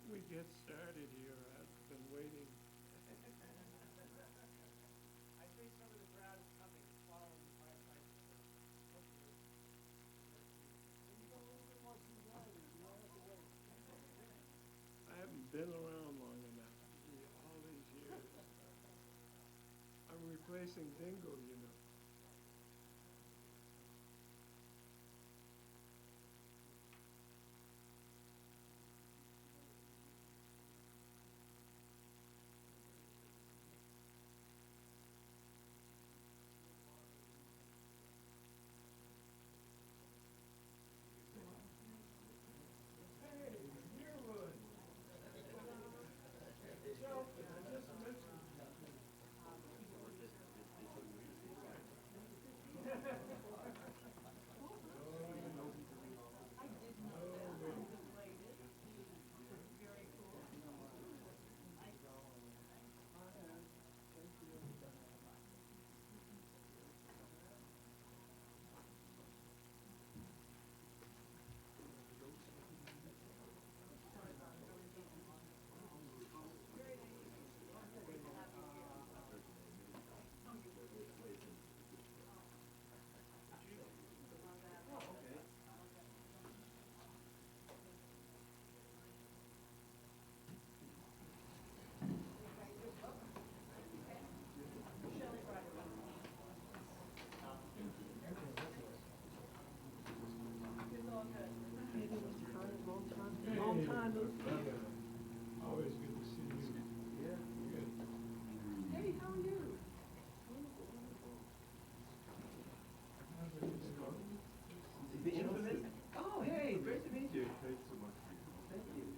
don't we get started here? I've been waiting. I think some of the crowd is coming, following the firefight. I haven't been around long enough. All these years. I'm replacing Dingo, you know. Hey, Yearwood. Shelton, I just mentioned long time. Always good to see you. Yeah, good. Hey, how are you? The infamous. Oh, hey, great to meet you. Thanks so much. Thank you.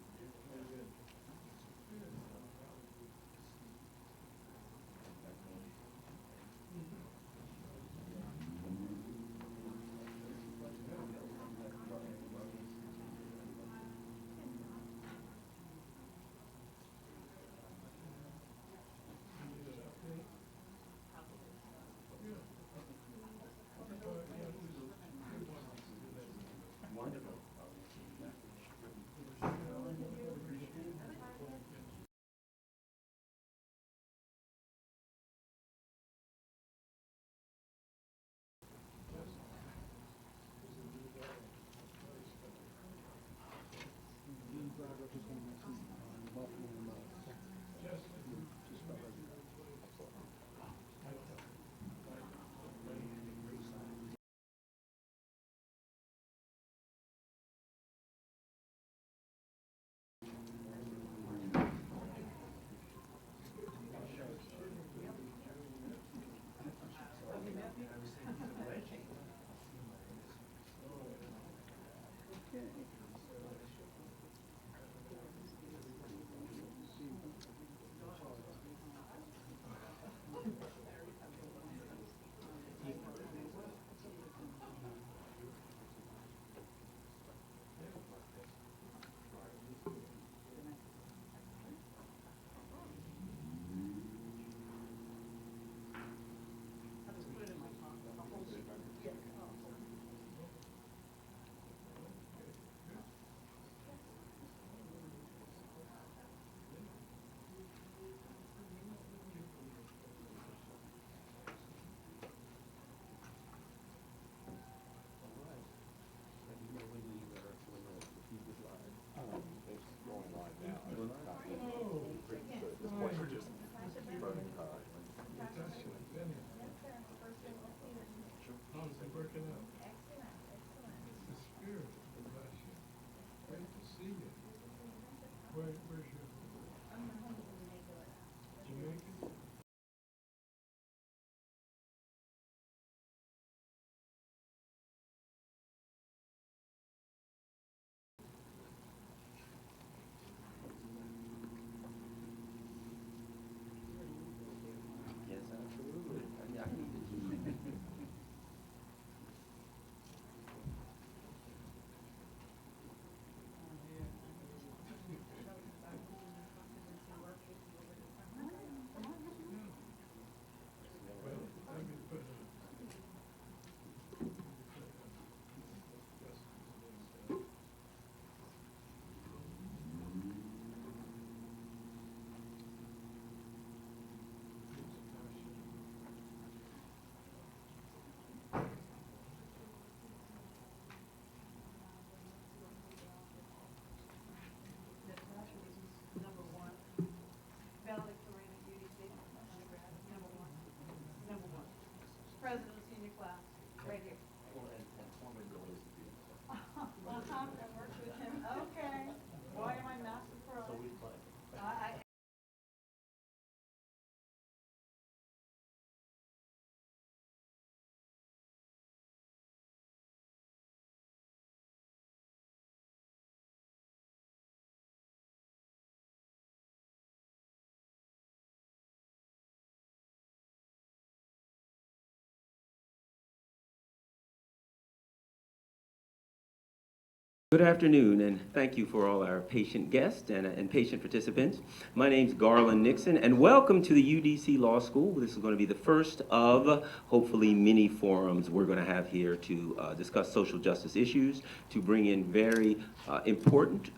Good afternoon, and thank you for all our patient guests and patient participants. My name's Garland Nixon, and welcome to the UDC Law School. This is going to be the first of, hopefully, many forums we're going to have here to discuss social justice issues, to bring in very important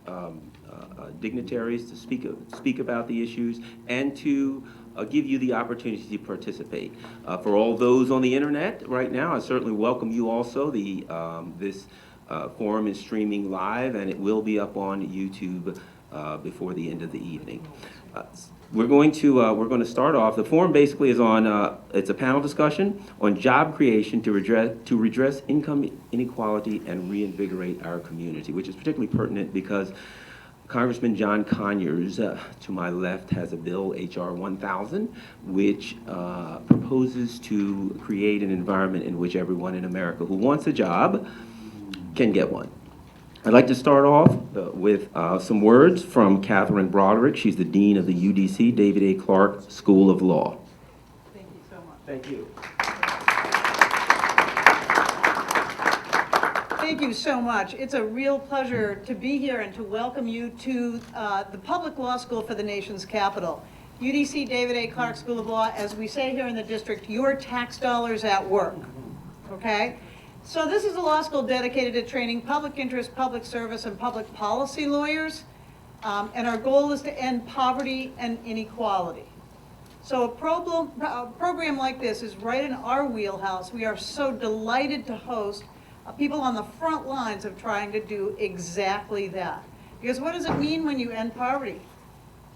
dignitaries to speak about the issues, and to give you the opportunity to participate. For all those on the internet right now, I certainly welcome you also. This forum is streaming live, and it will be up on YouTube before the end of the evening. We're going to start off. The forum basically is on. It's a panel discussion on job creation to redress income inequality and reinvigorate our community, which is particularly pertinent because Congressman John Conyers, to my left, has a bill, H.R. 1000, which proposes to create an environment in which everyone in America who wants a job can get one. I'd like to start off with some words from Katherine Broderick. She's the Dean of the UDC David A. Clarke School of Law. Thank you so much. Thank you. Thank you so much. It's a real pleasure to be here and to welcome you to the public law school for the nation's capital. UDC David A. Clarke School of Law, as we say here in the district, your tax dollars at work, okay? So this is a law school dedicated to training public interest, public service, and public policy lawyers, and our goal is to end poverty and inequality. So a program like this is right in our wheelhouse. We are so delighted to host people on the front lines of trying to do exactly that. Because what does it mean when you end poverty?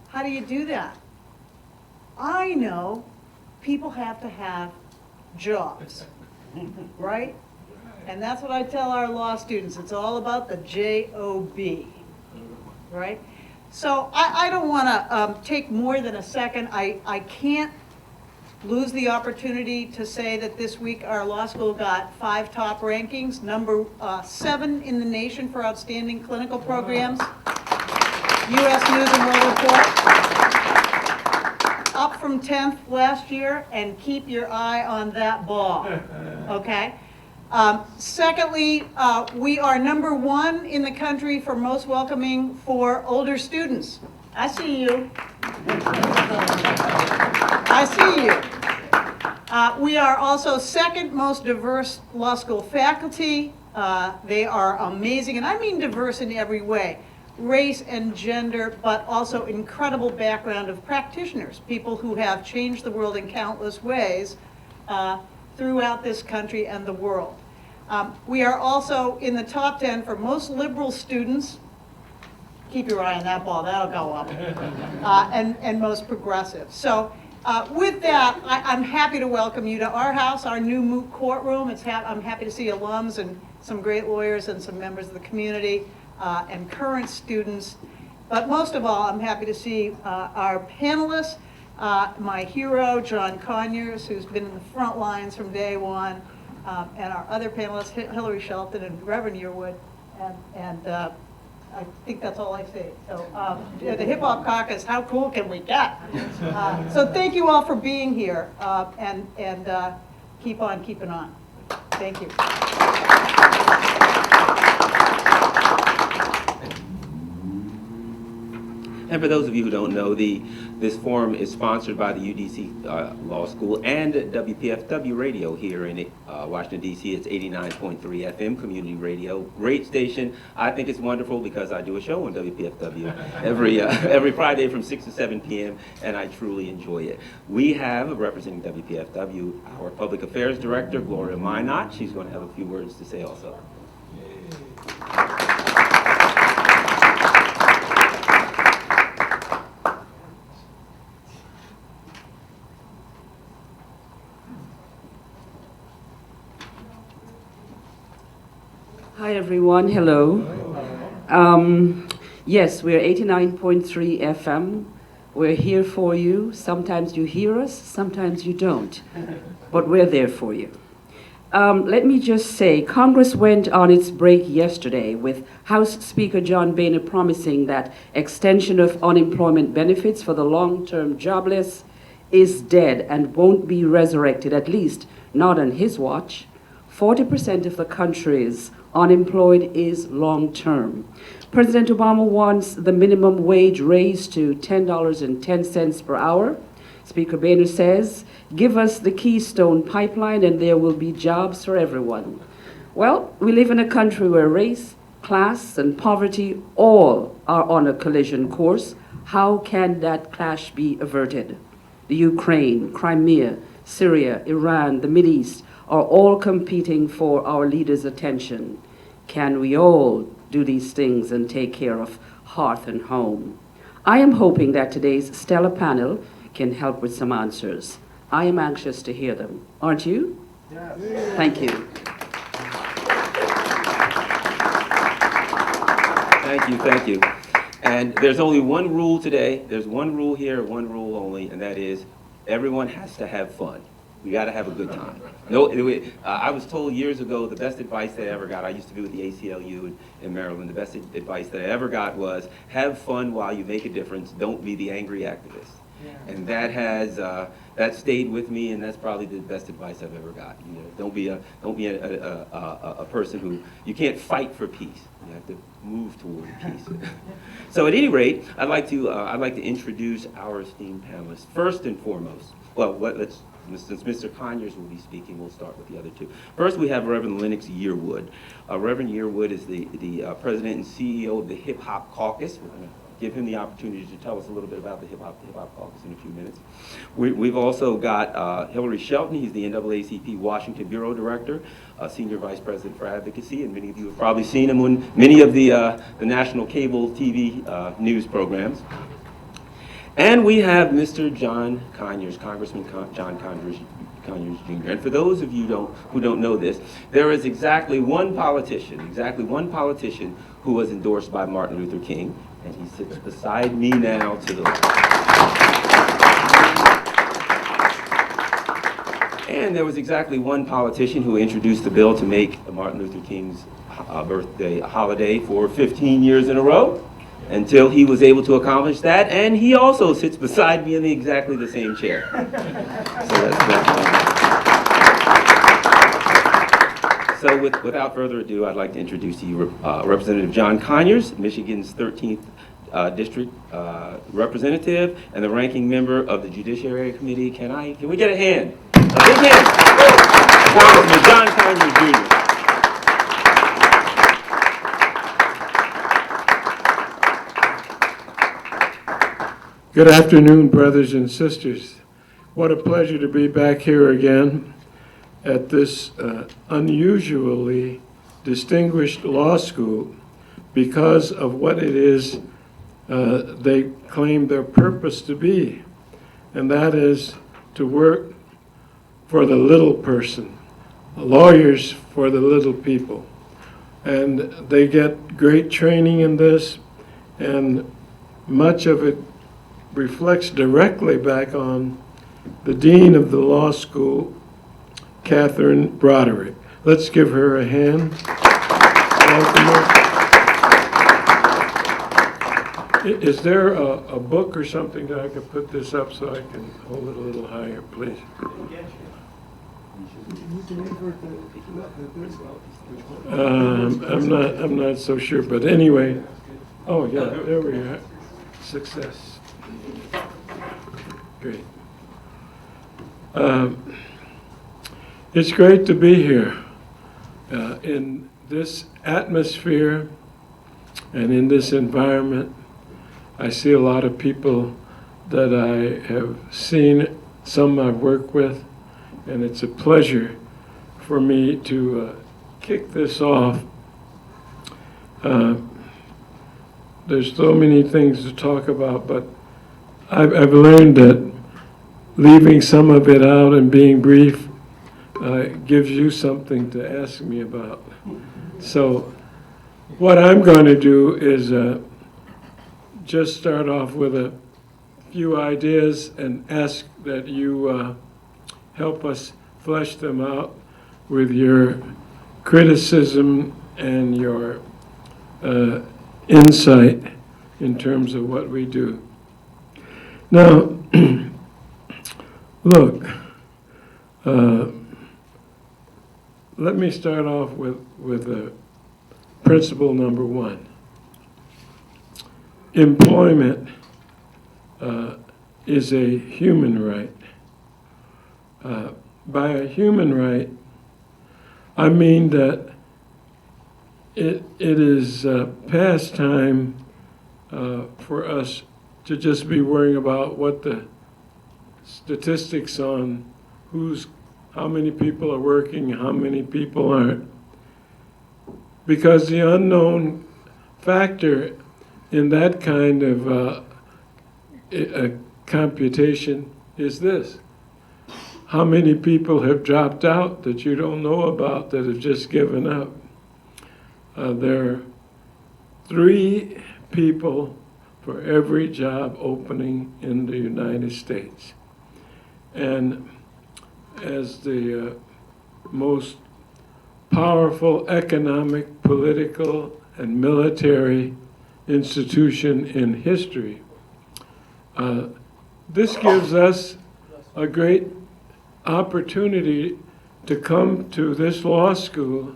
How do you do that? I know people have to have jobs, right? And that's what I tell our law students. It's all about the J-O-B, right? So I don't want to take more than a second. I can't lose the opportunity to say that this week our law school got 5 top rankings, number 7 in the nation for outstanding clinical programs, U.S. News and World Report, up from 10th last year, and keep your eye on that ball, okay? Secondly, we are number 1 in the country for most welcoming for older students. I see you. I see you. We are also 2nd most diverse law school faculty. They are amazing, and I mean diverse in every way. Race and gender, but also incredible background of practitioners, people who have changed the world in countless ways throughout this country and the world. We are also in the top 10 for most liberal students. Keep your eye on that ball, that'll go up. And most progressive. So with that, I'm happy to welcome you to our house, our new moot courtroom. I'm happy to see alums and some great lawyers and some members of the community and current students. But most of all, I'm happy to see our panelists, my hero, John Conyers, who's been in the front lines from day one, and our other panelists, Hilary, Shelton, and Reverend Yearwood, and I think that's all I say. So the Hip Hop Caucus, how cool can we get? So thank you all for being here, and keep on keeping on. Thank you. And for those of you who don't know, this forum is sponsored by the UDC Law School and WPFW Radio here in Washington, D.C. It's 89.3 FM community radio. Great station. I think it's wonderful because I do a show on WPFW every Friday from 6 to 7 p.m., and I truly enjoy it. We have, representing WPFW, our Public Affairs Director, Gloria Minott. She's going to have a few words to say also. Hi everyone, hello. Yes, we're 89.3 FM. We're here for you. Sometimes you hear us, sometimes you don't. But we're there for you. Let me just say, Congress went on its break yesterday with House Speaker John Boehner promising that extension of unemployment benefits for the long-term jobless is dead and won't be resurrected, at least not on his watch. 40% of the country's unemployed is long-term. President Obama wants the minimum wage raised to $10.10 per hour. Speaker Boehner says, give us the Keystone Pipeline and there will be jobs for everyone. Well, we live in a country where race, class, and poverty all are on a collision course. How can that clash be averted? The Ukraine, Crimea, Syria, Iran, the Mideast are all competing for our leaders' attention. Can we all do these things and take care of hearth and home? I am hoping that today's stellar panel can help with some answers. I am anxious to hear them. Aren't you? Yes. Thank you. Thank you, thank you. And there's only one rule today. There's one rule here, one rule only, and that is everyone has to have fun. We got to have a good time. No, I was told years ago the best advice that I ever got, I used to be with the ACLU in Maryland, the best advice that I ever got was have fun while you make a difference. Don't be the angry activist. Yeah. And that has that stayed with me, and that's probably the best advice I've ever got. You know, don't be a person who you can't fight for peace. You have to move toward peace. So at any rate, I'd like to introduce our esteemed panelists. First and foremost, well, since Mr. Conyers will be speaking, we'll start with the other two. First, we have Reverend Lennox Yearwood. Reverend Yearwood is the president and CEO of the Hip Hop Caucus. We're going to give him the opportunity to tell us a little bit about the Hip Hop Caucus in a few minutes. We've also got Hilary Shelton. He's the NAACP Washington Bureau Director, Senior Vice President for Advocacy, and many of you have probably seen him on many of the national cable TV news programs. And we have Mr. John Conyers, Congressman John Conyers Jr. And for those of you who don't know this, there is exactly one politician who was endorsed by Martin Luther King, and he sits beside me now to the left. And there was exactly one politician who introduced the bill to make Martin Luther King's birthday a holiday for 15 years in a row, until he was able to accomplish that, and he also sits beside me in exactly the same chair. So without further ado, I'd like to introduce to you Representative John Conyers, Michigan's 13th District Representative and the ranking member of the Judiciary Committee. Can we get a hand? A big hand. Congressman John Conyers Jr. Good afternoon, brothers and sisters. What a pleasure to be back here again at this unusually distinguished law school because of what it is they claim their purpose to be, and that is to work for the little person, lawyers for the little people. And they get great training in this, and much of it reflects directly back on the dean of the law school, Katherine Broderick. Let's give her a hand. Welcome her. Is there a book or something that I could put this up so I can hold it a little higher, please? I'm not so sure, but anyway. Oh yeah, there we are. Success. Great. It's great to be here in this atmosphere and in this environment. I see a lot of people that I have seen, some I've worked with, and it's a pleasure for me to kick this off. There's so many things to talk about, but I've learned that leaving some of it out and being brief gives you something to ask me about. So what I'm going to do is just start off with a few ideas and ask that you help us flesh them out with your criticism and your insight in terms of what we do. Now, look, let me start off with principle number one. Employment is a human right. By a human right, I mean that it is past time for us to just be worrying about what the statistics on how many people are working, how many people aren't. Because the unknown factor in that kind of computation is this. How many people have dropped out that you don't know about that have just given up? There are 3 people for every job opening in the United States. And as the most powerful economic, political, and military institution in history, this gives us a great opportunity to come to this law school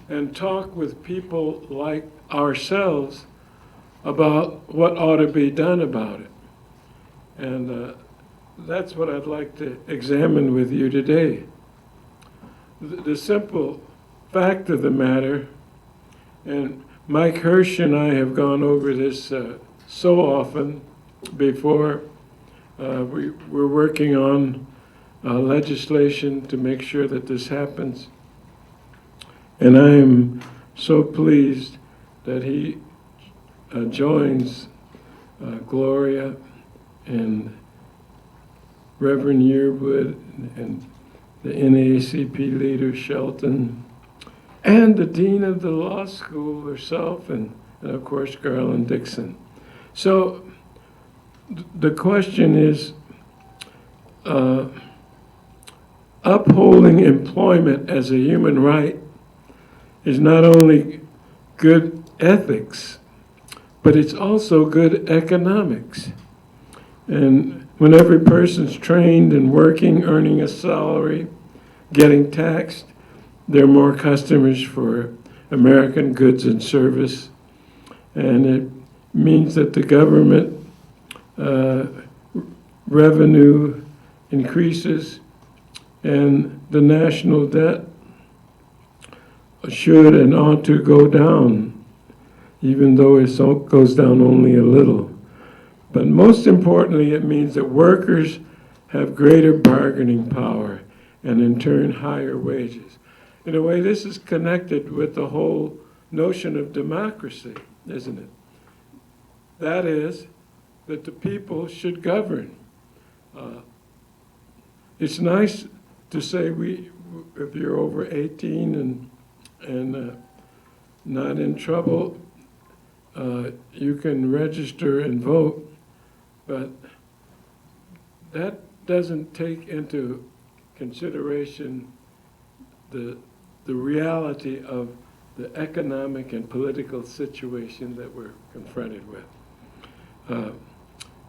and talk with people like ourselves about what ought to be done about it. And that's what I'd like to examine with you today. The simple fact of the matter, and Mike Hirsch and I have gone over this so often before. We're working on legislation to make sure that this happens. And I am so pleased that he joins Gloria and Reverend Yearwood and the NAACP leader, Shelton, and the dean of the law school herself, and of course, Garland Nixon. So the question is, upholding employment as a human right is not only good ethics, but it's also good economics. And when every person's trained and working, earning a salary, getting taxed, there are more customers for American goods and service. And it means that the government revenue increases and the national debt should and ought to go down, even though it goes down only a little. But most importantly, it means that workers have greater bargaining power and in turn higher wages. In a way, this is connected with the whole notion of democracy, isn't it? That is, that the people should govern. It's nice to say if you're over 18 and not in trouble, you can register and vote, but that doesn't take into consideration the reality of the economic and political situation that we're confronted with.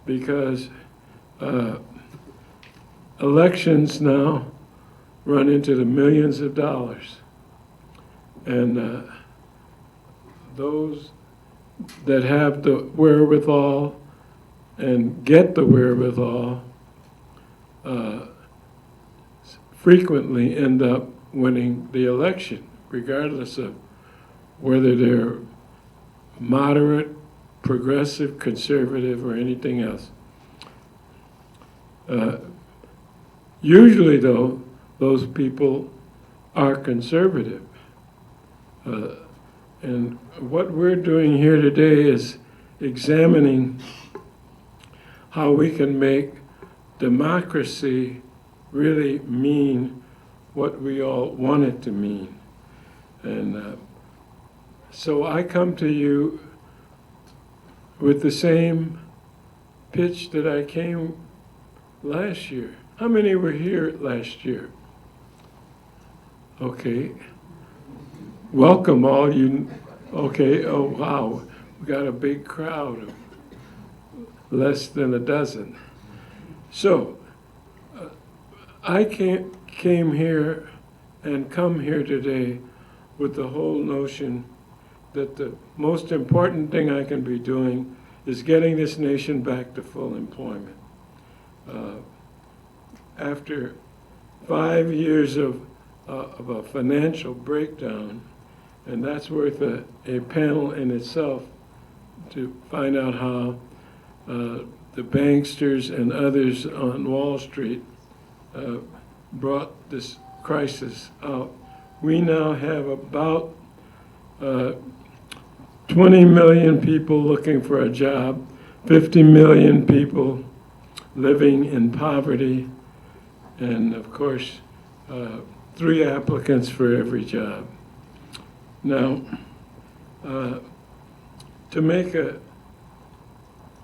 Because elections now run into the millions of dollars. And those that have the wherewithal and get the wherewithal frequently end up winning the election, regardless of whether they're moderate, progressive, conservative, or anything else. Usually, though, those people are conservative. And what we're doing here today is examining how we can make democracy really mean what we all want it to mean. And so I come to you with the same pitch that I came last year. How many were here last year? Okay. Welcome all you. Okay, oh wow, we got a big crowd of less than a dozen. So, I came here and come here today with the whole notion that the most important thing I can be doing is getting this nation back to full employment. After 5 years of a financial breakdown, and that's worth a panel in itself to find out how the banksters and others on Wall Street brought this crisis out. We now have about 20 million people looking for a job, 50 million people living in poverty, and of course, 3 applicants for every job. Now, to make a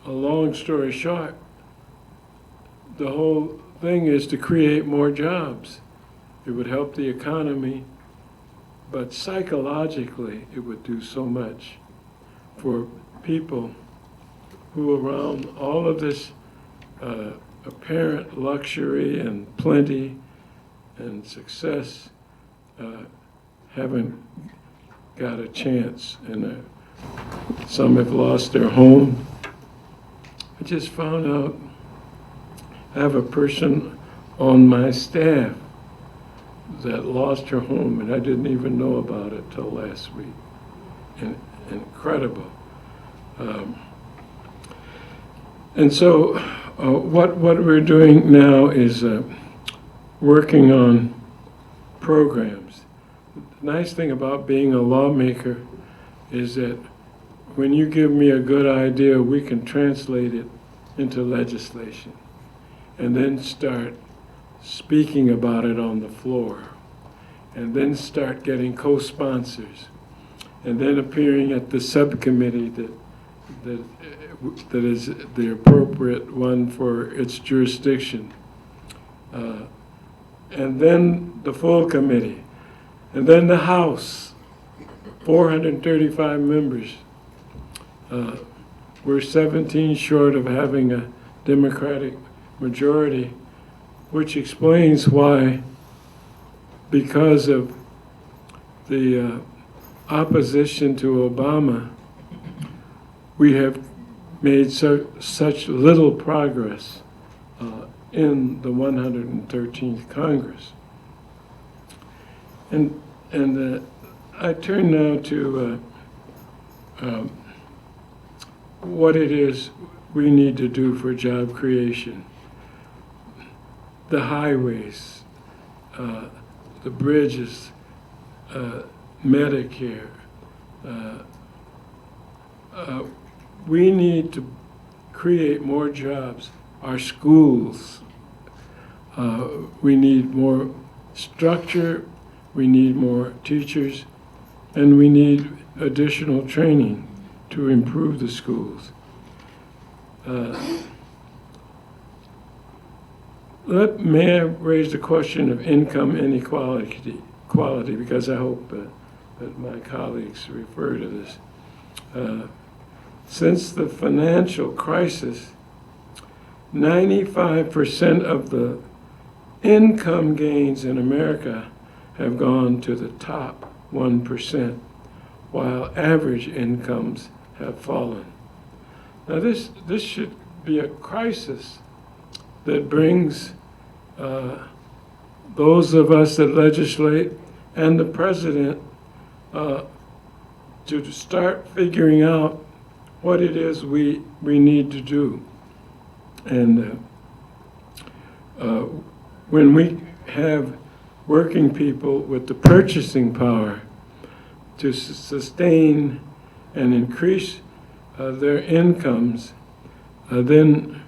long story short, the whole thing is to create more jobs. It would help the economy, but psychologically, it would do so much for people who, around all of this apparent luxury and plenty and success, haven't got a chance, and some have lost their home. I just found out I have a person on my staff that lost her home, and I didn't even know about it till last week. Incredible. And so what we're doing now is working on programs. The nice thing about being a lawmaker is that when you give me a good idea, we can translate it into legislation and then start speaking about it on the floor, and then start getting co-sponsors, and then appearing at the subcommittee that is the appropriate one for its jurisdiction, and then the full committee, and then the House, 435 members. We're 17 short of having a Democratic majority, which explains why, because of the opposition to Obama, we have made such little progress in the 113th Congress. And I turn now to what it is we need to do for job creation. The highways, the bridges, Medicare. We need to create more jobs. Our schools, we need more structure, we need more teachers, and we need additional training to improve the schools. May I raise the question of income inequality, because I hope that my colleagues refer to this. Since the financial crisis, 95% of the income gains in America have gone to the top 1%, while average incomes have fallen. Now this should be a crisis that brings those of us that legislate and the president to start figuring out what it is we need to do. And when we have working people with the purchasing power to sustain and increase their incomes, then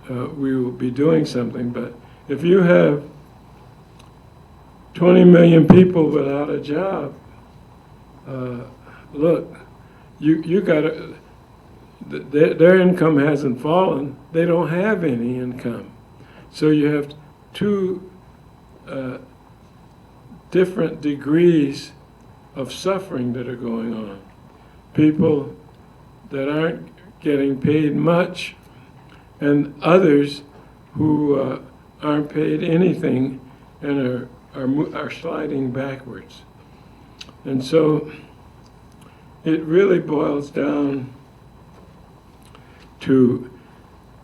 we will be doing something. But if you have 20 million people without a job, look, you gotta, their income hasn't fallen. They don't have any income. So you have two different degrees of suffering that are going on. People that aren't getting paid much, and others who aren't paid anything and are are sliding backwards. And so it really boils down to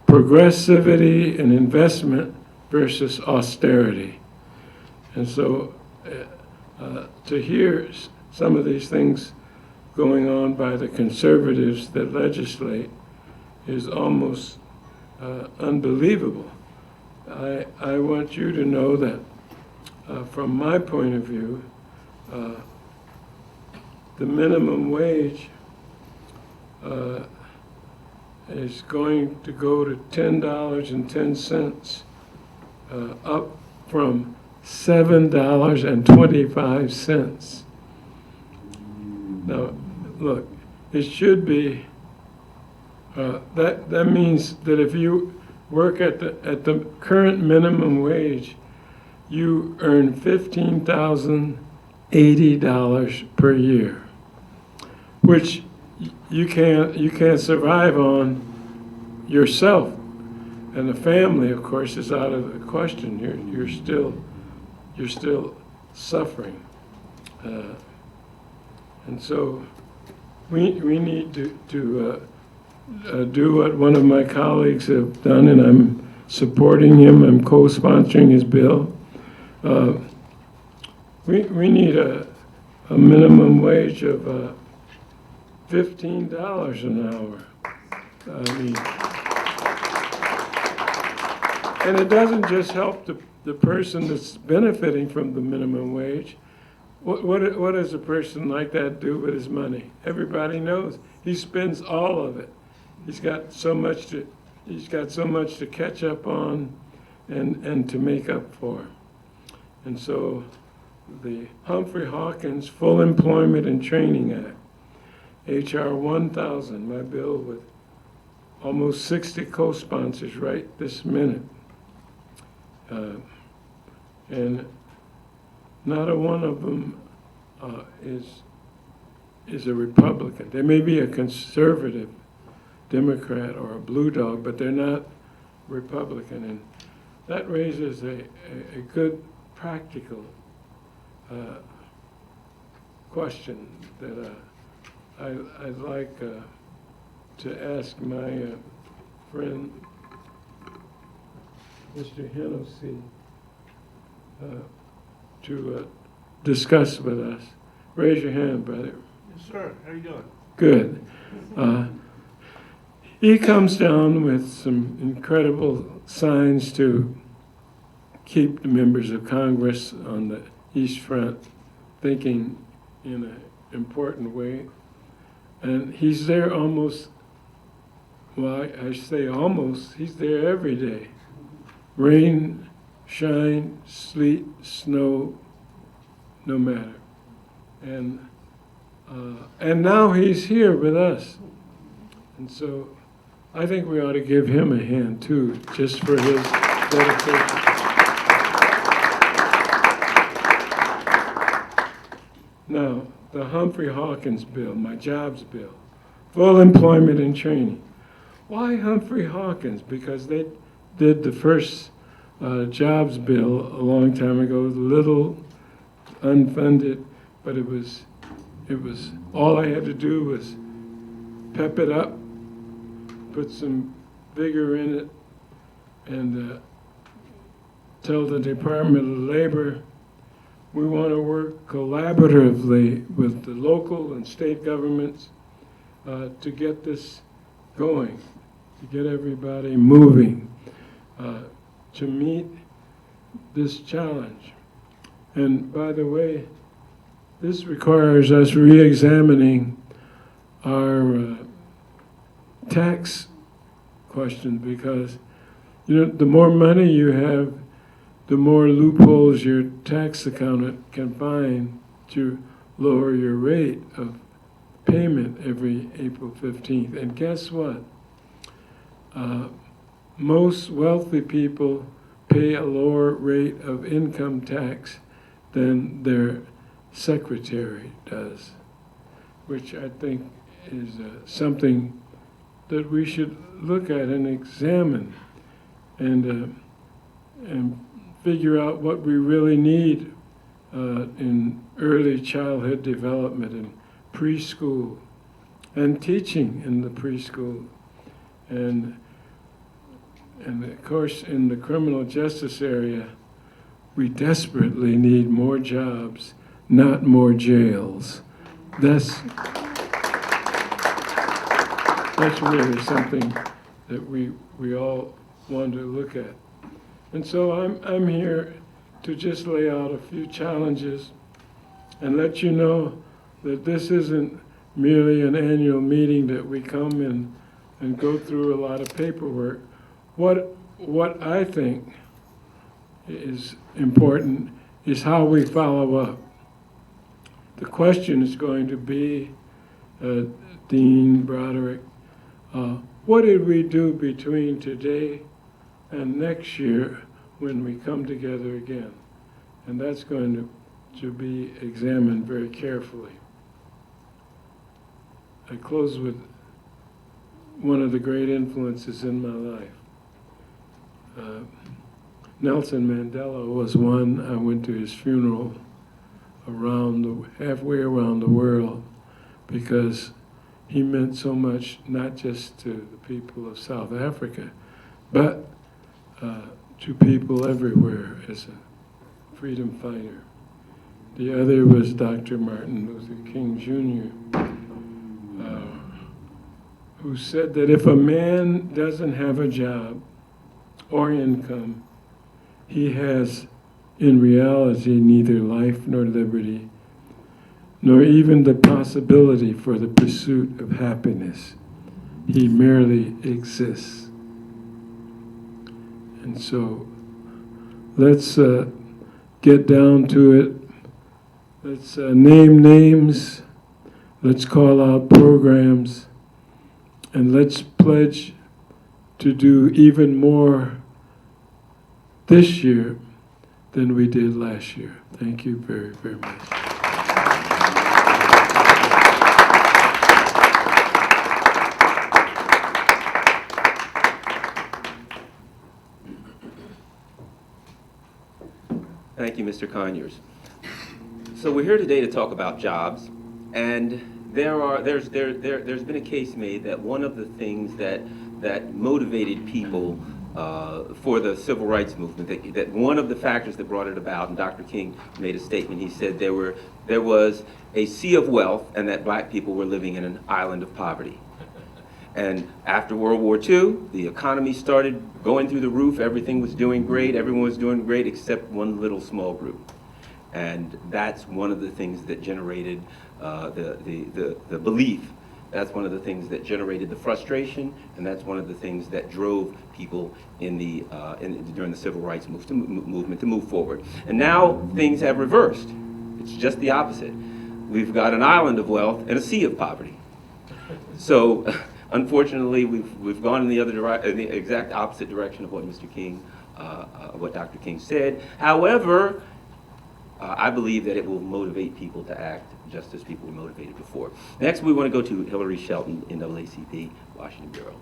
progressivity and investment versus austerity. And so to hear some of these things going on by the conservatives that legislate is almost unbelievable. I want you to know that from my point of view, the minimum wage is going to go to $10.10, up from $7.25. Now, look, it should be, that means that if you work at the current minimum wage, you earn $15,080 per year, which you can't survive on yourself, and the family, of course, is out of the question. You're still suffering, and so we need to do what one of my colleagues have done, and I'm supporting him. I'm co-sponsoring his bill. We need a minimum wage of $15 an hour. And it doesn't just help the person that's benefiting from the minimum wage. What does a person like that do with his money? Everybody knows he spends all of it. He's got so much to catch up on and to make up for. And so the Humphrey Hawkins Full Employment and Training Act, H.R. 1000, my bill with almost 60 co-sponsors right this minute. And not a one of them is a Republican. They may be a conservative Democrat or a blue dog, but they're not Republican. And that raises a good practical question that I'd like to ask my friend, Mr. Henderson, to discuss with us. Raise your hand, brother. Yes, sir. How you doing? Good. He comes down with some incredible signs to keep the members of Congress on the East Front thinking in an important way. And he's there almost, well, I say almost, he's there every day. Rain, shine, sleet, snow, no matter. And now he's here with us. And so I think we ought to give him a hand too, just for his dedication. Now, the Humphrey Hawkins bill, my jobs bill, full employment and training. Why Humphrey Hawkins? Because they did the first jobs bill a long time ago, little, unfunded, but it was all I had to do was pep it up, put some vigor in it, and tell the Department of Labor we want to work collaboratively with the local and state governments to get this going, to get everybody moving, to meet this challenge. And by the way, this requires us re-examining our tax questions, because the more money you have, the more loopholes your tax accountant can find to lower your rate of payment every April 15th. And guess what? Most wealthy people pay a lower rate of income tax than their secretary does, which I think is something that we should look at and examine and figure out what we really need in early childhood development and preschool and teaching in the preschool. And of course, in the criminal justice area, we desperately need more jobs, not more jails. That's really something that we all want to look at. And so I'm here to just lay out a few challenges and let you know that this isn't merely an annual meeting that we come in and go through a lot of paperwork. What I think is important is how we follow up. The question is going to be, Dean Broderick, what did we do between today and next year when we come together again? And that's going to be examined very carefully. I close with one of the great influences in my life. Nelson Mandela was one. I went to his funeral halfway around the world because he meant so much, not just to the people of South Africa, but to people everywhere as a freedom fighter. The other was Dr. Martin Luther King Jr., who said that if a man doesn't have a job or income, he has, in reality, neither life nor liberty, nor even the possibility for the pursuit of happiness. He merely exists. And so let's get down to it. Let's name names. Let's call out programs. And let's pledge to do even more this year than we did last year. Thank you very, very much. Thank you, Mr. Conyers. So we're here today to talk about jobs, and there's been a case made that one of the things that motivated people for the civil rights movement, that one of the factors that brought it about, and Dr. King made a statement, he said there was a sea of wealth and that black people were living in an island of poverty. And after World War II, the economy started going through the roof, everything was doing great, everyone was doing great except one little small group. And that's one of the things that generated the belief. That's one of the things that generated the frustration, and that's one of the things that drove people during the civil rights movement to move forward. And now things have reversed. It's just the opposite. We've got an island of wealth and a sea of poverty. So, unfortunately, we've gone in the exact opposite direction of what Mr. King, what Dr. King said. However, I believe that it will motivate people to act just as people were motivated before. Next, we want to go to Hilary Shelton, NAACP, Washington Bureau.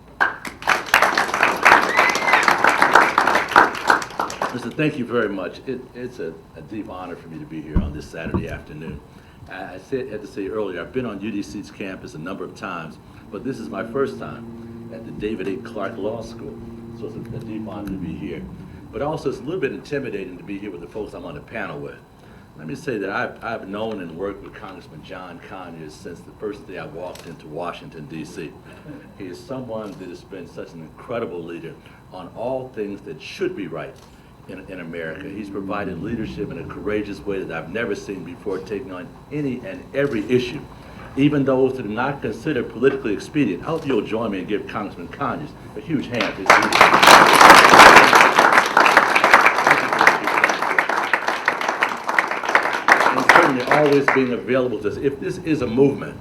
Listen, thank you very much. It's a deep honor for me to be here on this Saturday afternoon. I had to say earlier, I've been on UDC's campus a number of times, but this is my first time at the David A. Clarke Law School, so it's a deep honor to be here. But also, it's a little bit intimidating to be here with the folks I'm on the panel with. Let me say that I've known and worked with Congressman John Conyers since the first day I walked into Washington, D.C. He is someone that has been such an incredible leader on all things that should be right in America. He's provided leadership in a courageous way that I've never seen before, taking on any and every issue, even those that are not considered politically expedient. I hope you'll join me and give Congressman Conyers a huge hand. And certainly always being available to us. If this is a movement,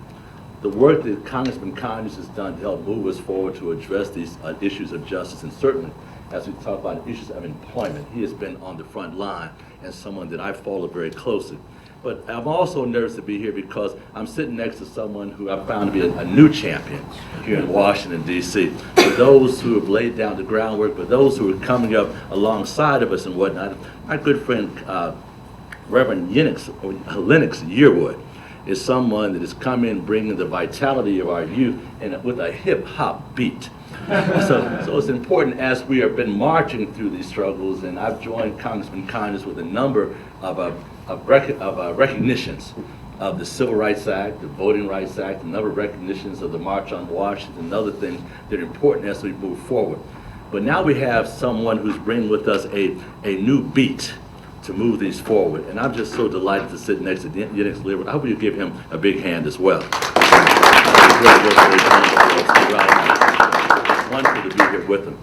the work that Congressman Conyers has done to help move us forward to address these issues of justice, and certainly as we talk about issues of employment, he has been on the front line and someone that I follow very closely. But I'm also nervous to be here because I'm sitting next to someone who I found to be a new champion here in Washington, D.C. For those who have laid down the groundwork, for those who are coming up alongside of us and whatnot, my good friend Reverend Lennox Yearwood is someone that has come in bringing the vitality of our youth and with a hip-hop beat. So it's important as we have been marching through these struggles, and I've joined Congressman Conyers with a number of recognitions of the Civil Rights Act, the Voting Rights Act, a number of recognitions of the March on Washington, and other things that are important as we move forward. But now we have someone who's bringing with us a new beat to move these forward, and I'm just so delighted to sit next to Lennox Yearwood. I hope you give him a big hand as well. It's wonderful to be here with him.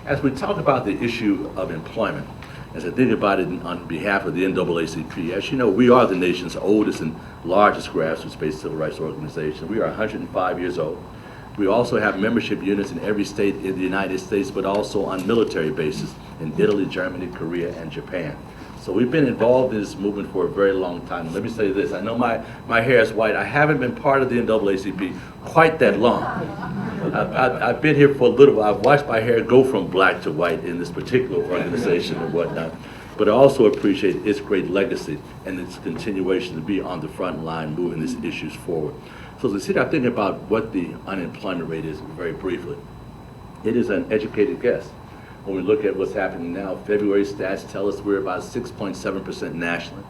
As we talk about the issue of employment, as I think about it on behalf of the NAACP, as you know, we are the nation's oldest and largest grassroots-based civil rights organization. We are 105 years old. We also have membership units in every state in the United States, but also on military bases in Italy, Germany, Korea, and Japan. So we've been involved in this movement for a very long time. Let me say this, I know my hair is white. I haven't been part of the NAACP quite that long. I've been here for a little while. I've watched my hair go from black to white in this particular organization and whatnot. But I also appreciate its great legacy and its continuation to be on the front line moving these issues forward. So as we sit, I'm thinking about what the unemployment rate is very briefly. It is an educated guess. When we look at what's happening now, February stats tell us we're about 6.7% nationally.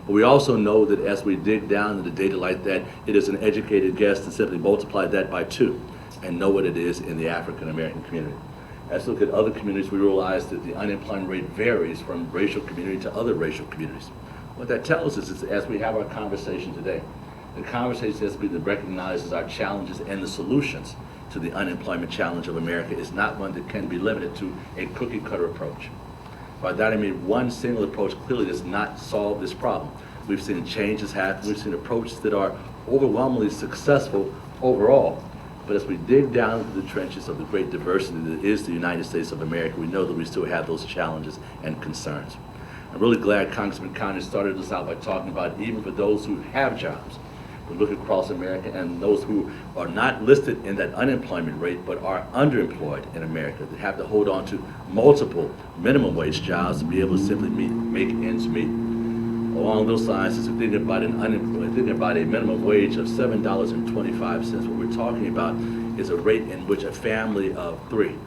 But we also know that as we dig down into data like that, it is an educated guess to simply multiply that by 2 and know what it is in the African American community. As we look at other communities, we realize that the unemployment rate varies from racial community to other racial communities. What that tells us is as we have our conversation today, the conversation has to be that recognizes our challenges and the solutions to the unemployment challenge of America is not one that can be limited to a cookie-cutter approach. By that I mean one single approach clearly does not solve this problem. We've seen changes happen, we've seen approaches that are overwhelmingly successful overall. But as we dig down into the trenches of the great diversity that is the United States of America, we know that we still have those challenges and concerns. I'm really glad Congressman Conyers started us out by talking about even for those who have jobs, we look across America and those who are not listed in that unemployment rate but are underemployed in America, that have to hold on to multiple minimum wage jobs to be able to simply make ends meet. Along those lines, as we're thinking about thinking about a minimum wage of $7.25, what we're talking about is a rate in which a family of 3,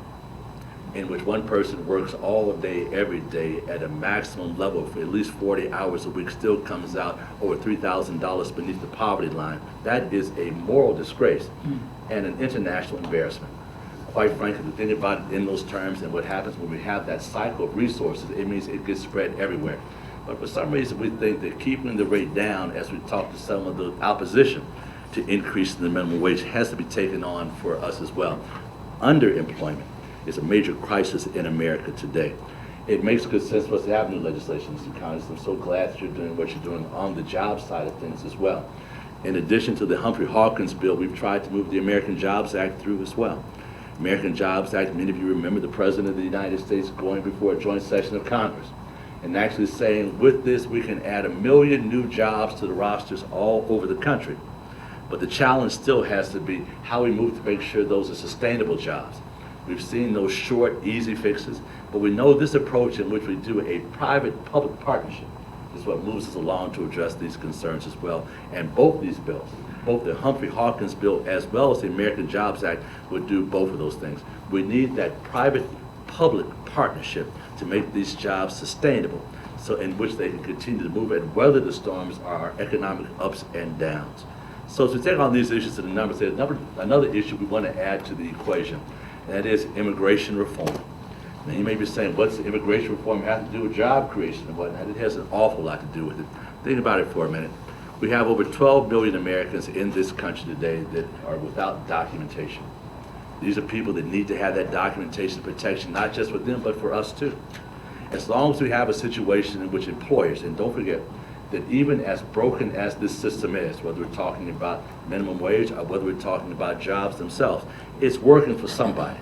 in which one person works all day, every day at a maximum level for at least 40 hours a week, still comes out over $3,000 beneath the poverty line. That is a moral disgrace and an international embarrassment. Quite frankly, to think about it in those terms and what happens when we have that cycle of resources, it means it gets spread everywhere. But for some reason, we think that keeping the rate down, as we talk to some of the opposition to increasing the minimum wage, has to be taken on for us as well. Underemployment is a major crisis in America today. It makes good sense for us to have new legislation, Mr. Conyers. I'm so glad that you're doing what you're doing on the job side of things as well. In addition to the Humphrey Hawkins bill, we've tried to move the American Jobs Act through as well. American Jobs Act, many of you remember the President of the United States going before a joint session of Congress and actually saying, with this, we can add 1 million new jobs to the rosters all over the country. But the challenge still has to be how we move to make sure those are sustainable jobs. We've seen those short, easy fixes, but we know this approach in which we do a private-public partnership is what moves us along to address these concerns as well. And both these bills, both the Humphrey Hawkins bill as well as the American Jobs Act, would do both of those things. We need that private-public partnership to make these jobs sustainable, so in which they can continue to move and weather the storms are our economic ups and downs. So to take on these issues to the numbers, there's another issue we want to add to the equation, and that is immigration reform. Now you may be saying, what's immigration reform have to do with job creation and whatnot? It has an awful lot to do with it. Think about it for a minute. We have over 12 million Americans in this country today that are without documentation. These are people that need to have that documentation protection, not just for them, but for us too. As long as we have a situation in which employers, and don't forget that even as broken as this system is, whether we're talking about minimum wage or whether we're talking about jobs themselves, it's working for somebody.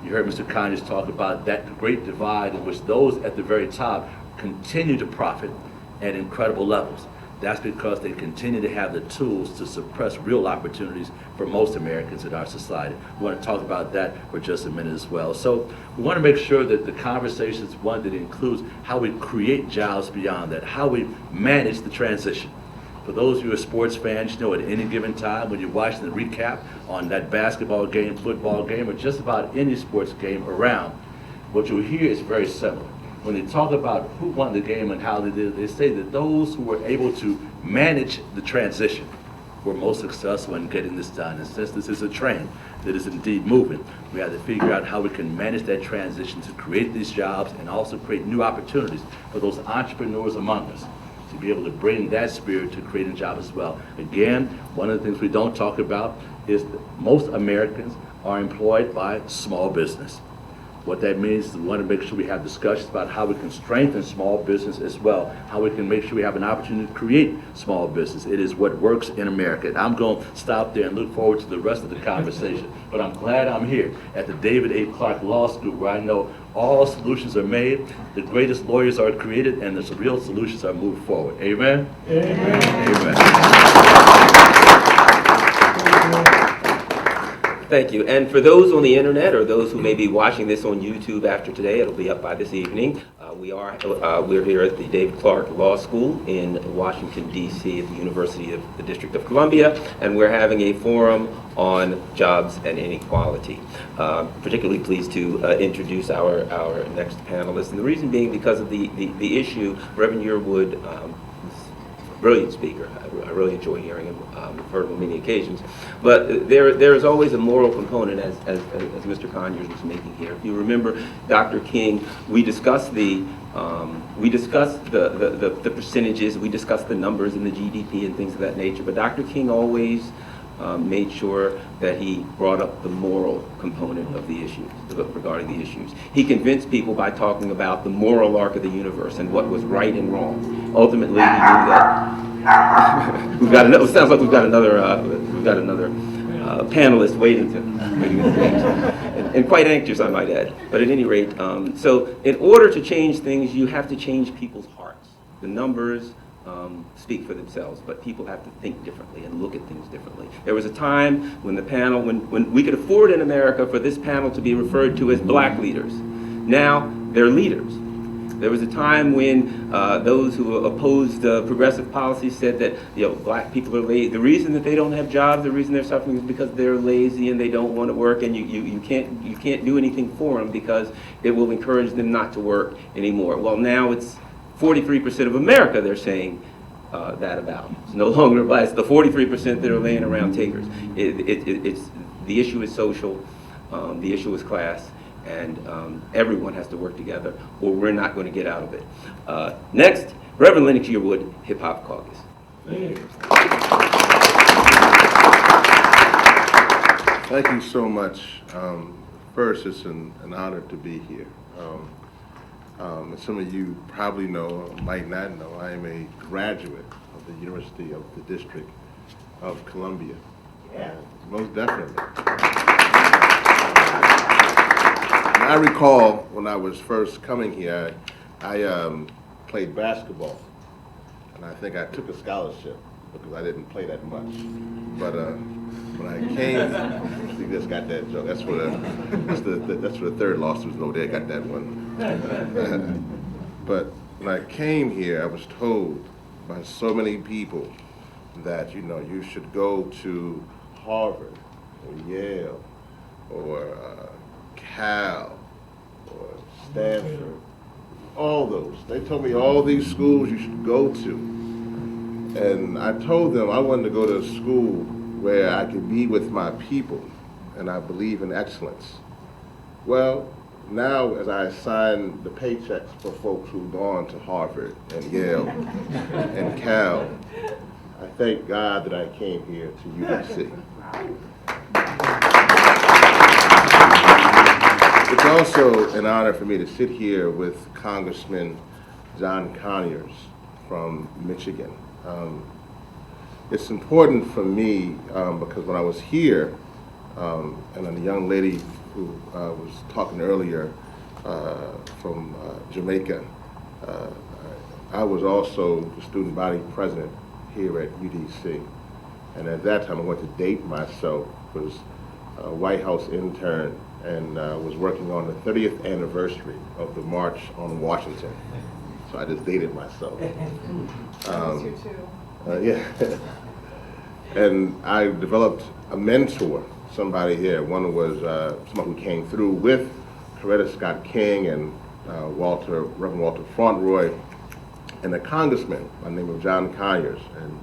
You heard Mr. Conyers talk about that great divide in which those at the very top continue to profit at incredible levels. That's because they continue to have the tools to suppress real opportunities for most Americans in our society. We want to talk about that for just a minute as well. So we want to make sure that the conversation is one that includes how we create jobs beyond that, how we manage the transition. For those of you who are sports fans, you know at any given time when you're watching the recap on that basketball game, football game, or just about any sports game around, what you'll hear is very similar. When they talk about who won the game and how they did it, they say that those who were able to manage the transition were most successful in getting this done. And since this is a train that is indeed moving, we have to figure out how we can manage that transition to create these jobs and also create new opportunities for those entrepreneurs among us to be able to bring that spirit to creating jobs as well. Again, one of the things we don't talk about is that most Americans are employed by small business. What that means is we want to make sure we have discussions about how we can strengthen small business as well, how we can make sure we have an opportunity to create small business. It is what works in America. And I'm going to stop there and look forward to the rest of the conversation. But I'm glad I'm here at the David A. Clarke Law School, where I know all solutions are made, the greatest lawyers are created, and the real solutions are moved forward. Amen? Amen. Amen. Thank you. And for those on the internet or those who may be watching this on YouTube after today, it'll be up by this evening. We're here at the David Clarke Law School in Washington, D.C. at the University of the District of Columbia, and we're having a forum on jobs and inequality. Particularly pleased to introduce our next panelist, and the reason being because of the issue. Reverend Yearwood, brilliant speaker. I really enjoy hearing him. I've heard him on many occasions. But there is always a moral component, as Mr. Conyers was making here. If you remember, Dr. King, we discussed the percentages, we discussed the numbers and the GDP and things of that nature. But Dr. King always made sure that he brought up the moral component of the issues, regarding the issues. He convinced people by talking about the moral arc of the universe and what was right and wrong. Ultimately, he knew that it sounds like we've got another panelist waiting to and quite anxious, I might add. But at any rate, so in order to change things, you have to change people's hearts. The numbers speak for themselves, but people have to think differently and look at things differently. There was a time when the panel, when we could afford in America for this panel to be referred to as black leaders. Now they're leaders. There was a time when those who opposed progressive policies said that black people are lazy. The reason that they don't have jobs, the reason they're suffering is because they're lazy and they don't want to work, and you can't do anything for them because it will encourage them not to work anymore. Well, now it's 43% of America they're saying that about. It's no longer black. It's the 43% that are laying around takers. It's the issue is social. The issue is class. And everyone has to work together, or we're not going to get out of it. Next, Reverend Lennox Yearwood, Hip Hop Caucus. Thank you so much. First, it's an honor to be here. As some of you probably know, or might not know, I am a graduate of the University of the District of Columbia. Yeah. Most definitely. I recall when I was first coming here, I played basketball, and I think I took a scholarship because I didn't play that much. But when I came, you just got that joke. That's for the third law students know they got that one. But when I came here, I was told by so many people that you should go to Harvard or Yale or Cal or Stanford, all those. They told me all these schools you should go to. And I told them I wanted to go to a school where I could be with my people, and I believe in excellence. Well, now as I sign the paychecks for folks who've gone to Harvard and Yale and Cal, I thank God that I came here to UDC. It's also an honor for me to sit here with Congressman John Conyers from Michigan. It's important for me because when I was here, and a young lady who was talking earlier from Jamaica, I was also the student body president here at UDC. And at that time, I went to date myself, was a White House intern, and was working on the 30th anniversary of the March on Washington. So I just dated myself. Yeah. And I developed a mentor, somebody here. One was someone who came through with Coretta Scott King and Reverend Walter Fauntleroy, and a congressman by the name of John Conyers. And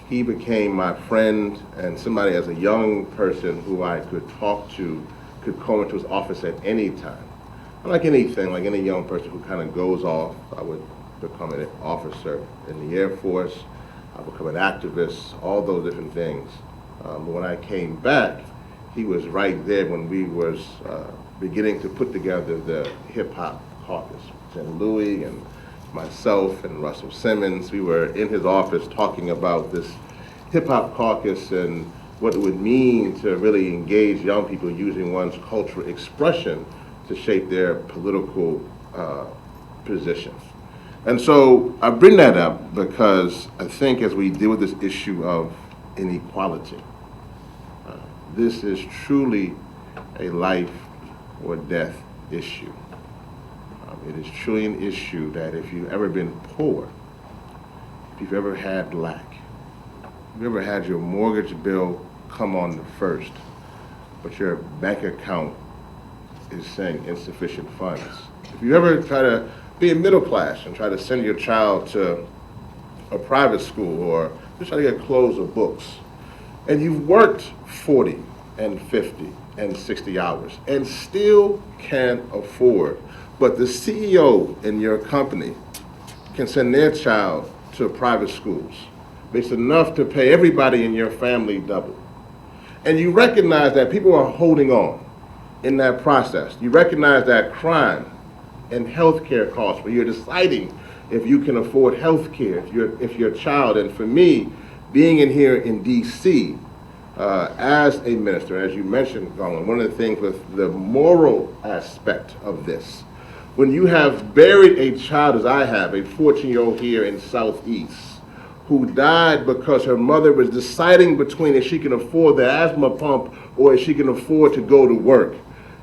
he became my friend and somebody as a young person who I could talk to, could come into his office at any time. Like anything, like any young person who kind of goes off, I would become an officer in the Air Force, I become an activist, all those different things. But when I came back, he was right there when we was beginning to put together the Hip Hop Caucus. And Louis and myself and Russell Simmons, we were in his office talking about this Hip Hop Caucus and what it would mean to really engage young people using one's cultural expression to shape their political positions. And so I bring that up because I think as we deal with this issue of inequality, this is truly a life or death issue. It is truly an issue that if you've ever been poor, if you've ever had lack, if you've ever had your mortgage bill come on the first, but your bank account is saying insufficient funds. If you ever try to be a middle class and try to send your child to a private school or just try to get clothes or books, and you've worked 40 and 50 and 60 hours and still can't afford, but the CEO in your company can send their child to private schools. It's enough to pay everybody in your family double. And you recognize that people are holding on in that process. You recognize that crime and healthcare costs, where you're deciding if you can afford healthcare, if your child, and for me, being in here in DC, as a minister, as you mentioned, Garland, one of the things with the moral aspect of this, when you have buried a child, as I have, a 14-year-old here in Southeast, who died because her mother was deciding between if she can afford the asthma pump or if she can afford to go to work.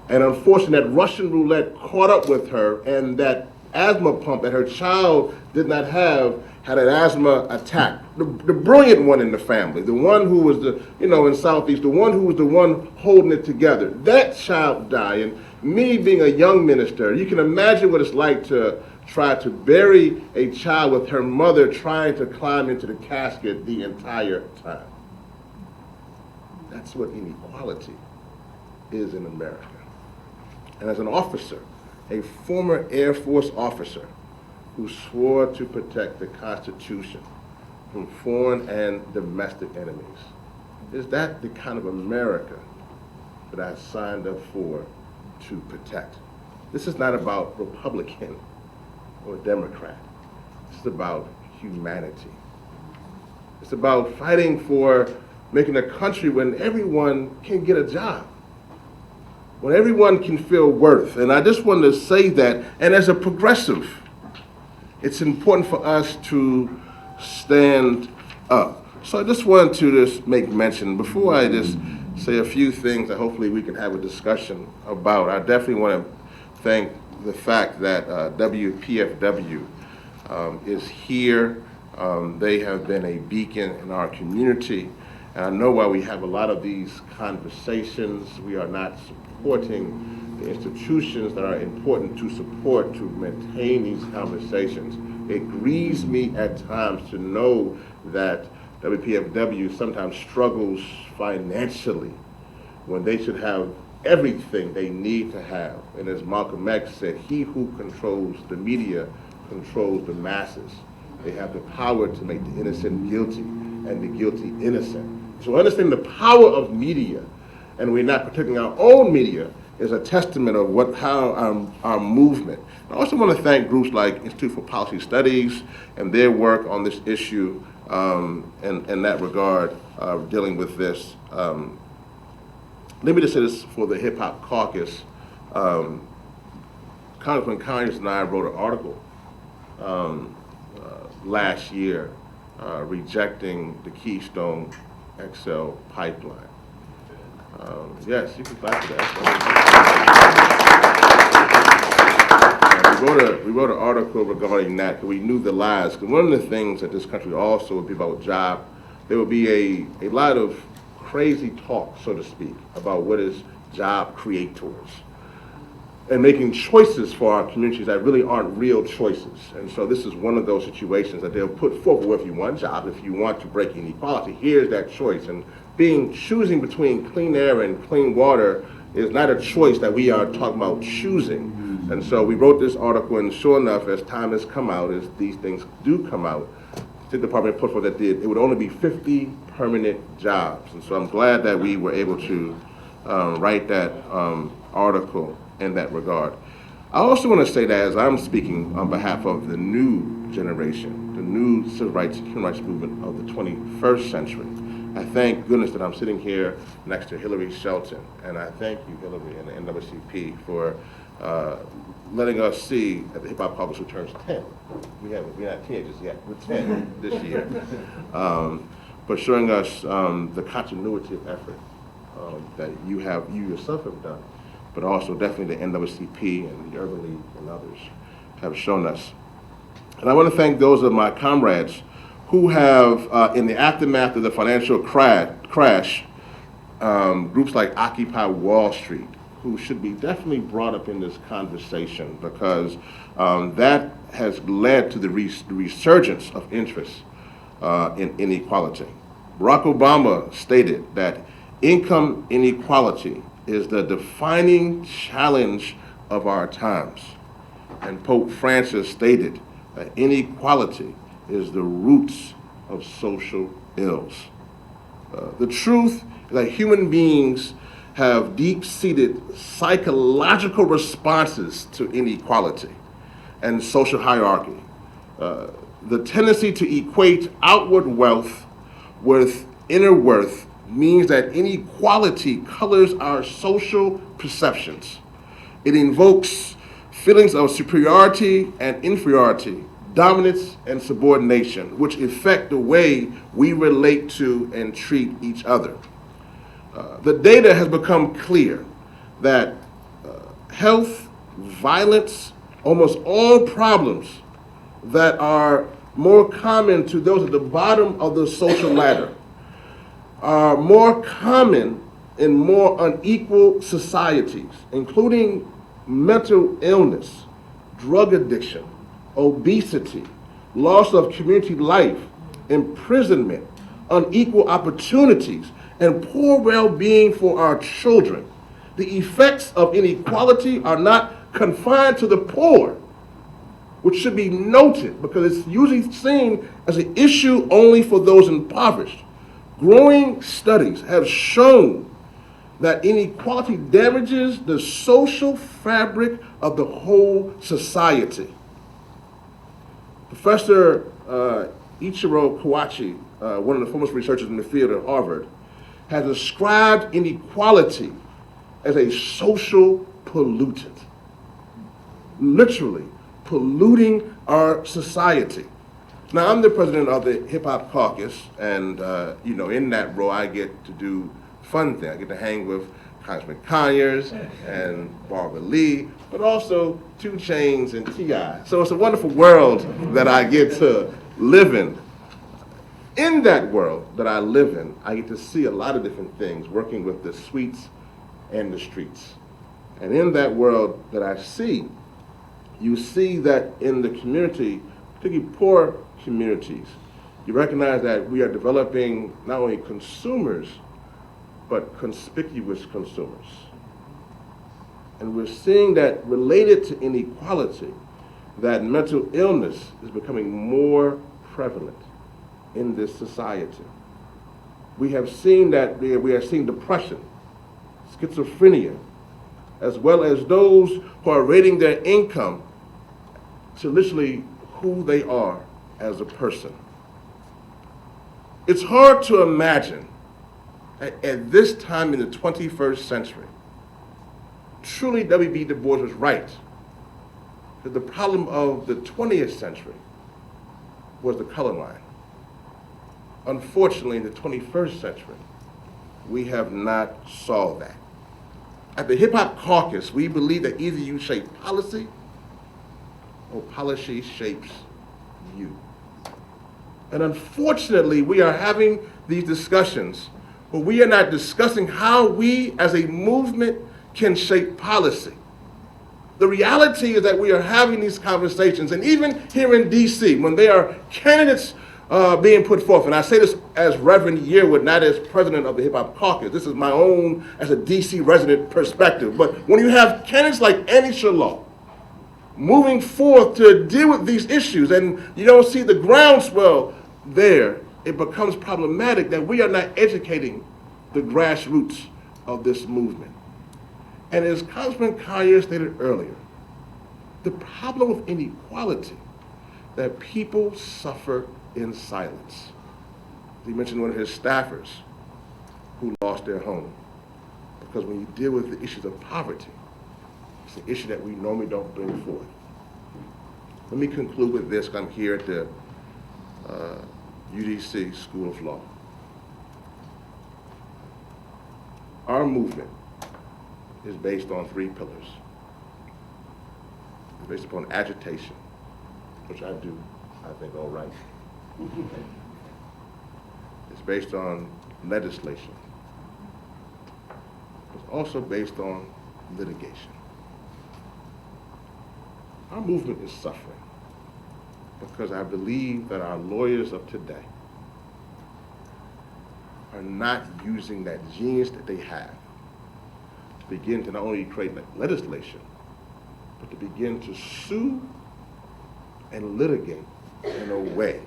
And unfortunately, that Russian roulette caught up with her, and that asthma pump that her child did not have had an asthma attack. The brilliant one in the family, the one who was in Southeast, the one who was the one holding it together. That child died, and me being a young minister, you can imagine what it's like to try to bury a child with her mother trying to climb into the casket the entire time. That's what inequality is in America. And as an officer, a former Air Force officer who swore to protect the Constitution from foreign and domestic enemies, is that the kind of America that I signed up for to protect? This is not about Republican or Democrat. It's about humanity. It's about fighting for making a country when everyone can get a job, when everyone can feel worth. And I just wanted to say that, and as a progressive, it's important for us to stand up. So I just wanted to just make mention, before I just say a few things that hopefully we can have a discussion about, I definitely want to thank the fact that WPFW is here. They have been a beacon in our community. And I know while we have a lot of these conversations, we are not supporting the institutions that are important to support to maintain these conversations. It grieves me at times to know that WPFW sometimes struggles financially when they should have everything they need to have. And as Malcolm X said, he who controls the media controls the masses. They have the power to make the innocent guilty and the guilty innocent. So understanding the power of media, and we're not protecting our own media, is a testament of how our movement. I also want to thank groups like Institute for Policy Studies and their work on this issue in that regard, dealing with this. Let me just say this for the Hip Hop Caucus. Congressman Conyers and I wrote an article last year rejecting the Keystone XL pipeline. Yes, you can clap for that. We wrote an article regarding that because we knew the lies. Because one of the things that this country also would be about job, there would be a lot of crazy talk, so to speak, about what is job creators and making choices for our communities that really aren't real choices. And so this is one of those situations that they'll put forward, well, if you want a job, if you want to break inequality, here's that choice. And choosing between clean air and clean water is not a choice that we are talking about choosing. And so we wrote this article, and sure enough, as time has come out, as these things do come out, the State Department put forward that it would only be 50 permanent jobs. And so I'm glad that we were able to write that article in that regard. I also want to say that as I'm speaking on behalf of the new generation, the new civil rights, human rights movement of the 21st century, I thank goodness that I'm sitting here next to Hilary Shelton, and I thank you, Hilary, and the NAACP for letting us see at the Hip Hop Caucus, who turns 10. We're not teenagers yet, we're 10 this year. But showing us the continuity of effort that you yourself have done, but also definitely the NAACP and the Urban League and others have shown us. And I want to thank those of my comrades who have, in the aftermath of the financial crash, groups like Occupy Wall Street, who should be definitely brought up in this conversation because that has led to the resurgence of interest in inequality. Barack Obama stated that income inequality is the defining challenge of our times. And Pope Francis stated that inequality is the roots of social ills. The truth is that human beings have deep-seated psychological responses to inequality and social hierarchy. The tendency to equate outward wealth with inner worth means that inequality colors our social perceptions. It invokes feelings of superiority and inferiority, dominance and subordination, which affect the way we relate to and treat each other. The data has become clear that health, violence, almost all problems that are more common to those at the bottom of the social ladder are more common in more unequal societies, including mental illness, drug addiction, obesity, loss of community life, imprisonment, unequal opportunities, and poor well-being for our children. The effects of inequality are not confined to the poor, which should be noted because it's usually seen as an issue only for those impoverished. Growing studies have shown that inequality damages the social fabric of the whole society. Professor Ichiro Kawachi, one of the foremost researchers in the field at Harvard, has described inequality as a social pollutant, literally polluting our society. Now, I'm the president of the Hip Hop Caucus, and in that role, I get to do fun things. I get to hang with Congressman Conyers and Barbara Lee, but also 2 Chainz and T.I. So it's a wonderful world that I get to live in. In that world that I live in, I get to see a lot of different things, working with the suites and the streets. And in that world that I see, you see that in the community, particularly poor communities, you recognize that we are developing not only consumers, but conspicuous consumers. And we're seeing that related to inequality, that mental illness is becoming more prevalent in this society. We have seen that we are seeing depression, schizophrenia, as well as those who are rating their income to literally who they are as a person. It's hard to imagine at this time in the 21st century, truly W.B. Du Bois was right, that the problem of the 20th century was the color line. Unfortunately, in the 21st century, we have not solved that. At the Hip Hop Caucus, we believe that either you shape policy or policy shapes you. And unfortunately, we are having these discussions, but we are not discussing how we as a movement can shape policy. The reality is that we are having these conversations, and even here in DC, when there are candidates being put forth, and I say this as Reverend Yearwood, not as president of the Hip Hop Caucus. This is my own, as a DC resident, perspective. But when you have candidates like Annie Shalom moving forth to deal with these issues, and you don't see the groundswell there, it becomes problematic that we are not educating the grassroots of this movement. And as Congressman Conyers stated earlier, the problem with inequality, that people suffer in silence. He mentioned one of his staffers who lost their home. Because when you deal with the issues of poverty, it's an issue that we normally don't bring forth. Let me conclude with this. I'm here at the UDC School of Law. Our movement is based on 3 pillars. It's based upon agitation, which I do, I think, all right. It's based on legislation. It's also based on litigation. Our movement is suffering because I believe that our lawyers of today are not using that genius that they have to begin to not only create legislation, but to begin to sue and litigate in a way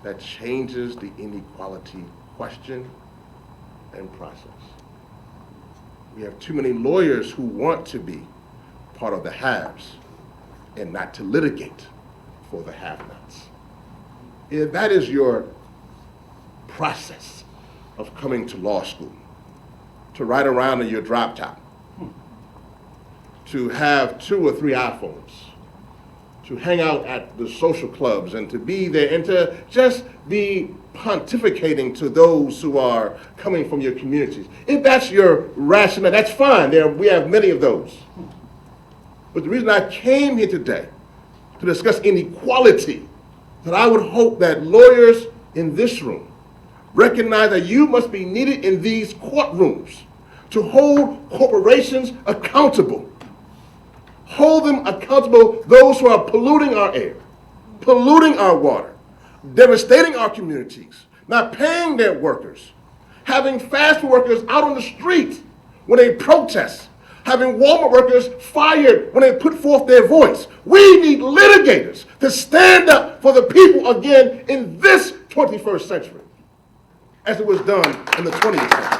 that changes the inequality question and process. We have too many lawyers who want to be part of the haves and not to litigate for the have-nots. If that is your process of coming to law school, to ride around in your drop top, to have 2 or 3 iPhones, to hang out at the social clubs and to be there and to just be pontificating to those who are coming from your communities. If that's your rationale, that's fine. We have many of those. But the reason I came here today to discuss inequality, that I would hope that lawyers in this room recognize that you must be needed in these courtrooms to hold corporations accountable. Hold them accountable, those who are polluting our air, polluting our water, devastating our communities, not paying their workers, having fast food workers out on the street when they protest, having Walmart workers fired when they put forth their voice. We need litigators to stand up for the people again in this 21st century, as it was done in the 20th century.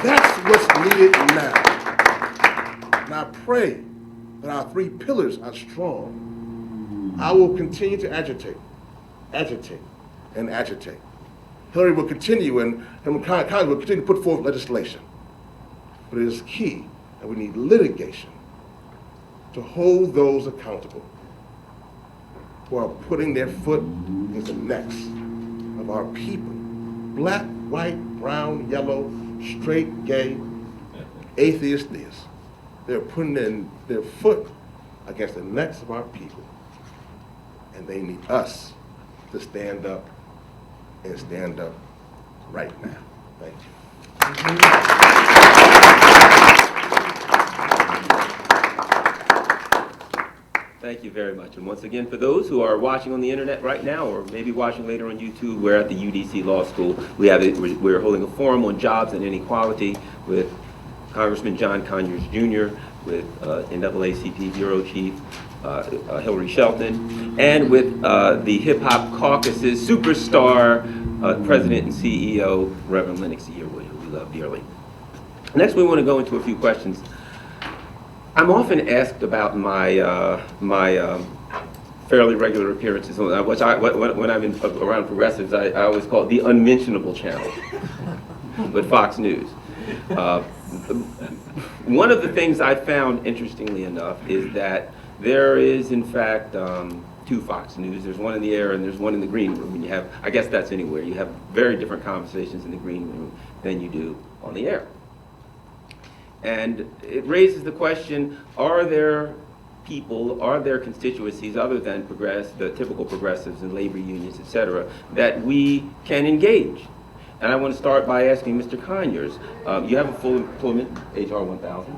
That's what's needed now. And I pray that our 3 pillars are strong. I will continue to agitate, and agitate. Hilary will continue, and Congress will continue to put forth legislation. But it is key that we need litigation to hold those accountable who are putting their foot in the necks of our people. Black, white, brown, yellow, straight, gay, atheist, theists. They're putting in their foot against the necks of our people. And they need us to stand up and stand up right now. Thank you. Thank you very much. And once again, for those who are watching on the internet right now, or maybe watching later on YouTube, we're at the UDC Law School. We're holding a forum on jobs and inequality with Congressman John Conyers Jr., with NAACP Bureau Chief Hilary Shelton, and with the Hip Hop Caucus's superstar President and CEO, Reverend Lennox Yearwood, who we love dearly. Next, we want to go into a few questions. I'm often asked about my fairly regular appearances, which when I'm around progressives, I always call it the unmentionable channel, but Fox News. One of the things I found, interestingly enough, is that there is, in fact, two Fox News. There's one in the air and there's one in the green room. And you have, I guess that's anywhere, you have very different conversations in the green room than you do on the air. And it raises the question, are there people, are there constituencies other than the typical progressives and labor unions, et cetera, that we can engage? And I want to start by asking Mr. Conyers, you have a full employment, HR 1000.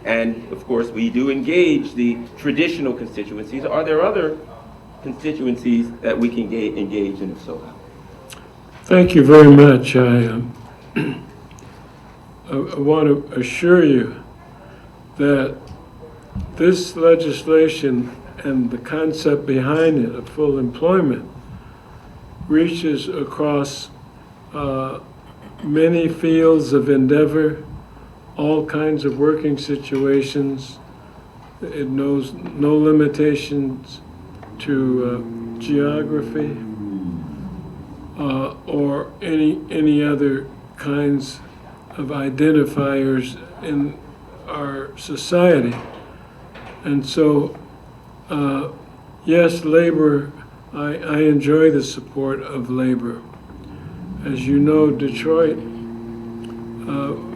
And of course, we do engage the traditional constituencies. Are there other constituencies that we can engage, and if so, how? Thank you very much. I want to assure you that this legislation and the concept behind it of full employment reaches across many fields of endeavor, all kinds of working situations. It knows no limitations to geography or any other kinds of identifiers in our society. And so, yes, labor, I enjoy the support of labor. As you know, Detroit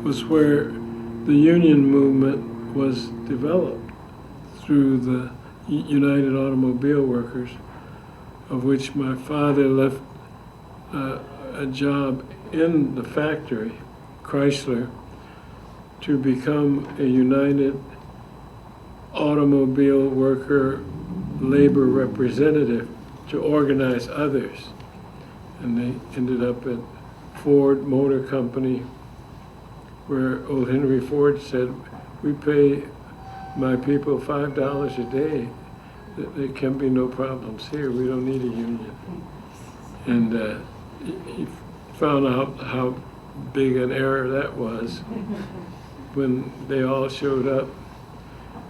was where the union movement was developed through the United Automobile Workers, of which my father left a job in the factory, Chrysler, to become a United Automobile Worker labor representative to organize others. And they ended up at Ford Motor Company, where old Henry Ford said, we pay my people $5 a day. There can be no problems here. We don't need a union. And he found out how big an error that was when they all showed up.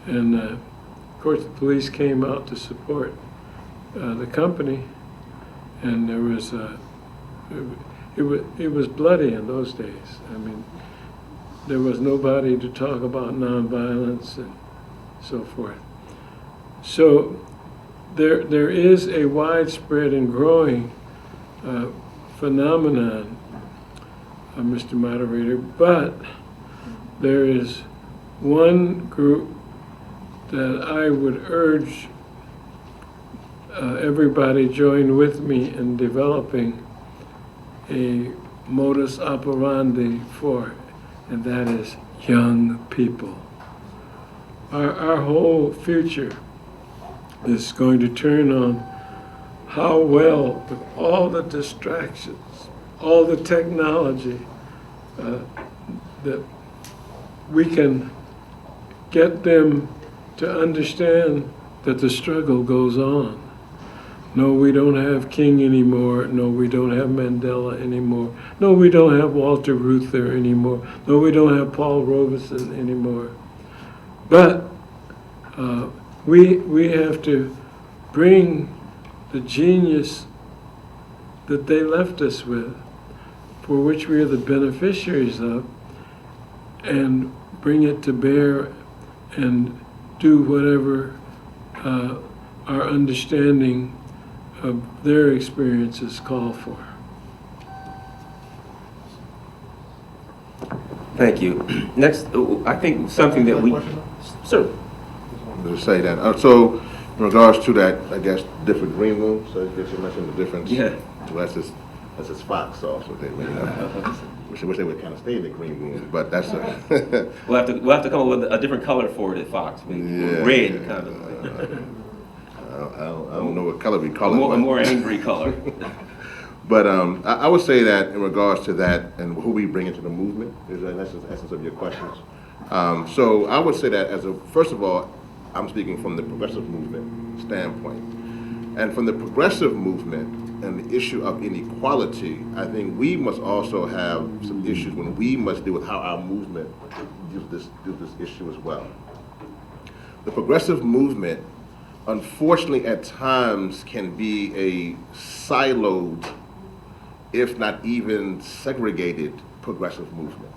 And of course, the police came out to support the company, and there was it was bloody in those days. I mean, there was nobody to talk about nonviolence and so forth. So there is a widespread and growing phenomenon, Mr. Moderator, but there is one group that I would urge everybody join with me in developing a modus operandi for, and that is young people. Our whole future is going to turn on how well, with all the distractions, all the technology, that we can get them to understand that the struggle goes on. No, we don't have King anymore. No, we don't have Mandela anymore. No, we don't have Walter Reuther anymore. No, we don't have Paul Robeson anymore. But we have to bring the genius that they left us with, for which we are the beneficiaries of, and bring it to bear and do whatever our understanding of their experiences call for. Thank you. Next, I think something that we... Sir. To say that. So, in regards to that, I guess, different green rooms, so I guess you mentioned the difference. Yeah. Well, that's just Fox also. They wish they would kind of stay in the green room, but that's a... We'll have to come up with a different color for it at Fox. Yeah, red, kind of. I don't know what color we call it. A more angry color. But I would say that in regards to that and who we bring into the movement is the essence of your questions. So I would say that first of all, I'm speaking from the progressive movement standpoint. And from the progressive movement and the issue of inequality, I think we must also have some issues when we must deal with how our movement deals this issue as well. The progressive movement, unfortunately, at times can be a siloed, if not even segregated, progressive movement.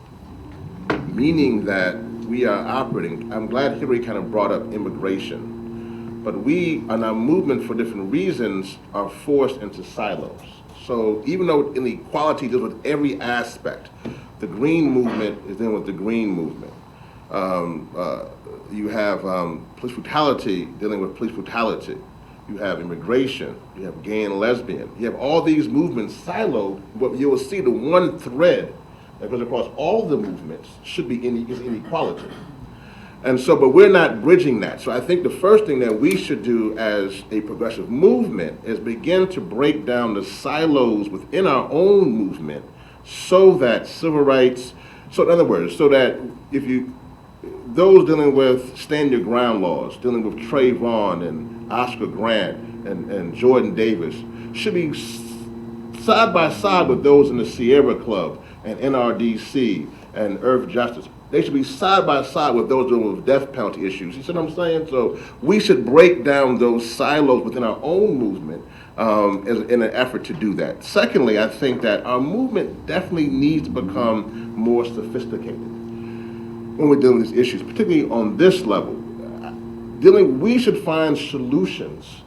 Meaning that we are operating, I'm glad Hilary kind of brought up immigration, But we, in our movement for different reasons, are forced into silos. So even though inequality deals with every aspect, the green movement is dealing with the green movement. You have police brutality dealing with police brutality. You have immigration, you have gay and lesbian. You have all these movements siloed, but you will see the one thread that goes across all the movements should be is inequality. And so, but we're not bridging that. So I think the first thing that we should do as a progressive movement is begin to break down the silos within our own movement so that civil rights, so in other words, so that those dealing with stand your ground laws, dealing with Trayvon and Oscar Grant and Jordan Davis, should be side by side with those in the Sierra Club and NRDC and Earth Justice. They should be side by side with those dealing with death penalty issues. You see what I'm saying? So we should break down those silos within our own movement in an effort to do that. Secondly, I think that our movement definitely needs to become more sophisticated when we're dealing with these issues, particularly on this level. We should find solutions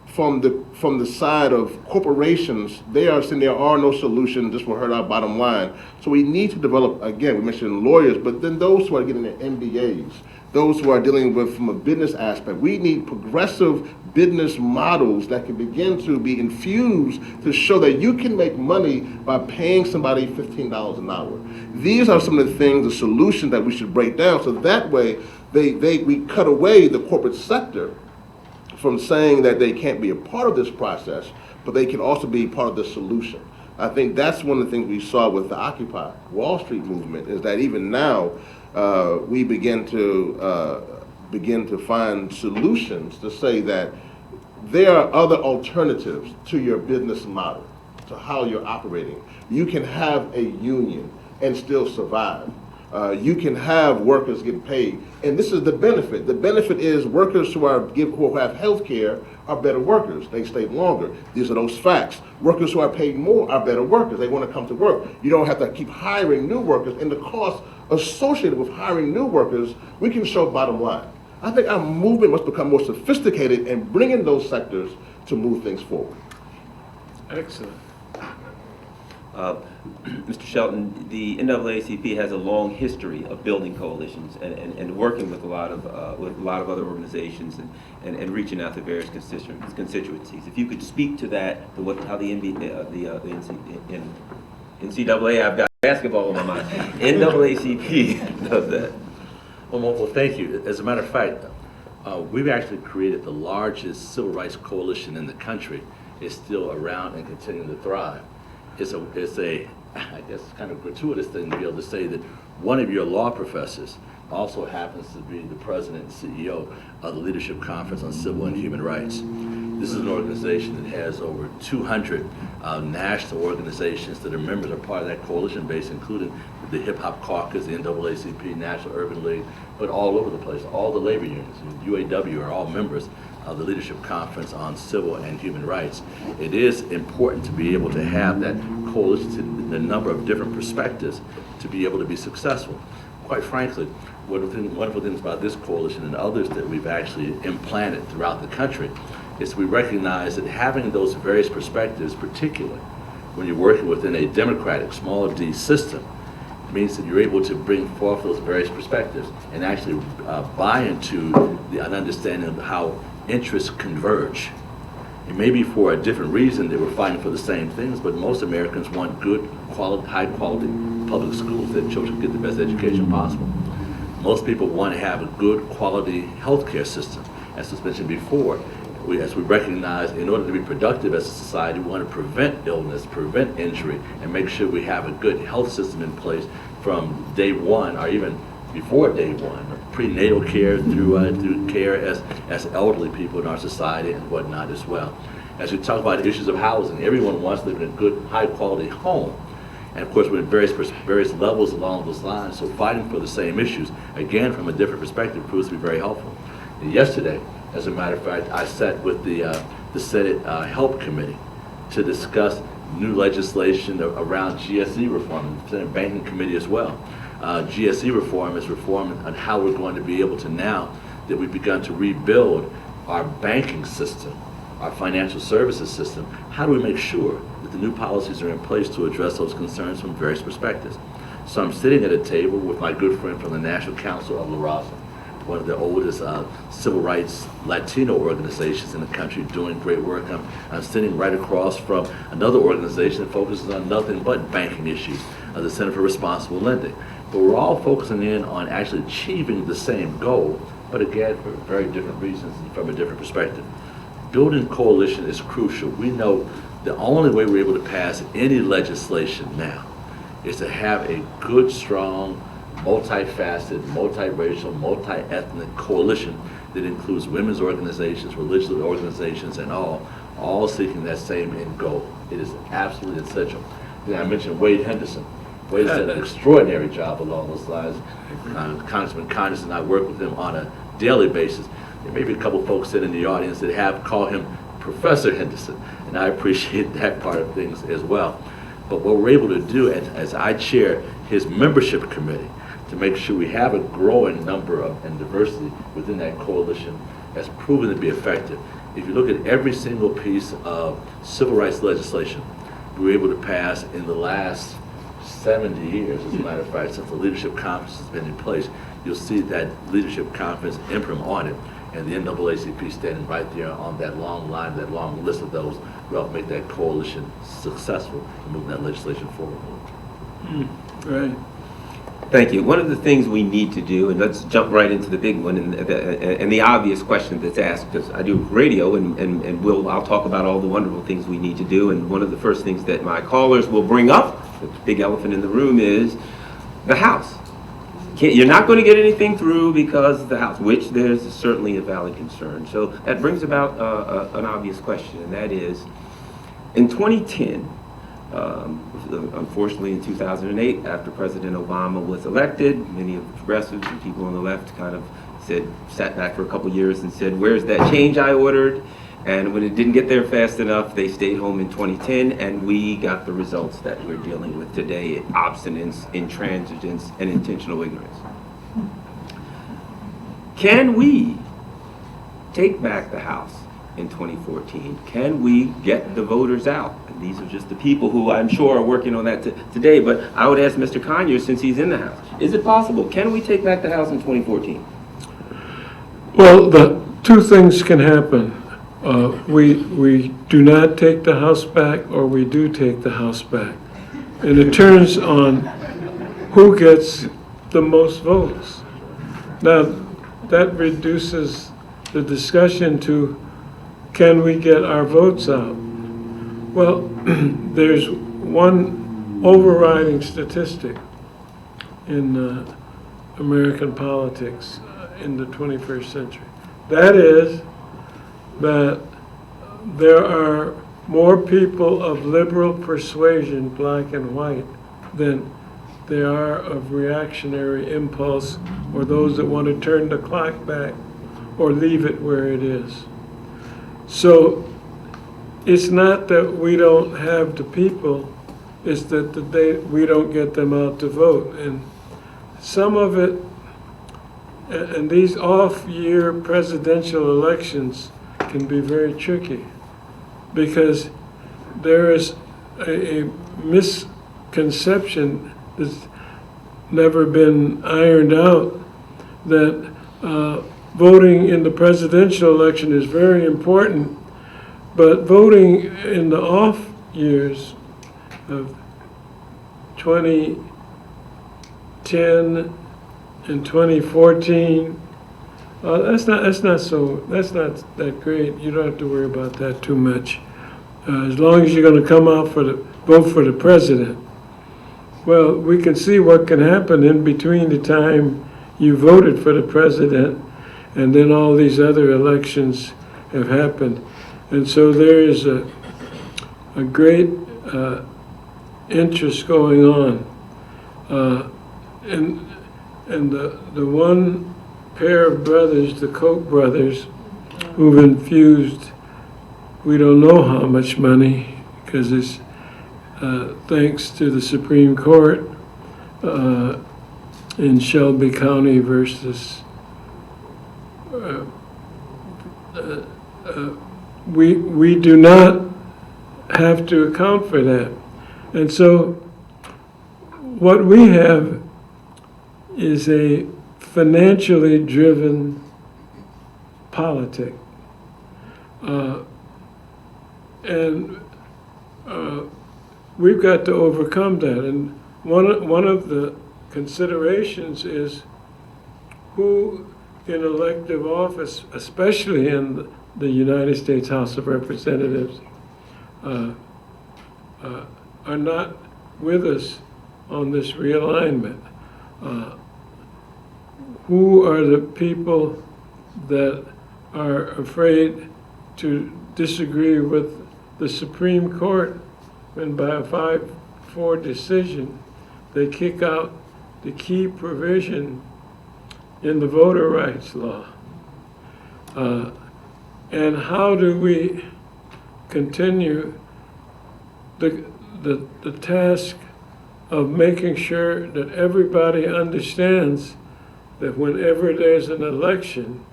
from the side of corporations. They are saying there are no solutions, this will hurt our bottom line. So we need to develop, again, we mentioned lawyers, but then those who are getting their MBAs, those who are dealing with from a business aspect. We need progressive business models that can begin to be infused to show that you can make money by paying somebody $15 an hour. These are some of the things, the solutions that we should break down, so that way we cut away the corporate sector from saying that they can't be a part of this process, but they can also be part of the solution. I think that's one of the things we saw with the Occupy Wall Street movement, is that even now we begin to find solutions to say that there are other alternatives to your business model, to how you're operating. You can have a union and still survive. You can have workers get paid, and this is the benefit. The benefit is workers who have health care are better workers. They stay longer. These are those facts. Workers who are paid more are better workers. They want to come to work. You don't have to keep hiring new workers, and the cost associated with hiring new workers, we can show bottom line. I think our movement must become more sophisticated in bringing those sectors to move things forward. Excellent. Mr. Shelton, the NAACP has a long history of building coalitions and working with a lot of other organizations and reaching out to various constituencies. If you could speak to that, how the NCAA, I've got basketball on my mind, NAACP does that. Well, thank you. As a matter of fact, we've actually created the largest civil rights coalition in the country. It's still around and continuing to thrive. It's a, I guess, kind of gratuitous thing to be able to say that one of your law professors also happens to be the president and CEO of the Leadership Conference on Civil and Human Rights. This is an organization that has over 200 national organizations that are members, are part of that coalition base, including the Hip Hop Caucus, the NAACP, National Urban League, but all over the place. All the labor unions, UAW, are all members of the Leadership Conference on Civil and Human Rights. It is important to be able to have that coalition, the number of different perspectives, to be able to be successful. Quite frankly, one of the wonderful things about this coalition and others that we've actually implanted throughout the country is we recognize that having those various perspectives, particularly when you're working within a democratic, small d system, means that you're able to bring forth those various perspectives and actually buy into an understanding of how interests converge. It may be for a different reason they were fighting for the same things, but most Americans want good, quality, high quality public schools that children get the best education possible. Most people want to have a good quality healthcare system. As was mentioned before, as we recognize, in order to be productive as a society, we want to prevent illness, prevent injury, and make sure we have a good health system in place from day one, or even before day one, prenatal care through care as elderly people in our society and whatnot as well. As we talk about issues of housing, everyone wants to live in a good, high-quality home. And of course, we're at various levels along those lines, so fighting for the same issues, again, from a different perspective, proves to be very helpful. And yesterday, as a matter of fact, I sat with the Senate Help Committee to discuss new legislation around GSE reform, the Senate Banking Committee as well. GSE reform is reform on how we're going to be able to, now that we've begun to rebuild our banking system, our financial services system, how do we make sure that the new policies are in place to address those concerns from various perspectives? So I'm sitting at a table with my good friend from the National Council of La Raza, one of the oldest civil rights Latino organizations in the country, doing great work. I'm sitting right across from another organization that focuses on nothing but banking issues, the Center for Responsible Lending. But we're all focusing in on actually achieving the same goal, but again, for very different reasons and from a different perspective. Building coalition is crucial. We know the only way we're able to pass any legislation now is to have a good, strong, multifaceted, multiracial, multi-ethnic coalition that includes women's organizations, religious organizations, and all seeking that same end goal. It is absolutely essential. Then I mentioned Wade Henderson. Wade's done an extraordinary job along those lines. Congressman Conyers and I work with him on a daily basis. There may be a couple folks sitting in the audience that call him Professor Henderson, and I appreciate that part of things as well. But what we're able to do, as I chair his membership committee, to make sure we have a growing number of and diversity within that coalition has proven to be effective. If you look at every single piece of civil rights legislation we were able to pass in the last 70 years, as a matter of fact, since the Leadership Conference has been in place, you'll see that Leadership Conference imprint on it, and the NAACP standing right there on that long line, that long list of those who help make that coalition successful in moving that legislation forward. Right. Thank you. One of the things we need to do, and let's jump right into the big one and the obvious question that's asked, because I do radio and I'll talk about all the wonderful things we need to do, and one of the first things that my callers will bring up, the big elephant in the room, is the House. You're not going to get anything through because of the House, which there's certainly a valid concern. So that brings about an obvious question, and that is, in 2010, unfortunately in 2008, after President Obama was elected, many of the progressives and people on the left kind of sat back for a couple years and said, where's that change I ordered? And when it didn't get there fast enough, they stayed home in 2010, and we got the results that we're dealing with today: obstinance, intransigence, and intentional ignorance. Can we take back the House in 2014? Can we get the voters out? And these are just the people who I'm sure are working on that today, but I would ask Mr. Conyers, since he's in the House, is it possible? Can we take back the House in 2014? Well, the two things can happen. We do not take the House back, or we do take the House back. And it turns on who gets the most votes. Now, that reduces the discussion to, can we get our votes out? Well, there's one overriding statistic in American politics in the 21st century. That is that there are more people of liberal persuasion, black and white, than there are of reactionary impulse, or those that want to turn the clock back or leave it where it is. So it's not that we don't have the people, it's that we don't get them out to vote. And some of it, and these off-year presidential elections can be very tricky, because there is a misconception that's never been ironed out that voting in the presidential election is very important, but voting in the off years of 2010 and 2014, that's not that great. You don't have to worry about that too much. As long as you're going to come out vote for the president. Well, we can see what can happen in between the time you voted for the president and then all these other elections have happened. And so there is a great interest going on. And the one pair of brothers, the Koch brothers, who've infused, we don't know how much money, because it's thanks to the Supreme Court in Shelby County versus we do not have to account for that. And so what we have is a financially driven politic. And we've got to overcome that. And one of the considerations is who in elective office, especially in the United States House of Representatives, are not with us on this realignment. Who are the people that are afraid to disagree with the Supreme Court when by a 5-4 decision they kick out the key provision in the voter rights law? And how do we continue the task of making sure that everybody understands that whenever there's an election,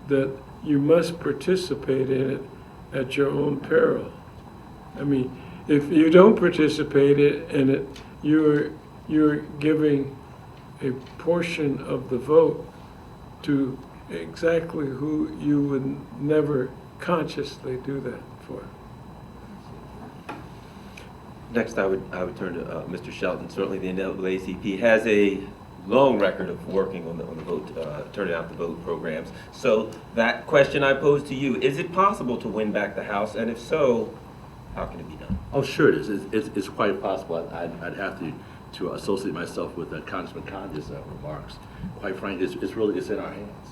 that you must participate in it at your own peril? I mean, if you don't participate in it, you're giving a portion of the vote to exactly who you would never consciously do that for. Next, I would turn to Mr. Shelton. Certainly, the NAACP has a long record of working on the vote, turning out the vote programs. So that question I pose to you: is it possible to win back the House? And if so, how can it be done? Oh, sure it is. It's quite possible. I'd have to associate myself with Congressman Conyers' remarks. Quite frankly, it's in our hands.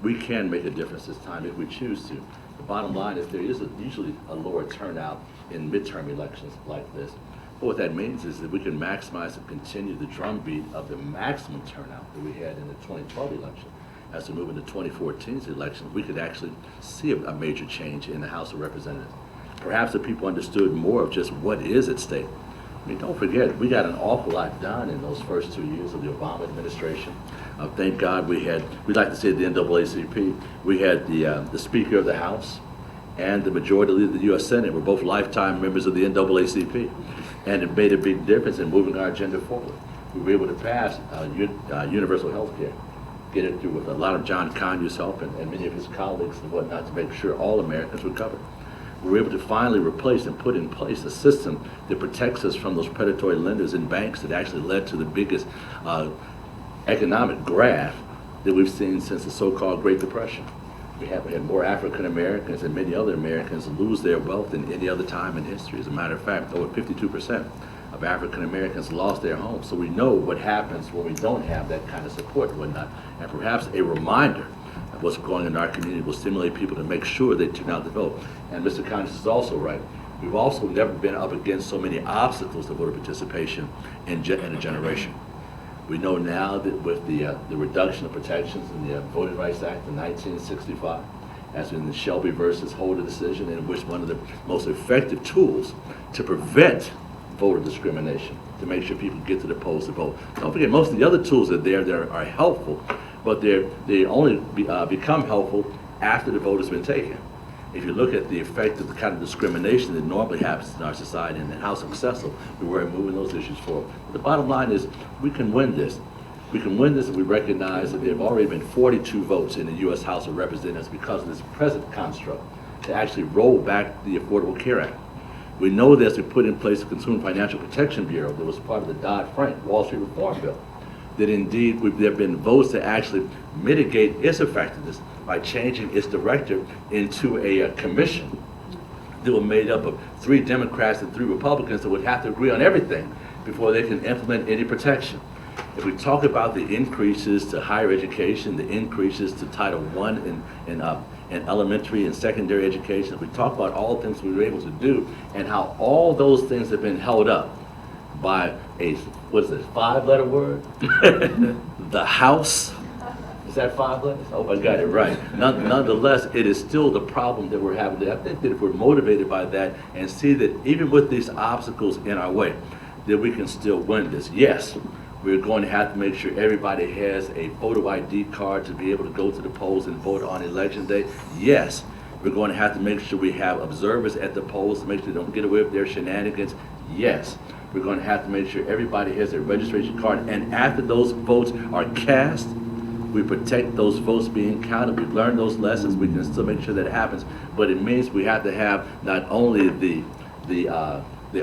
We can make a difference this time if we choose to. The bottom line is there is usually a lower turnout in midterm elections like this. But what that means is that we can maximize and continue the drumbeat of the maximum turnout that we had in the 2012 election. As we move into 2014's election, we could actually see a major change in the House of Representatives. Perhaps if people understood more of just what is at stake. I mean, don't forget, we got an awful lot done in those first 2 years of the Obama administration. Thank God we'd like to say at the NAACP, we had the Speaker of the House and the Majority Leader of the U.S. Senate were both lifetime members of the NAACP. And it made a big difference in moving our agenda forward. We were able to pass universal health care, get it through with a lot of John Conyers' help and many of his colleagues and whatnot to make sure all Americans were covered. We were able to finally replace and put in place a system that protects us from those predatory lenders and banks that actually led to the biggest economic graft that we've seen since the so-called Great Depression. We had more African Americans and many other Americans lose their wealth than any other time in history. As a matter of fact, over 52% of African Americans lost their homes. So we know what happens when we don't have that kind of support and whatnot. And perhaps a reminder of what's going on in our community will stimulate people to make sure they turn out to vote. And Mr. Conyers is also right. We've also never been up against so many obstacles to voter participation in a generation. We know now that with the reduction of protections in the Voting Rights Act of 1965, as in the Shelby versus Holder decision, in which one of the most effective tools to prevent voter discrimination, to make sure people get to the polls to vote. Don't forget, most of the other tools that are helpful, but they only become helpful after the vote has been taken. If you look at the effect of the kind of discrimination that normally happens in our society and how successful we were in moving those issues forward. But the bottom line is we can win this. We can win this if we recognize that there have already been 42 votes in the U.S. House of Representatives because of this present construct to actually roll back the Affordable Care Act. We know this to put in place the Consumer Financial Protection Bureau that was part of the Dodd-Frank Wall Street Reform Bill. That indeed there have been votes to actually mitigate its effectiveness by changing its director into a commission that were made up of 3 Democrats and 3 Republicans that would have to agree on everything before they can implement any protection. If we talk about the increases to higher education, the increases to Title I in elementary and secondary education, if we talk about all the things we were able to do and how all those things have been held up by a, 5-letter word? The House. Is that 5 letters? Oh, I got it right. Nonetheless, it is still the problem that we're having. I think that if we're motivated by that and see that even with these obstacles in our way, that we can still win this. Yes, We're going to have to make sure everybody has a photo ID card to be able to go to the polls and vote on election day. Yes, we're going to have to make sure we have observers at the polls to make sure they don't get away with their shenanigans. Yes, we're going to have to make sure everybody has their registration card. And after those votes are cast, we protect those votes being counted. We've learned those lessons. We can still make sure that it happens. But it means we have to have not only the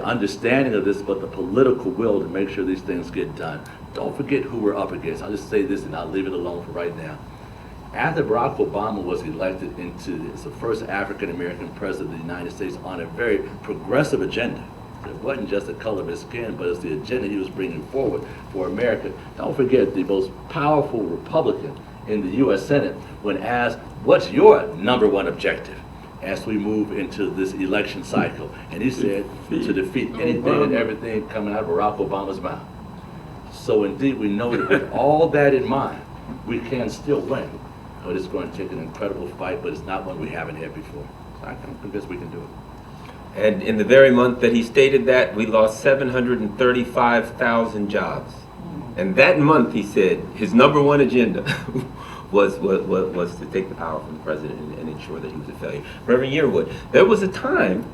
understanding of this, but the political will to make sure these things get done. Don't forget who we're up against. I'll just say this and I'll leave it alone for right now. After Barack Obama was elected as the first African-American president of the United States on a very progressive agenda, it wasn't just the color of his skin, but it's the agenda he was bringing forward for America. Don't forget the most powerful Republican in the U.S. Senate when asked, what's your number one objective as we move into this election cycle? And he said, to defeat anything and everything coming out of Barack Obama's mouth. So indeed, we know that with all that in mind, we can still win. But it's going to take an incredible fight, but it's not one we haven't had before. So I'm convinced we can do it. And in the very month that he stated that, we lost 735,000 jobs. And that month, he said, his number one agenda was to take the power from the president and ensure that he was a failure. Reverend Yearwood, there was a time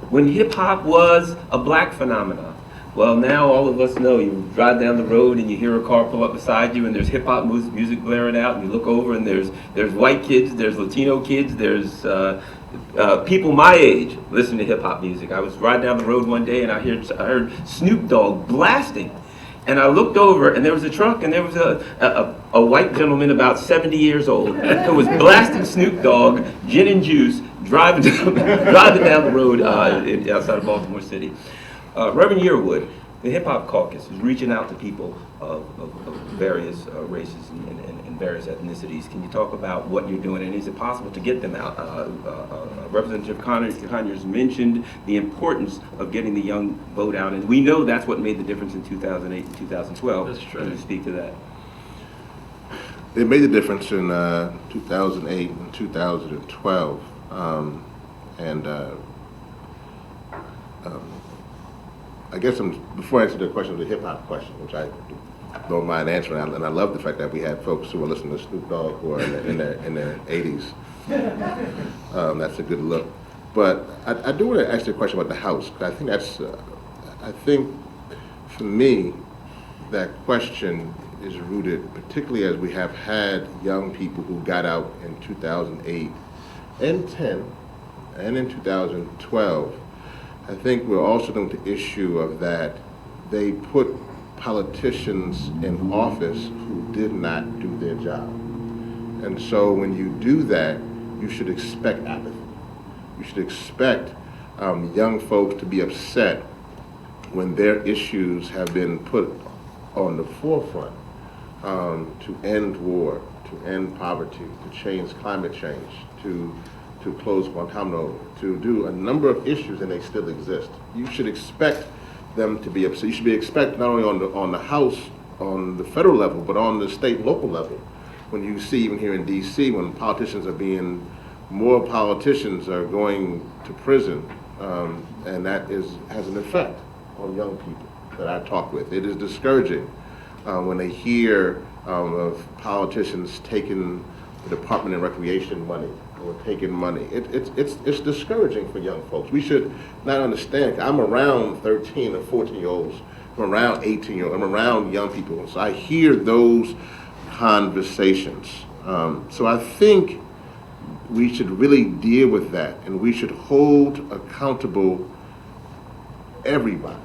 when hip-hop was a black phenomenon. Well, now all of us know you drive down the road and you hear a car pull up beside you and there's hip-hop music blaring out, and you look over and there's white kids, there's Latino kids, there's people my age listening to hip-hop music. I was riding down the road one day and I heard Snoop Dogg blasting. And I looked over and there was a truck and there was a white gentleman about 70 years old who was blasting Snoop Dogg, gin and juice, driving down the road outside of Baltimore City. Reverend Yearwood, the Hip Hop Caucus, is reaching out to people of various races and various ethnicities. Can you talk about what you're doing, and is it possible to get them out? Representative Conyers mentioned the importance of getting the young vote out, and we know that's what made the difference in 2008 and 2012. That's true. Can you speak to that? It made a difference in 2008 and 2012. I guess before I answer the question of the hip-hop question, which I don't mind answering, and I love the fact that we had folks who are listening to Snoop Dogg who are in their 80s. That's a good look. But I do want to ask you a question about the House, because I think for me, that question is rooted, particularly as we have had young people who got out in 2008 and 10 and in 2012. I think we're also dealing with the issue of that they put politicians in office who did not do their job. And so when you do that, you should expect apathy. You should expect young folks to be upset when their issues have been put on the forefront to end war, to end poverty, to change climate change, to close Guantanamo, to do a number of issues, and they still exist. You should expect them to be upset. You should be expected not only on the House, on the federal level, but on the state and local level. When you see, even here in D.C., when more politicians are going to prison, and that has an effect on young people that I talk with. It is discouraging when they hear of politicians taking the Department of Recreation money or taking money. It's discouraging for young folks. We should not understand. I'm around 13 or 14-year-olds. I'm around 18-year-olds. I'm around young people. So I hear those conversations. So I think we should really deal with that, and we should hold accountable everybody,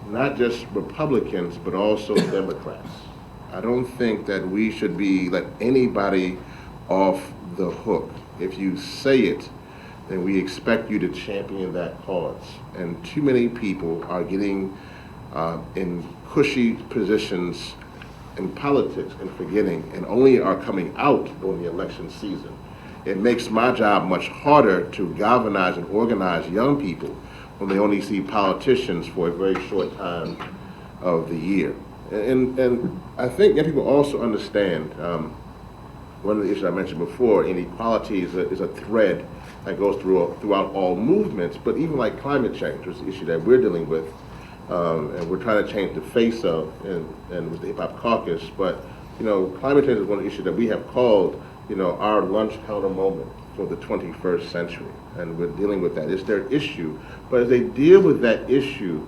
not just Republicans, but also Democrats. I don't think that we should let anybody off the hook. If you say it, then we expect you to champion that cause. And too many people are getting in cushy positions in politics and forgetting, and only are coming out during the election season. It makes my job much harder to galvanize and organize young people when they only see politicians for a very short time of the year. And I think young people also understand one of the issues I mentioned before, inequality is a thread that goes throughout all movements, but even like climate change, which is the issue that we're dealing with, and we're trying to change the face of, and with the Hip Hop Caucus. But climate change is one issue that we have called, our lunch counter moment for the 21st century, and we're dealing with that. It's their issue, but as they deal with that issue,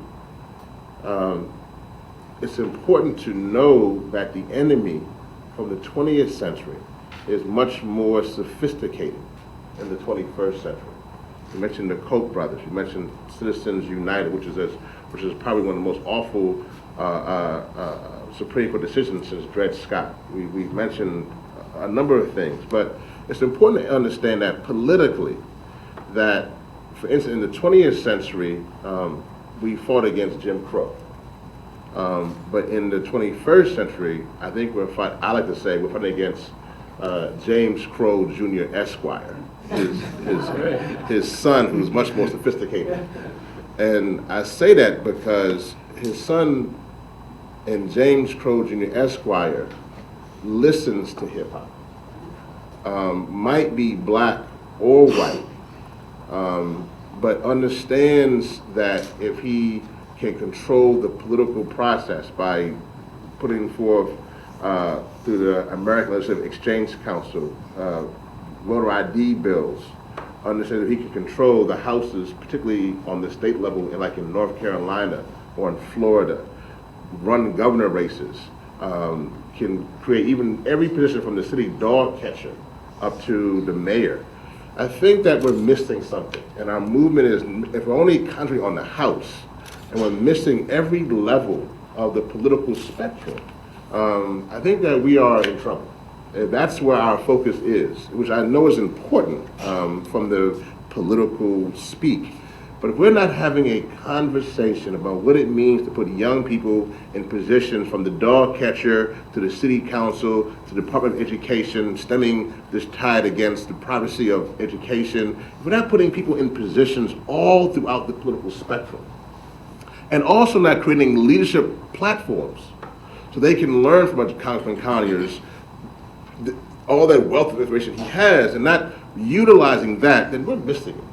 it's important to know that the enemy from the 20th century is much more sophisticated in the 21st century. You mentioned the Koch brothers. You mentioned Citizens United, which is probably one of the most awful Supreme Court decisions since Dred Scott. We mentioned a number of things, but it's important to understand that politically, that, for instance, in the 20th century, we fought against Jim Crow. But in the 21st century, I think I like to say we're fighting against James Crow Jr. Esquire, his son, who's much more sophisticated. And I say that because his son and James Crow Jr. Esquire listens to hip hop, might be black or white, but understands that if he can control the political process by putting forth through the American Legislative Exchange Council voter ID bills, understand that he can control the houses, particularly on the state level, like in North Carolina or in Florida, run governor races, can create even every position from the city dog catcher up to the mayor. I think that we're missing something, and our movement is, if we're only concentrating on the House, and we're missing every level of the political spectrum, I think that we are in trouble. That's where our focus is, which I know is important from the political speak. But if we're not having a conversation about what it means to put young people in positions from the dog catcher to the city council to the Department of Education, stemming this tide against the privacy of education, if we're not putting people in positions all throughout the political spectrum, and also not creating leadership platforms so they can learn from Congressman Conyers all that wealth of information he has, and not utilizing that, then we're missing it.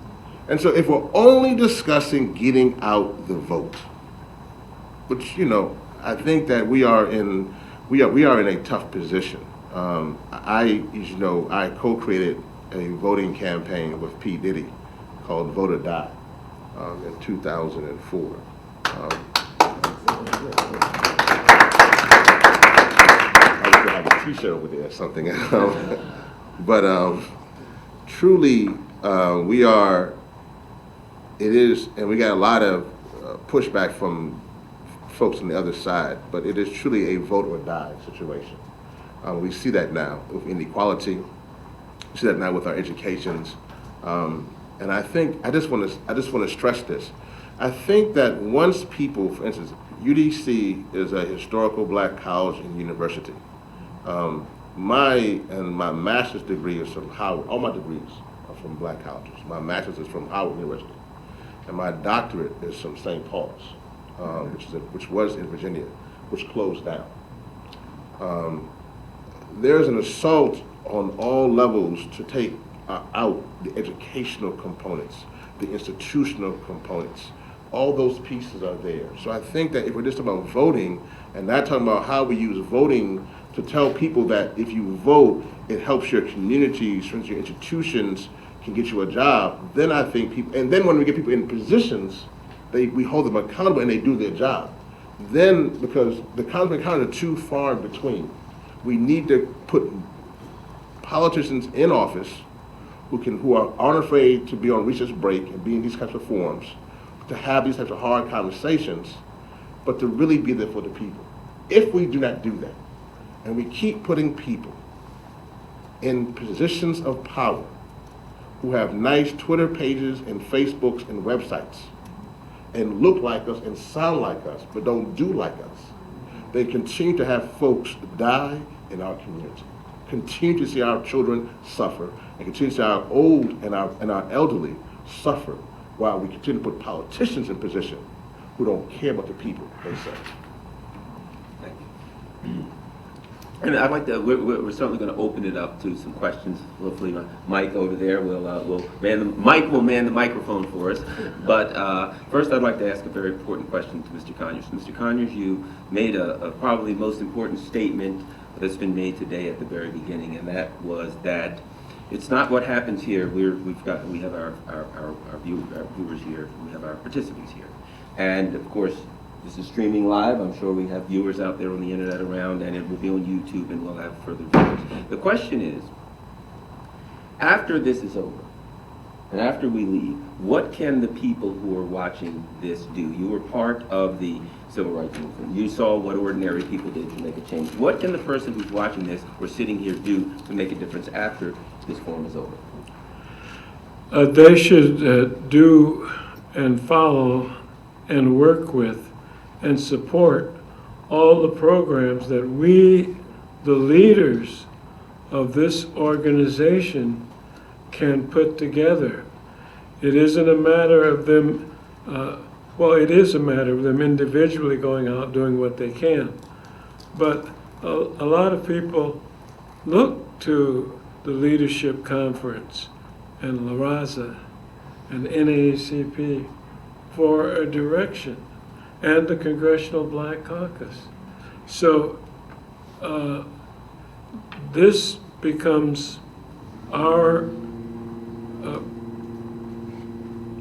And so if we're only discussing getting out the vote, which, I think that we are in a tough position. I co-created a voting campaign with P. Diddy called Vote or Die in 2004. I have a t-shirt over there or something. But truly, and we got a lot of pushback from folks on the other side, but it is truly a vote or die situation. We see that now with inequality. We see that now with our educations. And I think, I just want to stress this. I think that once people, for instance, UDC is a historical black college and university. My master's degree is from Howard. All my degrees are from black colleges. My master's is from Howard University. And my doctorate is from St. Paul's, which was in Virginia, which closed down. There's an assault on all levels to take out the educational components, the institutional components. All those pieces are there. So I think that if we're just about voting and not talking about how we use voting to tell people that if you vote, it helps your communities, for instance, your institutions can get you a job, then I think people, and then when we get people in positions, we hold them accountable and they do their job. Then, because the Congressmen are too far in between, we need to put politicians in office who aren't afraid to be on recess break and be in these types of forums, to have these types of hard conversations, but to really be there for the people. If we do not do that, and we keep putting people in positions of power who have nice Twitter pages and Facebooks and websites and look like us and sound like us, but don't do like us, they continue to have folks die in our community, continue to see our children suffer, and continue to see our old and our elderly suffer while we continue to put politicians in position who don't care about the people they serve. Thank you. And I'd like to, we're certainly going to open it up to some questions. Hopefully Mike over there Mike will man the microphone for us. But first I'd like to ask a very important question to Mr. Conyers. Mr. Conyers, you made a probably most important statement that's been made today at the very beginning, and that was that it's not what happens here. We have our viewers here, we have our participants here. And of course, this is streaming live. I'm sure we have viewers out there on the internet around, and it will be on YouTube, and we'll have further viewers. The question is, after this is over, and after we leave, what can the people who are watching this do? You were part of the civil rights movement. You saw what ordinary people did to make a change. What can the person who's watching this or sitting here do to make a difference after this forum is over? They should do and follow and work with and support all the programs that we, the leaders of this organization, can put together. It isn't a matter of them, well, it is a matter of them individually going out doing what they can. But a lot of people look to the Leadership Conference and La Raza and NAACP for a direction, and the Congressional Black Caucus. So this becomes our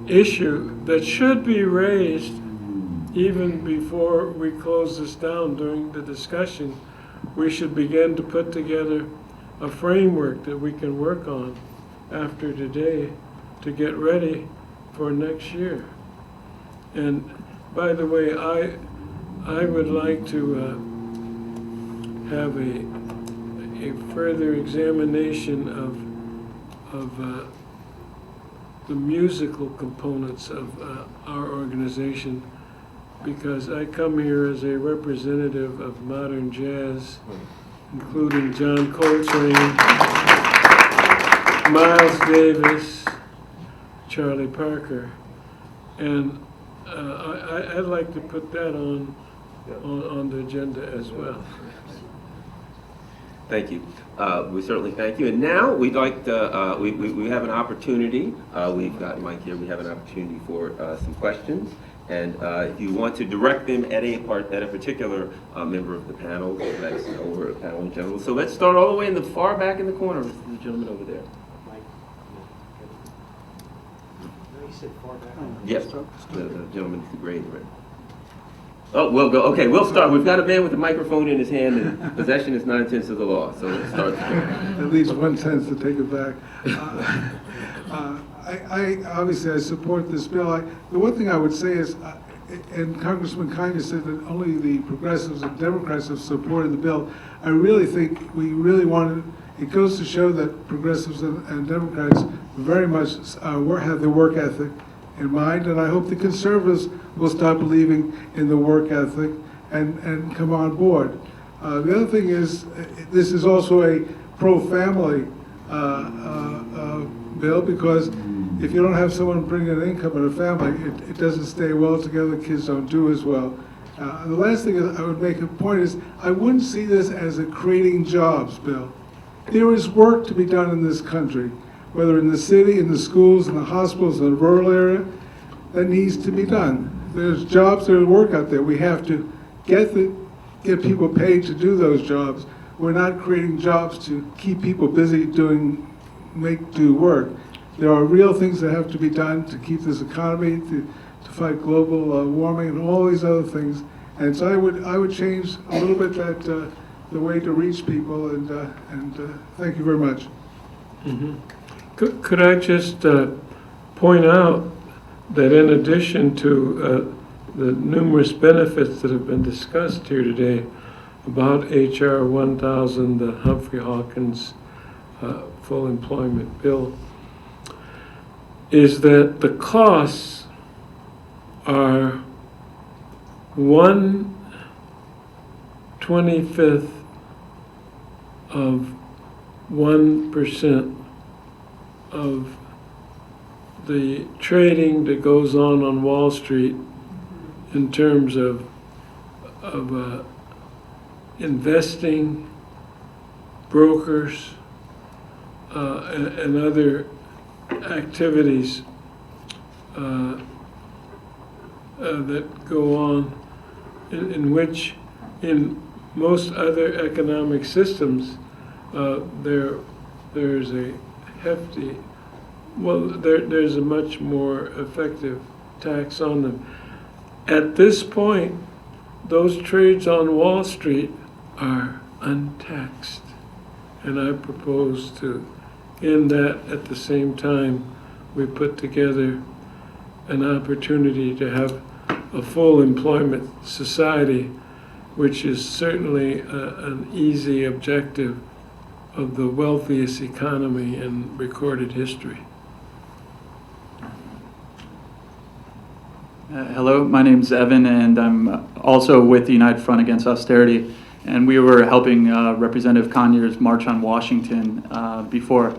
issue that should be raised even before we close this down. During the discussion, we should begin to put together a framework that we can work on after today to get ready for next year. And by the way, I would like to have a further examination of the musical components of our organization, because I come here as a representative of modern jazz, including John Coltrane, Miles Davis, Charlie Parker, and I'd like to put that on the agenda as well. Thank you. We certainly thank you. And now we'd like to, we have an opportunity. We've got Mike here. We have an opportunity for some questions. And if you want to direct them at a particular member of the panel, that's over a panel in general. So let's start all the way in the far back in the corner. This is the gentleman over there. Yes, the gentleman to the grade, right? Oh, we'll go. Okay, we'll start. We've got a man with a microphone in his hand, and possession is 9 tenths of the law. So let's start. At least 1 tenth to take it back. I obviously I support this bill. The one thing I would say is, and Congressman Conyers said that only the progressives and Democrats have supported the bill. I really think we really wanted. It goes to show that progressives and Democrats very much have their work ethic in mind, and I hope the conservatives will start believing in the work ethic and come on board. The other thing is, this is also a pro-family bill, because if you don't have someone bringing an income in a family, it doesn't stay well together, kids don't do as well. The last thing I would make a point is, I wouldn't see this as a creating jobs bill. There is work to be done in this country, whether in the city, in the schools, in the hospitals, in the rural area, that needs to be done. There's jobs, there's work out there. We have to get people paid to do those jobs. We're not creating jobs to keep people busy do work. There are real things that have to be done to keep this economy, to fight global warming and all these other things. And so I would change a little bit that the way to reach people, and thank you very much. Mm-hmm. Could I just point out that in addition to the numerous benefits that have been discussed here today about H.R. 1000, the Humphrey Hawkins full employment bill, is that the costs are 1/25 of 1% of the trading that goes on Wall Street in terms of investing brokers, and other activities that go on, in which in most other economic systems there's a hefty, there's a much more effective tax on them. At this point, those trades on Wall Street are untaxed, and I propose to end that. At the same time, we put together an opportunity to have a full employment society, which is certainly an easy objective of the wealthiest economy in recorded history. Hello, my name's Evan, and I'm also with the United Front Against Austerity. And we were helping Representative Conyers march on Washington before.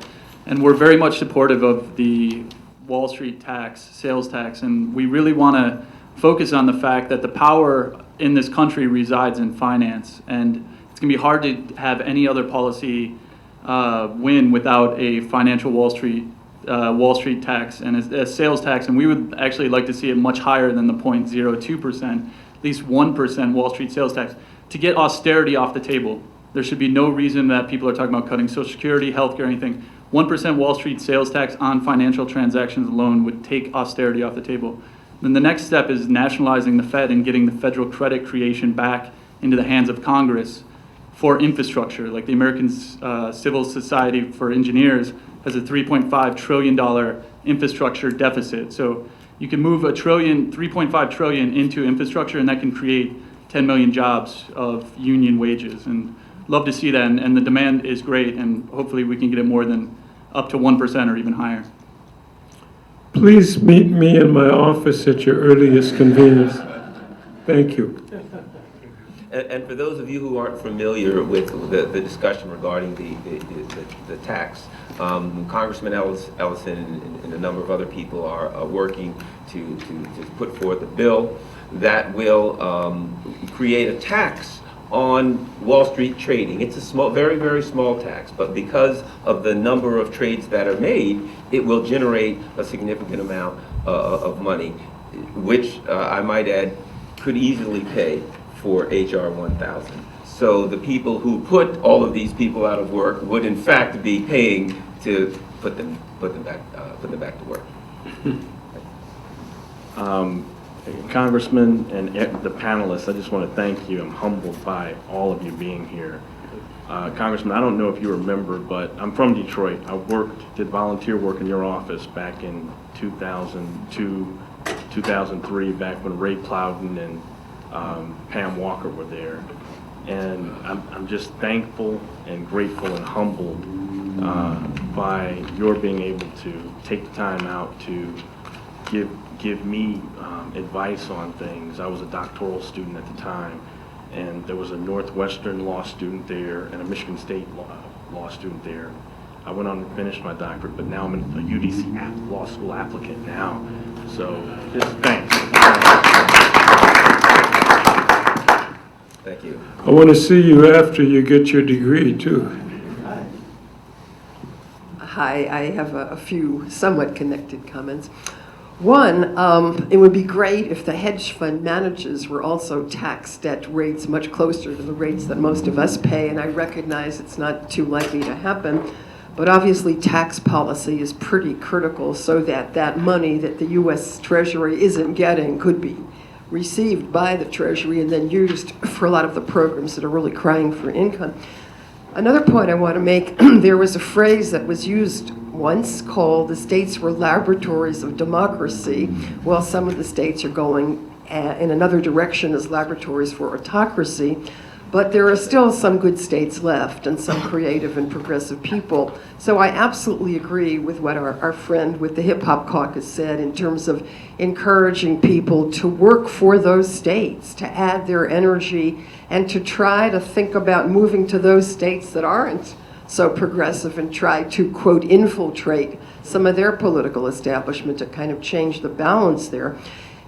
And we're very much supportive of the Wall Street tax, sales tax, and we really want to focus on the fact that the power in this country resides in finance. And it's going to be hard to have any other policy win without a financial Wall Street tax and a sales tax, and we would actually like to see it much higher than the 0.02%, at least 1% Wall Street sales tax, to get austerity off the table. There should be no reason that people are talking about cutting Social Security, healthcare, anything. 1% Wall Street sales tax on financial transactions alone would take austerity off the table. Then the next step is nationalizing the Fed and getting the federal credit creation back into the hands of Congress for infrastructure. Like the American Civil Society for Engineers has a $3.5 trillion infrastructure deficit. So you can move $3.5 trillion into infrastructure, and that can create 10 million jobs of union wages. And love to see that, and the demand is great, and hopefully we can get it more than up to 1% or even higher. Please meet me in my office at your earliest convenience. Thank you. And for those of you who aren't familiar with the discussion regarding the tax, Congressman Ellison and a number of other people are working to put forth a bill that will create a tax on Wall Street trading. It's a small, very, very small tax, but because of the number of trades that are made, it will generate a significant amount of money, which I might add could easily pay for HR 1000. So the people who put all of these people out of work would in fact be paying to put them back to work. Congressman and the panelists, I just want to thank you. I'm humbled by all of you being here. Congressman, I don't know if you remember, but I'm from Detroit. I did volunteer work in your office back in 2002, 2003, back when Ray Plowden and Pam Walker were there. And I'm just thankful and grateful and humbled by your being able to take the time out to give me advice on things. I was a doctoral student at the time, and there was a Northwestern law student there and a Michigan State law student there. I went on and finished my doctorate, but now I'm a UDC law school applicant now. So just thanks. Thank you. I want to see you after you get your degree, too. Hi, I have a few somewhat connected comments. One, it would be great if the hedge fund managers were also taxed at rates much closer to the rates that most of us pay, and I recognize it's not too likely to happen, but obviously tax policy is pretty critical so that that money that the U.S. Treasury isn't getting could be received by the Treasury and then used for a lot of the programs that are really crying for income. Another point I want to make, there was a phrase that was used once called the states were laboratories of democracy. Well, some of the states are going in another direction as laboratories for autocracy, but there are still some good states left and some creative and progressive people. So I absolutely agree with what our friend with the Hip Hop Caucus said in terms of encouraging people to work for those states, to add their energy, and to try to think about moving to those states that aren't so progressive and try to, quote, infiltrate some of their political establishment to kind of change the balance there.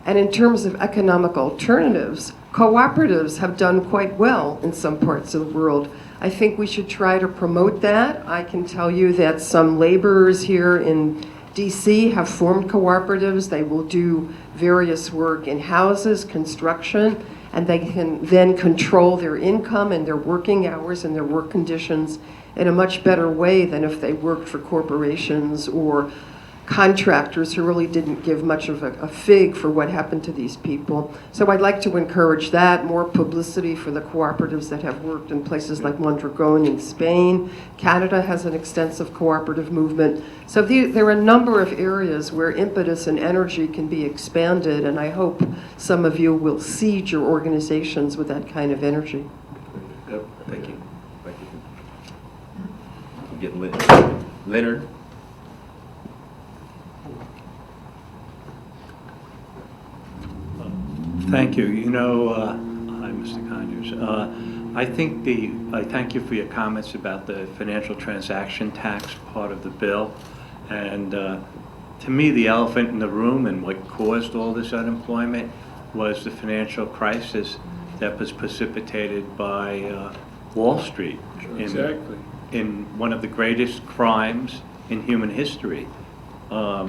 And in terms of economic alternatives, Cooperatives have done quite well in some parts of the world. I think we should try to promote that. I can tell you that some laborers here in DC have formed cooperatives. They will do various work in houses, construction, and they can then control their income and their working hours and their work conditions in a much better way than if they worked for corporations or contractors who really didn't give much of a fig for what happened to these people. So I'd like to encourage that, more publicity for the cooperatives that have worked in places like Mondragon in Spain. Canada has an extensive cooperative movement. So there are a number of areas where impetus and energy can be expanded, and I hope some of you will seed your organizations with that kind of energy. Yep, thank you. Thank you. We'll get Leonard. Thank you. You know, hi, Mr. Conyers. I thank you for your comments about the financial transaction tax part of the bill. And to me, the elephant in the room and what caused all this unemployment was the financial crisis that was precipitated by Wall Street. Exactly. In one of the greatest crimes in human history,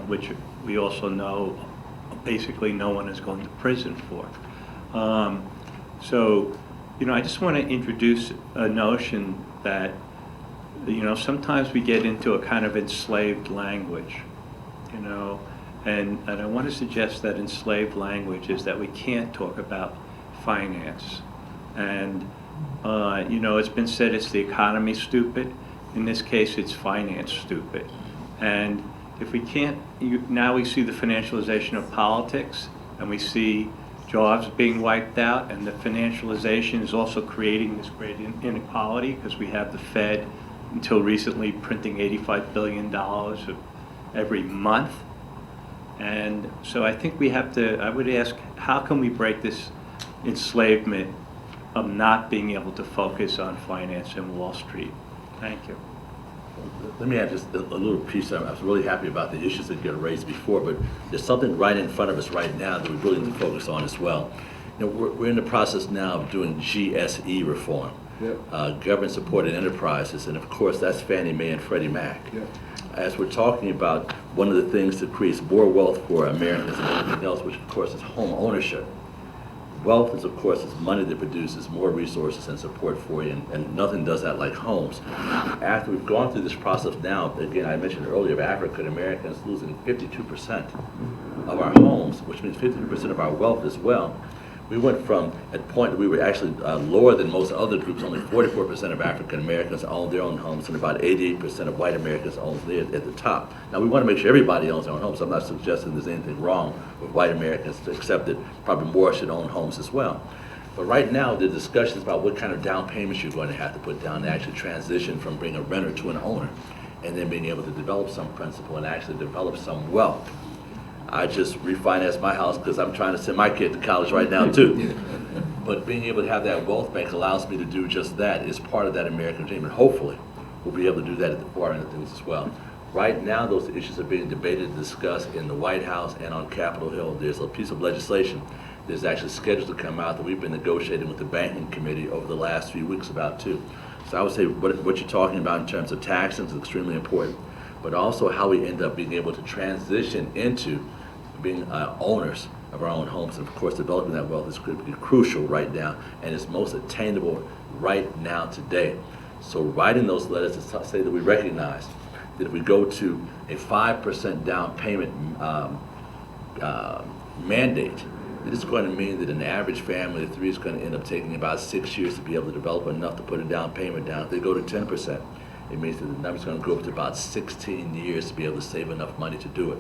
which we also know basically no one is going to prison for. So, you know, I just want to introduce a notion that, you know, sometimes we get into a kind of enslaved language, you know, and I want to suggest that enslaved language is that we can't talk about finance. And, you know, it's been said it's the economy stupid. In this case, it's finance stupid. And if we can't, now we see the financialization of politics, and we see jobs being wiped out, and the financialization is also creating this great inequality because we have the Fed, until recently, printing $85 billion every month. And so I think we have to, I would ask, how can we break this enslavement of not being able to focus on finance and Wall Street? Thank you. Let me add just a little piece. I was really happy about the issues that get raised before, but there's something right in front of us right now that we really need to focus on as well. You know, we're in the process now of doing GSE reform, government-supported enterprises, and of course that's Fannie Mae and Freddie Mac. As we're talking about one of the things that creates more wealth for Americans than anything else, which of course is home ownership. Wealth is, of course, is money that produces more resources and support for you, and nothing does that like homes. After we've gone through this process now, again, I mentioned earlier, of African Americans losing 52% of our homes, which means 52% of our wealth as well. We went from a point that we were actually lower than most other groups. Only 44% of African Americans own their own homes, and about 88% of white Americans own theirs at the top. Now, we want to make sure everybody owns their own homes. I'm not suggesting there's anything wrong with white Americans, except that probably more should own homes as well. But right now, the discussions about what kind of down payments you're going to have to put down to actually transition from being a renter to an owner, and then being able to develop some principal and actually develop some wealth. I just refinanced my house because I'm trying to send my kid to college right now too. But being able to have that wealth bank allows me to do just that. It's part of that American dream, and hopefully we'll be able to do that at the far end of things as well. Right now, those issues are being debated and discussed in the White House and on Capitol Hill. There's a piece of legislation that's actually scheduled to come out that we've been negotiating with the Banking Committee over the last few weeks about too. So I would say what you're talking about in terms of taxing is extremely important, but also how we end up being able to transition into being owners of our own homes. And of course, developing that wealth is crucial right now, and it's most attainable right now today. So writing those letters to say that we recognize that if we go to a 5% down payment mandate, it's going to mean that an average family of three is going to end up taking about 6 years to be able to develop enough to put a down payment down. If they go to 10%, it means that the number's going to go up to about 16 years to be able to save enough money to do it.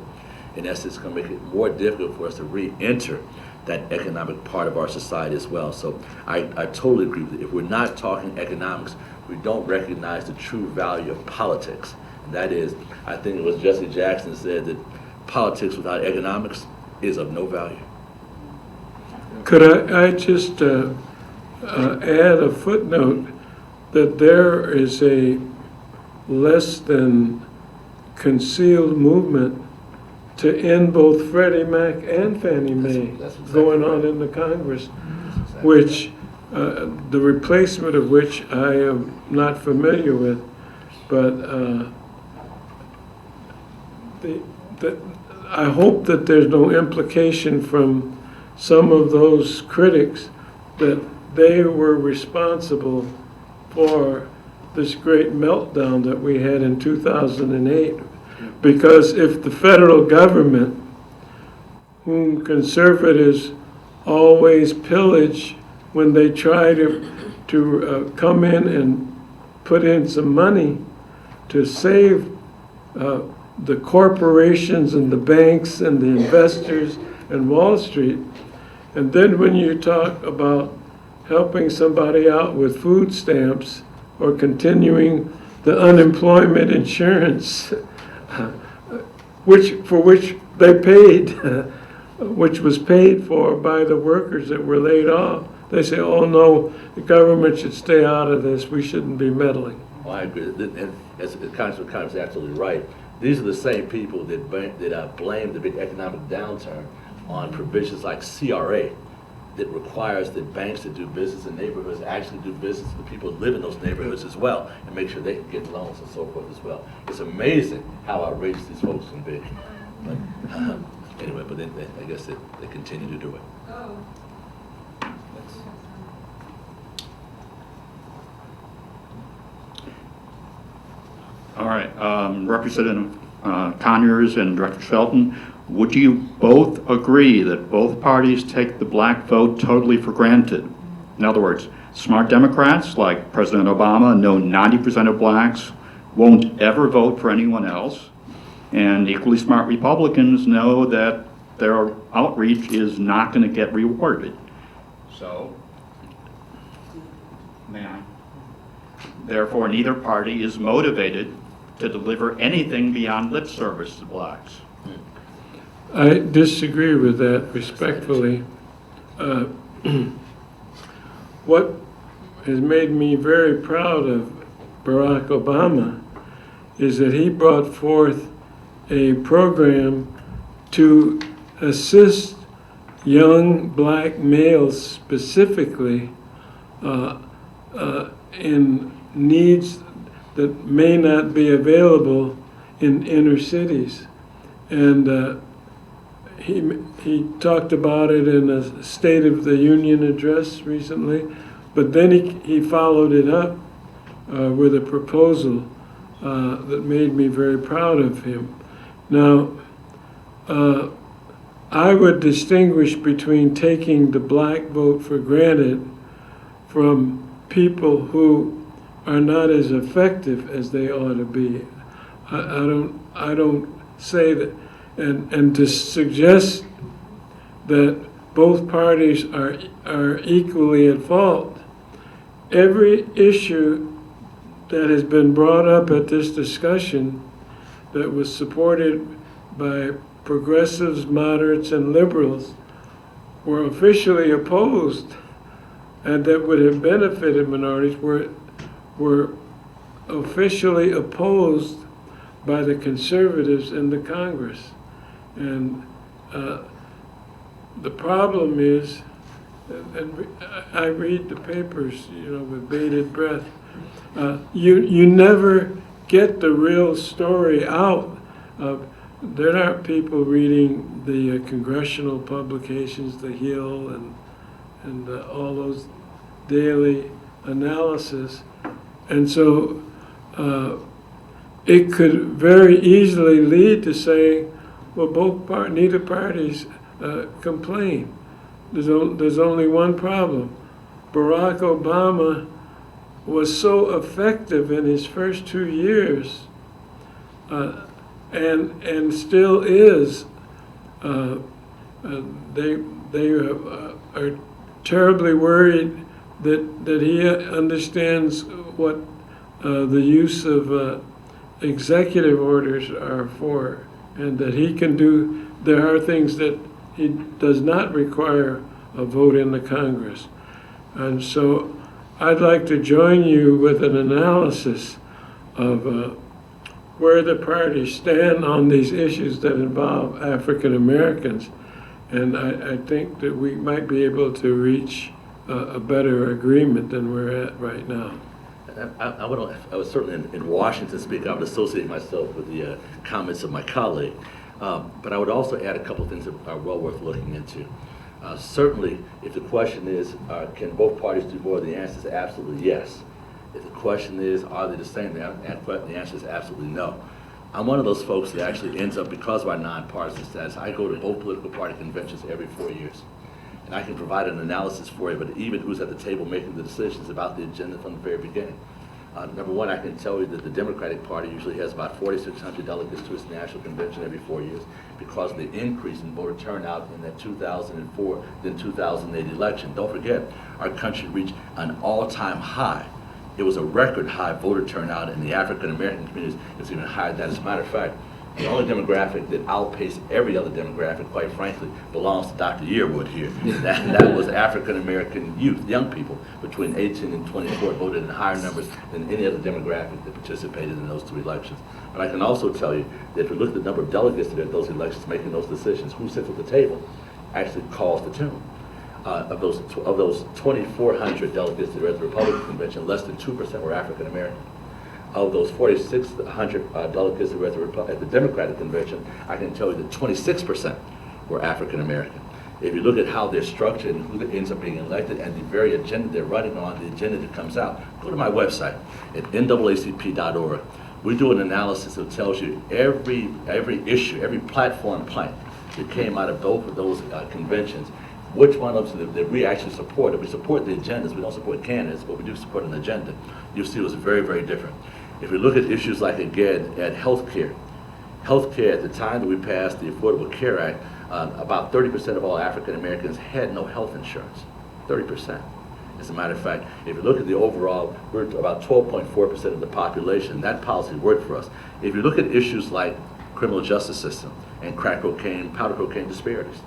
In essence, it's going to make it more difficult for us to re-enter that economic part of our society as well. So I totally agree with you. If we're not talking economics, we don't recognize the true value of politics. And that is, I think it was Jesse Jackson said that politics without economics is of no value. Could I just add a footnote that there is a less than concealed movement to end both Freddie Mac and Fannie Mae That's exactly going right. on in the Congress. which the replacement of which I am not familiar with, but I hope that there's no implication from some of those critics that they were responsible for this great meltdown that we had in 2008. Because if the federal government, whom conservatives always pillage when they try to come in and put in some money to save the corporations and the banks and the investors and Wall Street, and then when you talk about helping somebody out with food stamps or continuing the unemployment insurance, for which they paid, which was paid for by the workers that were laid off, they say, oh no, the government should stay out of this, we shouldn't be meddling. Well, I agree, and as Congressman Conyers is absolutely right. These are the same people that blame the big economic downturn on provisions like CRA that requires that banks that do business in neighborhoods actually do business with people who live in those neighborhoods as well, and make sure they can get loans and so forth as well. It's amazing how outrageous these folks can be. But anyway, but then I guess they continue to do it. All right, Representative Conyers and Director Shelton, would you both agree that both parties take the black vote totally for granted? In other words, smart Democrats like President Obama know 90% of blacks won't ever vote for anyone else, and equally smart Republicans know that their outreach is not going to get rewarded. So, therefore, neither party is motivated to deliver anything beyond lip service to blacks. I disagree with that respectfully. What has made me very proud of Barack Obama is that he brought forth a program to assist young black males specifically in needs that may not be available in inner cities. And he talked about it in a State of the Union address recently, but then he followed it up with a proposal that made me very proud of him. Now, I would distinguish between taking the black vote for granted from people who are not as effective as they ought to be. I don't say that, and to suggest that both parties are equally at fault. Every issue that has been brought up at this discussion that was supported by progressives, moderates, and liberals were officially opposed, and that would have benefited minorities were officially opposed by the conservatives in the Congress. And the problem is, and I read the papers, with bated breath, you never get the real story out of. There aren't people reading the congressional publications, The Hill, and all those daily analysis. And so it could very easily lead to saying, well, neither parties complain. There's only one problem. Barack Obama was so effective in his first 2 years, and still is. They are terribly worried that he understands what the use of executive orders are for, and that he can do. There are things that he does not require a vote in the Congress. And so I'd like to join you with an analysis of where the parties stand on these issues that involve African Americans. And I think that we might be able to reach a better agreement than we're at right now. I was certainly in Washington speak. I would associate myself with the comments of my colleague. But I would also add a couple of things that are well worth looking into. Certainly, if the question is, can both parties do more, the answer is absolutely yes. If the question is, are they the same, the answer is absolutely no. I'm one of those folks that actually ends up, because of our nonpartisan status, I go to both political party conventions every 4 years. And I can provide an analysis for you, but even who's at the table making the decisions about the agenda from the very beginning. Number one, I can tell you that the Democratic Party usually has about 4,600 delegates to its national convention every 4 years because of the increase in voter turnout in that 2004, then 2008 election. Don't forget, our country reached an all-time high. It was a record high voter turnout in the African-American communities. It's even higher than that. As a matter of fact, the only demographic that outpaced every other demographic, quite frankly, belongs to Dr. Yearwood here. That was African-American youth, young people between 18 and 24 voted in higher numbers than any other demographic that participated in those two elections. But I can also tell you that if you look at the number of delegates that are at those elections making those decisions, who sits at the table actually calls the tune. Of those 2,400 delegates that were at the Republican convention, less than 2% were African-American. Of those 4,600 delegates that were at the Democratic convention, I can tell you that 26% were African-American. If you look at how they're structured and who ends up being elected and the very agenda they're running on, the agenda that comes out, go to my website at NAACP.org. We do an analysis that tells you every issue, every platform plank that came out of both of those conventions, which one of them that we actually support. If we support the agendas, we don't support candidates, but we do support an agenda. You'll see it was very, very different. If we look at issues like, again, at healthcare at the time that we passed the Affordable Care Act, about 30% of all African Americans had no health insurance, 30%. As a matter of fact, if you look at the overall, we're about 12.4% of the population. That policy worked for us. If you look at issues like criminal justice system and crack cocaine, powder cocaine disparities,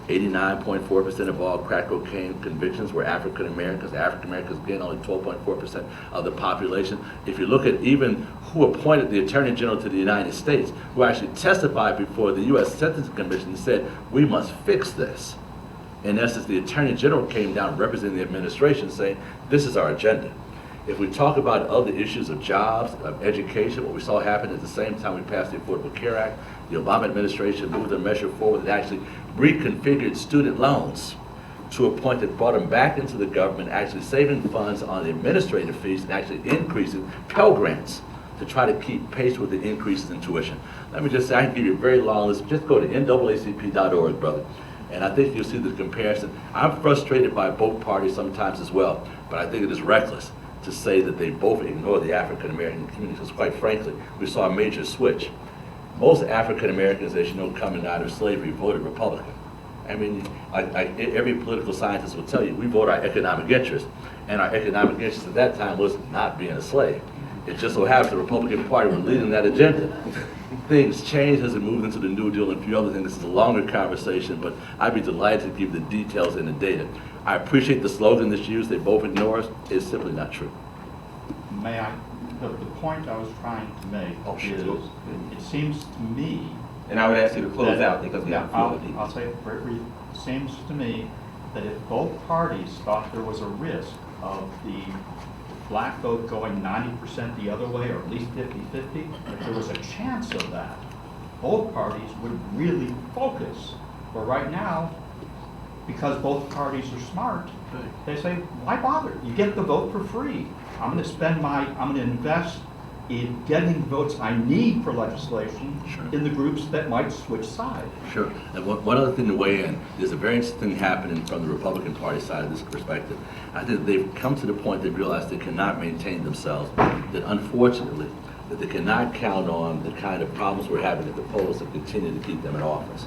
89.4% of all crack cocaine convictions were African Americans. African Americans, again, only 12.4% of the population. If you look at even who appointed the Attorney General to the United States, who actually testified before the U.S. Sentencing Commission and said, we must fix this. In essence, the Attorney General came down representing the administration saying, this is our agenda. If we talk about other issues of jobs, of education, what we saw happen at the same time we passed the Affordable Care Act, the Obama administration moved a measure forward that actually reconfigured student loans to a point that brought them back into the government, actually saving funds on the administrative fees and actually increasing Pell Grants to try to keep pace with the increases in tuition. Let me just say, I can give you a very long list. Just go to NAACP.org, brother. And I think you'll see the comparison. I'm frustrated by both parties sometimes as well, but I think it is reckless to say that they both ignore the African American community, because quite frankly, we saw a major switch. Most African Americans, as you know, coming out of slavery voted Republican. I mean, every political scientist will tell you, we vote our economic interest, and our economic interest at that time was not being a slave. It just so happens the Republican Party was leading that agenda. Things changed as it moved into the New Deal and a few other things. This is a longer conversation, but I'd be delighted to give the details and the data. I appreciate the slogan that's used, they both ignore us. It's simply not true. May I? The point I was trying to make is, it seems to me... And I would ask you to close out because we have a few other people. I'll say it very brief. It seems to me that if both parties thought there was a risk of the black vote going 90% the other way, or at least 50-50, if there was a chance of that, both parties would really focus. But right now, because both parties are smart, they say, why bother? You get the vote for free. I'm going to invest in getting the votes I need for legislation in the groups that might switch sides. Sure. And one other thing to weigh in, there's a very interesting thing happening from the Republican Party side of this perspective. I think they've come to the point they realize they cannot maintain themselves, that unfortunately, that they cannot count on the kind of problems we're having at the polls to continue to keep them in office.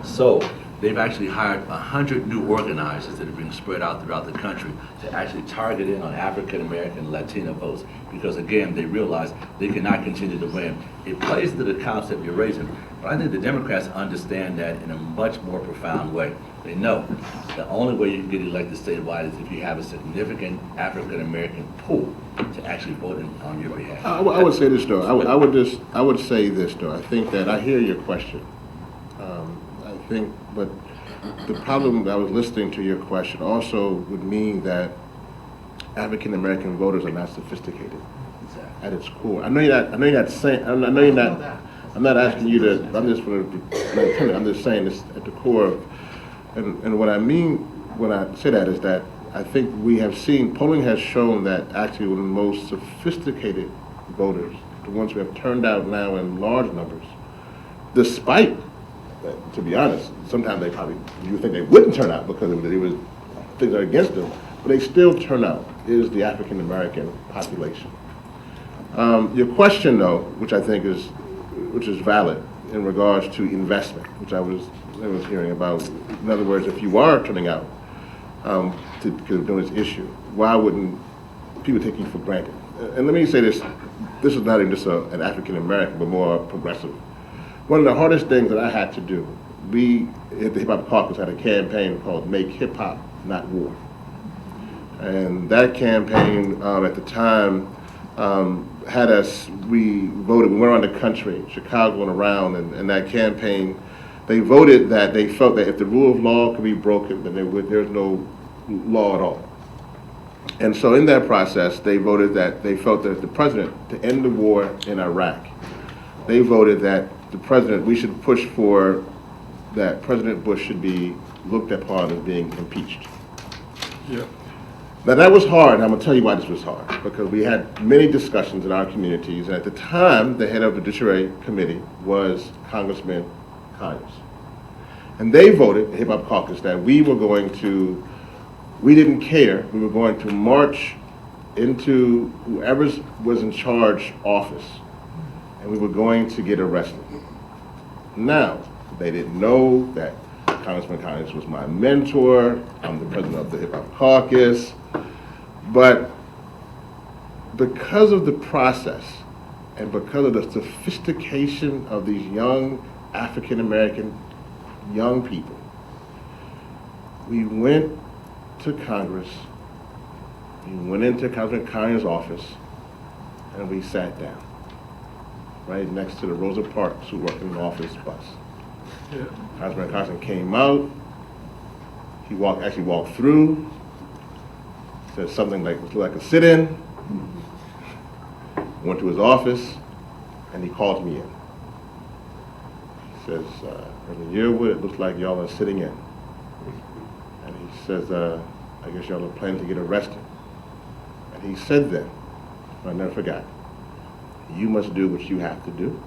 So they've actually hired 100 new organizers that are being spread out throughout the country to actually target in on African American and Latino votes, because again, they realize they cannot continue to win. It plays into the concept you're raising, but I think the Democrats understand that in a much more profound way. They know the only way you can get elected statewide is if you have a significant African American pool to actually vote on your behalf. I would say this though. I would say this though. I think that I hear your question. I think, but the problem, I was listening to your question, also would mean that African American voters are not sophisticated at its core. I know you're not saying. I know you're not. I'm not asking you to. I'm just saying this at the core of, and what I mean when I say that is that I think we have seen, polling has shown that actually one of the most sophisticated voters, the ones who have turned out now in large numbers, despite, to be honest, sometimes you think they wouldn't turn out because things are against them, but they still turn out, is the African American population. Your question, though, which I think is valid in regards to investment, which I was hearing about. In other words, if you are turning out to do this issue, why wouldn't people take you for granted? And let me say this: this is not even just an African American, but more progressive. One of the hardest things that I had to do, we at the Hip Hop Caucus had a campaign called "Make Hip Hop Not War," and that campaign at the time. Had us, we voted, we went around the country, Chicago and around, and that campaign, they voted that they felt that if the rule of law could be broken, then there's no law at all. And so in that process, they voted that they felt that the president, to end the war in Iraq, they voted that the president, we should push for that President Bush should be looked upon as being impeached. Yeah. Now that was hard, and I'm going to tell you why this was hard, because we had many discussions in our communities, and at the time, the head of the Judiciary Committee was Congressman Conyers. And they voted, the Hip Hop Caucus, that we didn't care, we were going to march into whoever was in charge office, and we were going to get arrested. Now, they didn't know that Congressman Conyers was my mentor, I'm the president of the Hip Hop Caucus, but because of the process and because of the sophistication of these young African American young people, we went to Congress, we went into Congressman Conyers' office, and we sat down right next to the Rosa Parks who worked in the office bus. Yeah. Congressman Conyers came out, he actually walked through, said something like a sit-in, went to his office, and he called me in. He says, Reverend Yearwood, it looks like y'all are sitting in. And he says, I guess y'all are planning to get arrested. And he said then, I never forgot, you must do what you have to do,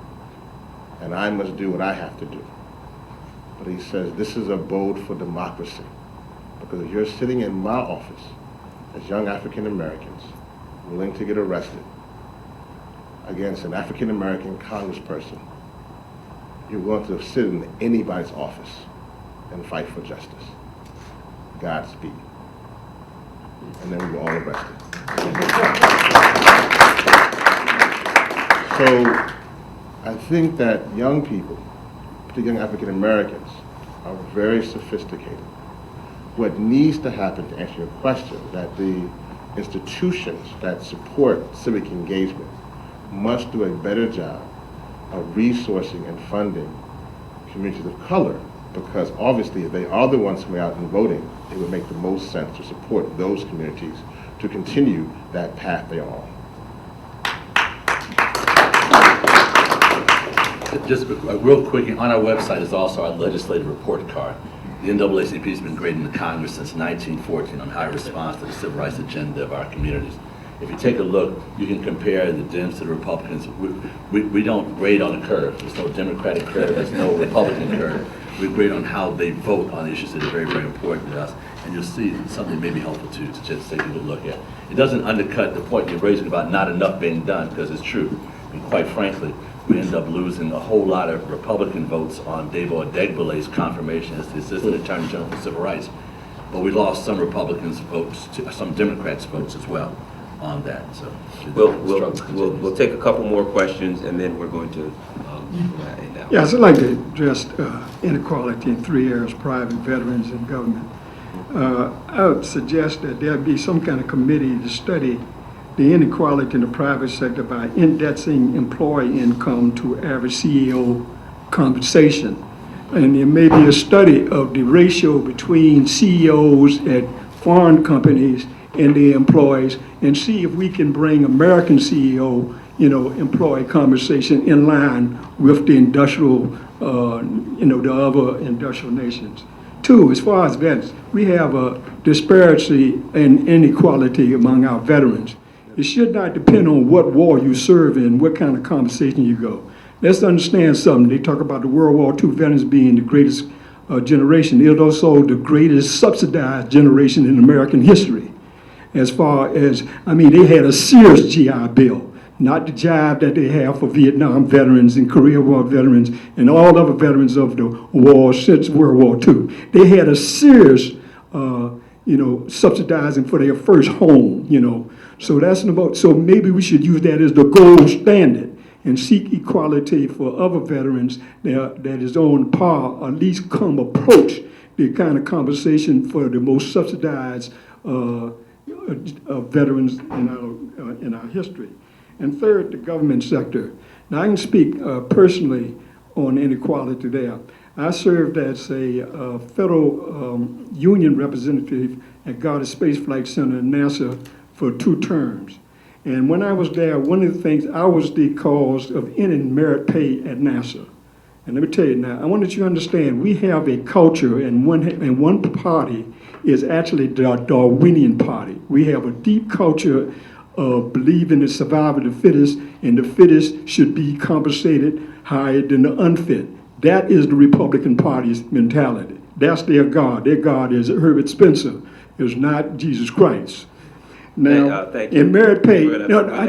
and I must do what I have to do. But he says, this is a abode for democracy, because if you're sitting in my office as young African Americans willing to get arrested against an African American congressperson, you're willing to sit in anybody's office and fight for justice. Godspeed. And then we were all arrested. So I think that young people, particularly young African Americans, are very sophisticated. What needs to happen, to answer your question, that the institutions that support civic engagement must do a better job of resourcing and funding communities of color, because obviously if they are the ones who are out and voting, it would make the most sense to support those communities to continue that path they are on. Just real quick, on our website is also our legislative report card. The NAACP has been great in the Congress since 1914 on how it responds to the civil rights agenda of our communities. If you take a look, you can compare the Dems to the Republicans. We don't grade on a curve. There's no Democratic curve, there's no Republican curve. We grade on how they vote on issues that are very, very important to us. And you'll see something that may be helpful to just take a good look at. It doesn't undercut the point you're raising about not enough being done, because it's true. And quite frankly, we end up losing a whole lot of Republican votes on Debo Adegbele's confirmation as the Assistant Attorney General for Civil Rights. But we lost some Republicans' votes, some Democrats' votes as well on that. So We'll take a couple more questions, and then we're going to end out. Yes, I'd like to address inequality in 3 areas: private, veterans, and government. I would suggest that there be some kind of committee to study the inequality in the private sector by indexing employee income to average CEO compensation. and there may be a study of the ratio between CEOs at foreign companies and their employees, and see if we can bring American CEO, employee compensation in line with the industrial, the other industrial nations. Two, as far as vets, we have a disparity and inequality among our veterans. It should not depend on what war you serve in, what kind of compensation you go. Let's understand something. They talk about the World War II veterans being the greatest generation. It was also the greatest subsidized generation in American history. As far as, they had a serious GI Bill, not the jive that they have for Vietnam veterans and Korea War veterans and all other veterans of the war since World War II. They had a serious, subsidizing for their first home, So that's about, so maybe we should use that as the gold standard and seek equality for other veterans that is on par, or at least come approach the kind of compensation for the most subsidized veterans in our history. And third, the government sector. Now I can speak personally on inequality there. I served as a federal union representative at Goddard Space Flight Center in NASA for 2 terms. And when I was there, one of the things, I was the cause of ending merit pay at NASA. And let me tell you now, I want you to understand, we have a culture, and one party is actually the Darwinian party. We have a deep culture of believing in survival of the fittest, and the fittest should be compensated higher than the unfit. That is the Republican Party's mentality. That's their God. Their God is Herbert Spencer. It's not Jesus Christ. Now, thank you. in merit pay, I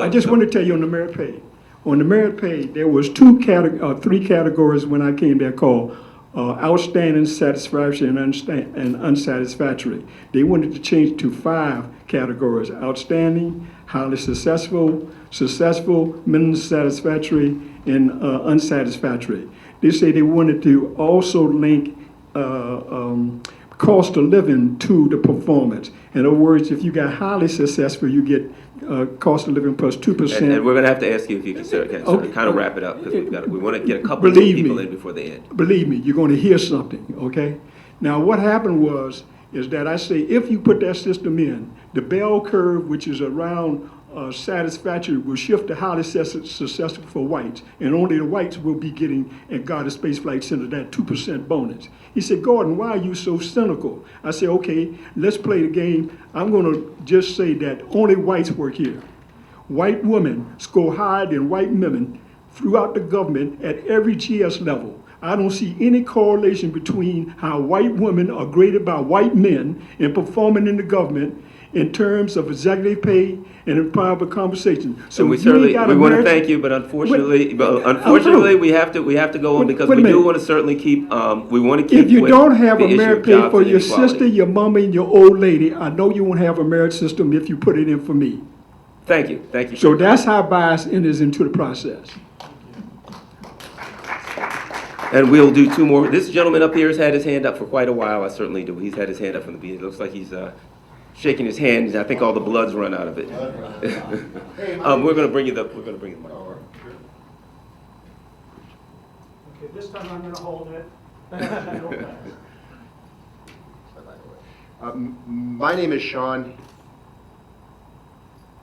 just want to tell you on the merit pay. On the merit pay, there was 3 categories when I came there called outstanding, satisfactory, and unsatisfactory. They wanted to change to 5 categories: outstanding, highly successful, minimum satisfactory, and unsatisfactory. They say they wanted to also link cost of living to the performance. In other words, if you got highly successful, you get cost of living plus 2%. And we're going to have to ask you if you can kind of wrap it up, because we want to get a couple of people in before the end. Believe me, you're going to hear something, okay? Now, what happened is that I say, if you put that system in, the bell curve, which is around satisfactory, will shift to highly successful for whites, and only the whites will be getting at Goddard Space Flight Center that 2% bonus. He said, Gordon, why are you so cynical? I said, okay, let's play the game. I'm going to just say that only whites work here. White women score higher than white men throughout the government at every GS level. I don't see any correlation between how white women are graded by white men in performing in the government in terms of executive pay and in private compensation. So we want to thank you, but unfortunately, we have to go on, because we do want to certainly keep. We want to keep. If you don't have a merit pay for your sister, your mama, and your old lady, I know you won't have a merit system if you put it in for me. Thank you. So that's how bias enters into the process. And we'll do 2 more. This gentleman up here has had his hand up for quite a while. I certainly do. He's had his hand up from the beginning. It looks like he's shaking his hand. I think all the blood's run out of it. We're going to bring you the mic. Okay, this time I'm going to hold it. My name is Sean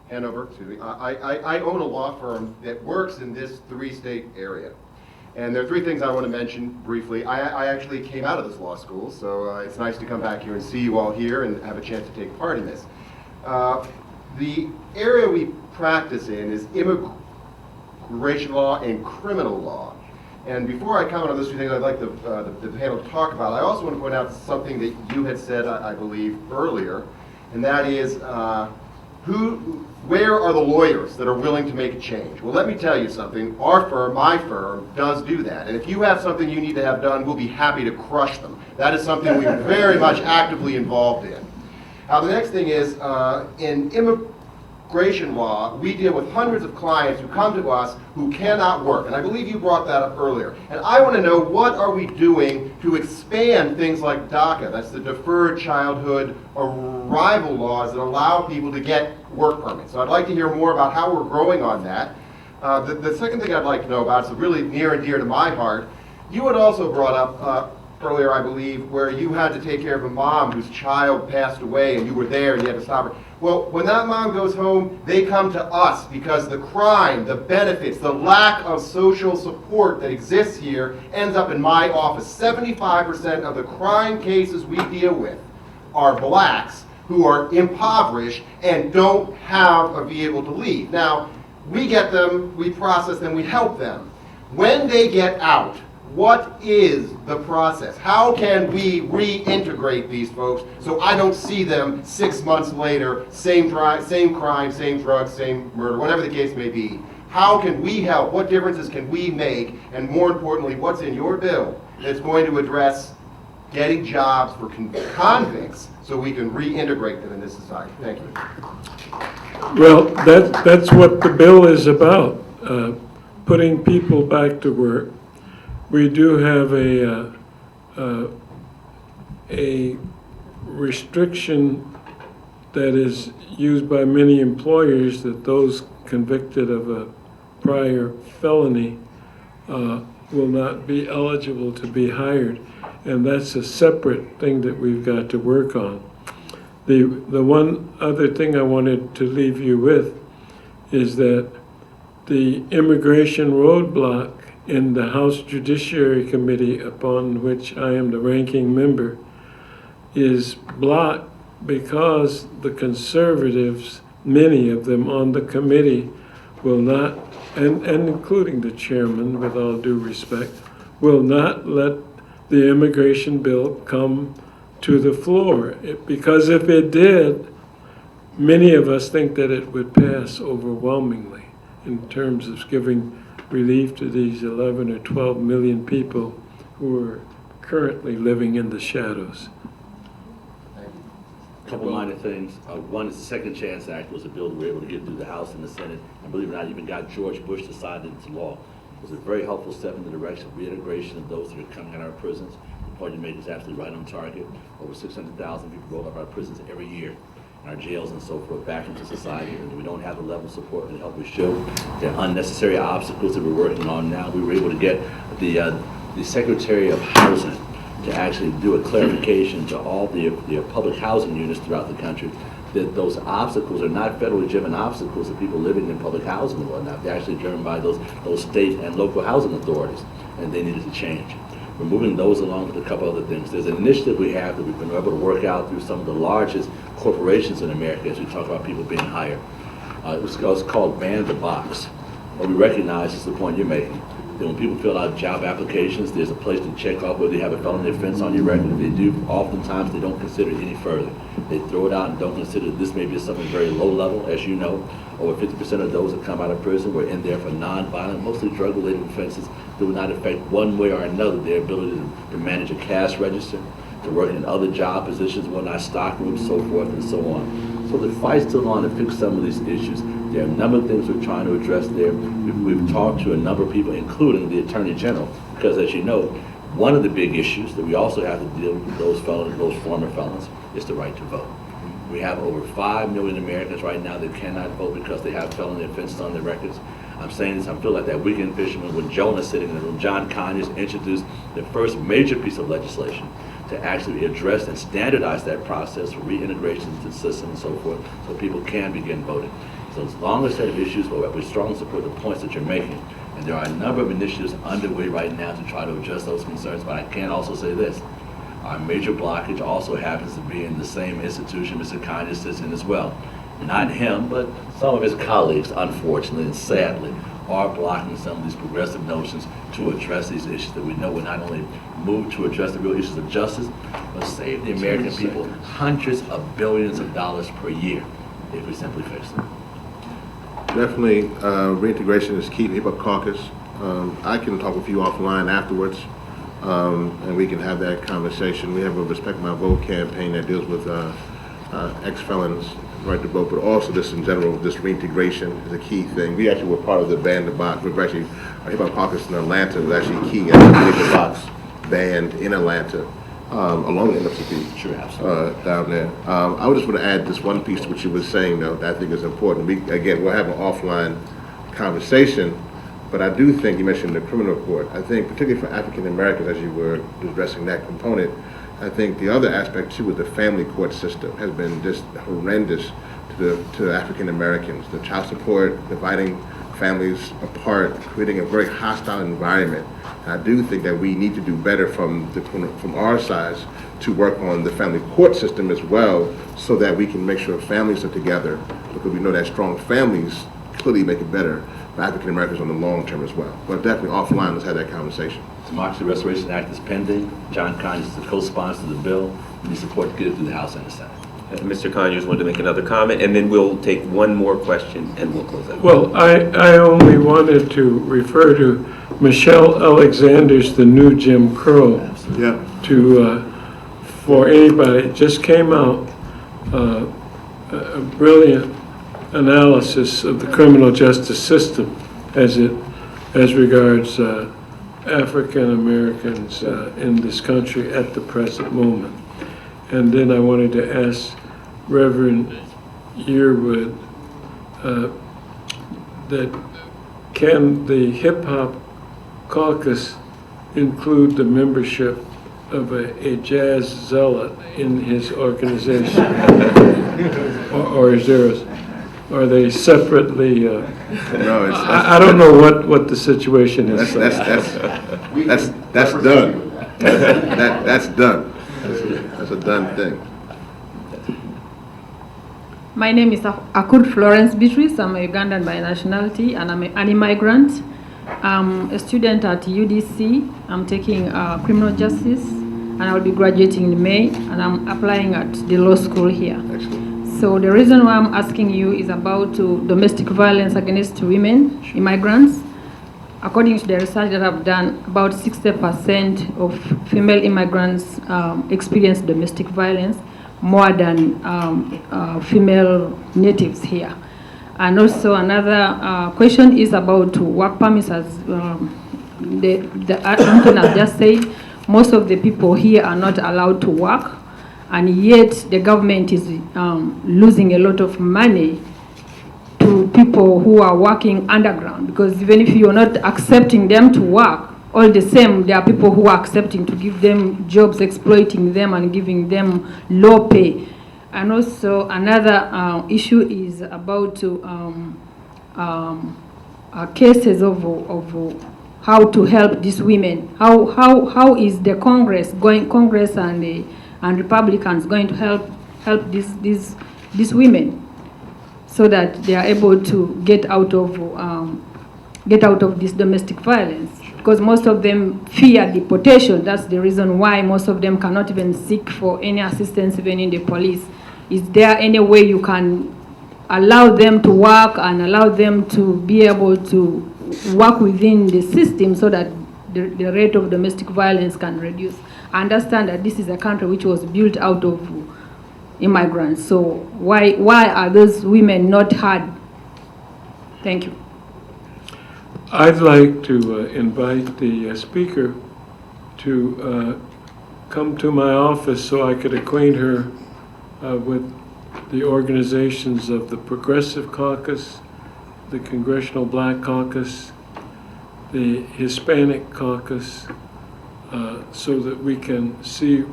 Hanover. I own a law firm that works in this 3-state area. And there are 3 things I want to mention briefly. I actually came out of this law school, so it's nice to come back here and see you all here and have a chance to take part in this. The area we practice in is immigration law and criminal law. And before I comment on those 2 things I'd like the panel to talk about, I also want to point out something that you had said, I believe, earlier, and that is where are the lawyers that are willing to make a change? Well, let me tell you something. Our firm, my firm, does do that. And if you have something you need to have done, we'll be happy to crush them. That is something we're very much actively involved in. Now, the next thing is, in immigration law, we deal with hundreds of clients who come to us who cannot work. And I believe you brought that up earlier. And I want to know, what are we doing to expand things like DACA, that's the Deferred Childhood Arrival laws that allow people to get work permits. So I'd like to hear more about how we're growing on that. The second thing I'd like to know about is really near and dear to my heart. You had also brought up earlier, I believe, where you had to take care of a mom whose child passed away and you were there and you had to stop her. Well, when that mom goes home, they come to us because the crime, the benefits, the lack of social support that exists here ends up in my office. 75% of the crime cases we deal with are blacks who are impoverished and don't have a vehicle to leave. Now, we get them, we process them, we help them. When they get out, what is the process? How can we reintegrate these folks so I don't see them 6 months later, same crime, same drugs, same murder, whatever the case may be? How can we help? What differences can we make? And more importantly, what's in your bill that's going to address getting jobs for convicts so we can reintegrate them in this society? Thank you. Well, that's what the bill is about, putting people back to work. We do have a restriction that is used by many employers that those convicted of a prior felony will not be eligible to be hired. And that's a separate thing that we've got to work on. The one other thing I wanted to leave you with is that the immigration roadblock in the House Judiciary Committee, upon which I am the ranking member, is blocked because the conservatives, many of them on the committee, will not, and including the chairman, with all due respect, will not let the immigration bill come to the floor. Because if it did, many of us think that it would pass overwhelmingly in terms of giving relief to these 11 or 12 million people who are currently living in the shadows. A couple minor things. One is the Second Chance Act was a bill that we were able to get through the House and the Senate, and believe it or not, even got George Bush to sign it into law. It was a very helpful step in the direction of reintegration of those that are coming out of our prisons. The point you made is absolutely right on target. Over 600,000 people roll out of our prisons every year, in our jails and so forth, back into society, and we don't have the level of support and help we should. There are unnecessary obstacles that we're working on now. We were able to get the Secretary of Housing to actually do a clarification to all the public housing units throughout the country that those obstacles are not federally driven obstacles of people living in public housing and whatnot. They're actually driven by those state and local housing authorities, and they needed to change. We're moving those along with a couple other things. There's an initiative we have that we've been able to work out through some of the largest corporations in America as we talk about people being hired. It was called Ban the Box. What we recognize is the point you're making. That when people fill out job applications, there's a place to check off whether you have a felony offense on your record. If they do, oftentimes they don't consider it any further. They throw it out and don't consider this may be something very low level. As you know, over 50% of those that come out of prison were in there for non-violent, mostly drug-related offenses that would not affect one way or another their ability to manage a cash register, to work in other job positions, whatnot, stock rooms, so forth and so on. So the fight's still on to fix some of these issues. There are a number of things we're trying to address there. We've talked to a number of people, including the Attorney General, because as you know, one of the big issues that we also have to deal with those felons, those former felons, is the right to vote. We have over 5 million Americans right now that cannot vote because they have felony offenses on their records. I'm saying this, I feel like that weekend fisherman when Jonah sitting in the room. John Conyers introduced the first major piece of legislation to actually address and standardize that process for reintegration into the system and so forth, so people can begin voting. So it's a longer set of issues, but we strongly support the points that you're making. And there are a number of initiatives underway right now to try to address those concerns, but I can also say this. Our major blockage also happens to be in the same institution Mr. Conyers sits in as well. Not him, but some of his colleagues, unfortunately and sadly, are blocking some of these progressive notions to address these issues that we know will not only move to address the real issues of justice, but save the American people hundreds of billions of dollars per year if we simply fix them. Definitely, reintegration is key to Hip Hop Caucus. I can talk with you offline afterwards, and we can have that conversation. We have a Respect My Vote campaign that deals with ex-felons' right to vote, but also just in general, this reintegration is a key thing. We actually were part of the Ban the Box. We've actually, our Hip Hop Caucus in Atlanta was actually key at the Ban the Box banned in Atlanta, along with NAACP. Sure, absolutely. Down there. I would just want to add this one piece to what you were saying, though, that I think is important. We're having an offline conversation, But I do think, you mentioned the criminal court, I think particularly for African Americans, as you were addressing that component, I think the other aspect too with the family court system has been just horrendous to African Americans. The child support, dividing families apart, creating a very hostile environment. And I do think that we need to do better from our sides to work on the family court system as well, so that we can make sure families are together, because we know that strong families clearly make it better for African Americans on the long term as well. But definitely offline, let's have that conversation. The Democracy Restoration Act is pending. John Conyers is the co-sponsor of the bill. We need support to get it through the House and the Senate. Mr. Conyers wanted to make another comment, and then we'll take one more question and we'll close out. Well, I only wanted to refer to Michelle Alexander's The New Jim Crow. Yeah. For anybody, it just came out, a brilliant analysis of the criminal justice system as regards African Americans in this country at the present moment. And then I wanted to ask Reverend Yearwood that can the hip hop caucus include the membership of a jazz zealot in his organization? or is there are they separately? No, I don't know what the situation is. That's done. That's done. That's a done thing. My name is Akud Florence Beatrice. I'm a Ugandan by nationality, and I'm an immigrant. I'm a student at UDC. I'm taking criminal justice, and I'll be graduating in May, and I'm applying at the law school here. Excellent. So the reason why I'm asking you is about domestic violence against women, immigrants. According to the research that I've done, about 60% of female immigrants experience domestic violence, more than female natives here. And also another question is about work permits. As Anton has just said, most of the people here are not allowed to work, and yet the government is losing a lot of money to people who are working underground, because even if you're not accepting them to work, all the same, there are people who are accepting to give them jobs, exploiting them and giving them low pay. And also another issue is about cases of how to help these women. How is the Congress and Republicans going to help these women, so that they are able to get out of this domestic violence? Because most of them fear deportation. That's the reason why most of them cannot even seek for any assistance even in the police. Is there any way you can allow them to work and allow them to be able to work within the system, so that the rate of domestic violence can reduce? I understand that this is a country which was built out of immigrants. So why are those women not heard? Thank you. I'd like to invite the speaker to come to my office so I could acquaint her with the organizations of the Progressive Caucus, the Congressional Black Caucus, the Hispanic Caucus, so that we can see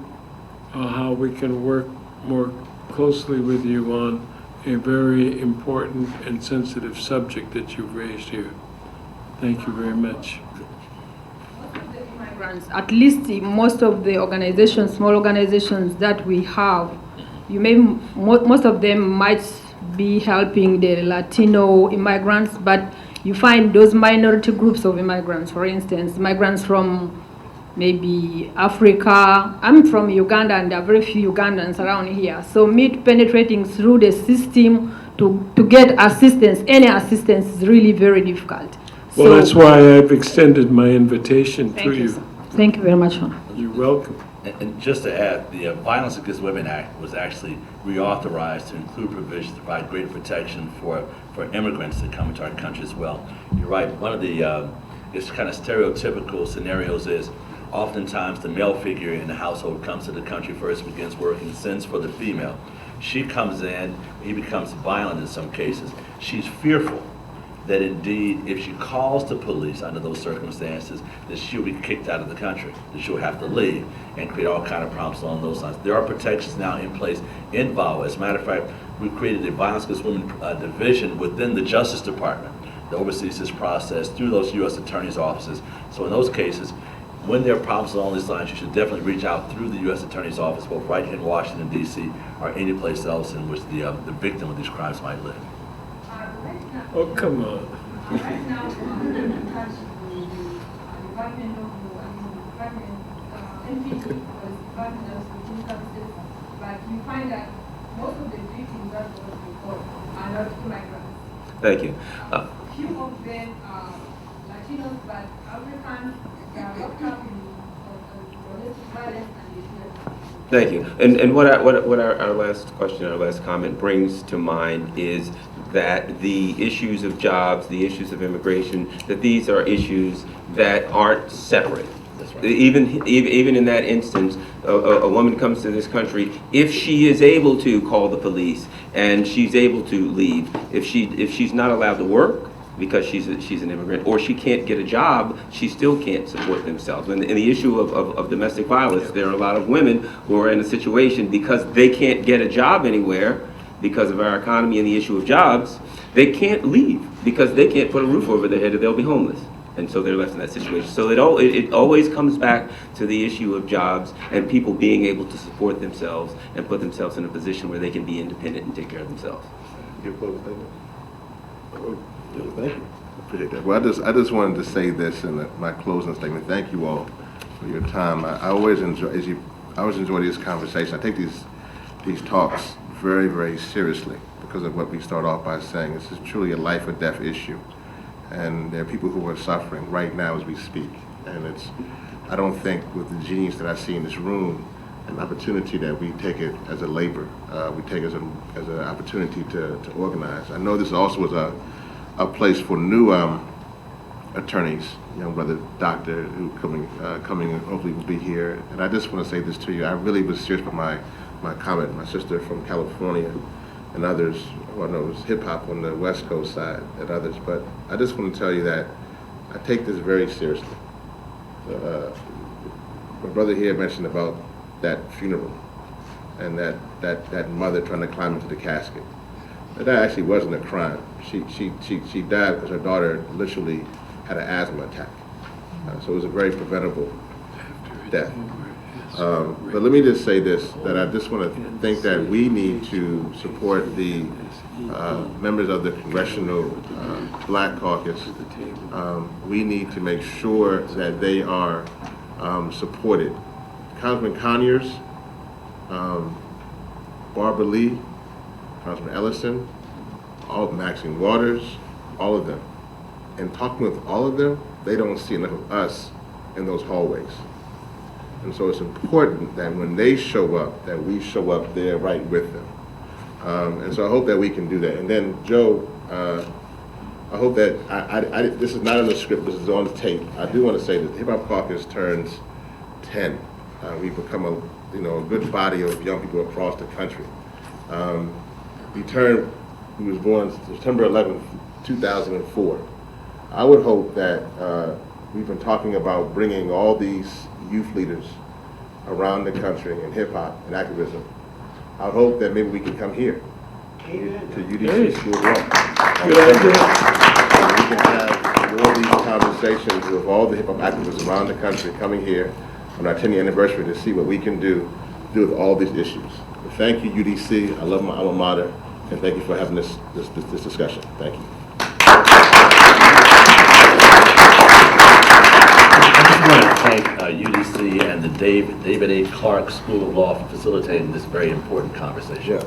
how we can work more closely with you on a very important and sensitive subject that you've raised here. Thank you very much. At least most of the organizations, small organizations that we have, most of them might be helping the Latino immigrants, but you find those minority groups of immigrants, for instance, migrants from maybe Africa. I'm from Uganda, and there are very few Ugandans around here. So penetrating through the system to get assistance, any assistance, is really very difficult. Well, that's why I've extended my invitation to you. Thank you very much. You're welcome. And just to add, the Violence Against Women Act was actually reauthorized to include provisions to provide greater protection for immigrants that come into our country as well. You're right. One of the it's kind of stereotypical scenarios is oftentimes the male figure in the household comes to the country first, begins working, sends for the female. She comes in, he becomes violent in some cases. She's fearful that indeed, if she calls the police under those circumstances, that she'll be kicked out of the country, that she'll have to leave and create all kind of problems along those lines. There are protections now in place in VAWA. As a matter of fact, we've created a Violence Against Women division within the Justice Department that oversees this process through those U.S. Attorney's offices. So in those cases, when there are problems along these lines, you should definitely reach out through the U.S. Attorney's Office, both right here in Washington, D.C., or any place else in which the victim of these crimes might live. Oh, come on. Right now, Department NPC was Department of Social Services, but you find that most of the victims that was report are not immigrants. Thank you. Few of them are Latinos, but Africans, they are locked up in domestic violence and they Thank you. And what our last question, our last comment brings to mind is that the issues of jobs, the issues of immigration, that these are issues that aren't separate. That's right. Even in that instance, a woman comes to this country, if she is able to call the police and she's able to leave, if she's not allowed to work because she's an immigrant, or she can't get a job, she still can't support themselves. And the issue of domestic violence, there are a lot of women who are in a situation because they can't get a job anywhere because of our economy and the issue of jobs, they can't leave because they can't put a roof over their head or they'll be homeless. And so they're left in that situation. So it always comes back to the issue of jobs and people being able to support themselves and put themselves in a position where they can be independent and take care of themselves. Your closing statement? Thank you. Appreciate that. Well, I just wanted to say this in my closing statement. Thank you all for your time. I always enjoy these conversations. I take these talks very, very seriously because of what we start off by saying. This is truly a life or death issue. And there are people who are suffering right now as we speak. And I don't think with the genius that I see in this room, an opportunity that we take it as a labor, we take it as an opportunity to organize. I know this also was a place for new attorneys, young brother doctor who coming and hopefully will be here. And I just want to say this to you. I really was serious with my comment. My sister from California and others, well, no, it was hip hop on the West Coast side and others. But I just want to tell you that I take this very seriously. My brother here mentioned about that funeral and that mother trying to climb into the casket. That actually wasn't a crime. She died because her daughter literally had an asthma attack. So it was a very preventable death. But let me just say this, that I just want to think that we need to support the members of the Congressional Black Caucus. We need to make sure that they are supported. Congressman Conyers, Barbara Lee, Congressman Ellison, all Maxine Waters, all of them. And talking with all of them, they don't see enough of us in those hallways. And so it's important that when they show up, that we show up there right with them. And so I hope that we can do that. And then Joe, I hope that, this is not on the script, this is on the tape. I do want to say that the Hip Hop Caucus turns 10. We've become a good body of young people across the country. He was born September 11th, 2004. I would hope that we've been talking about bringing all these youth leaders around the country in hip hop and activism. I would hope that maybe we can come here to UDC School of Law. Good idea. We can have more of these conversations with all the hip hop activists around the country coming here on our 10th anniversary to see what we can do with all these issues. But thank you, UDC. I love my alma mater, and thank you for having this discussion. Thank you. I want to thank UDC and the David A. Clarke School of Law for facilitating this very important conversation. Yeah.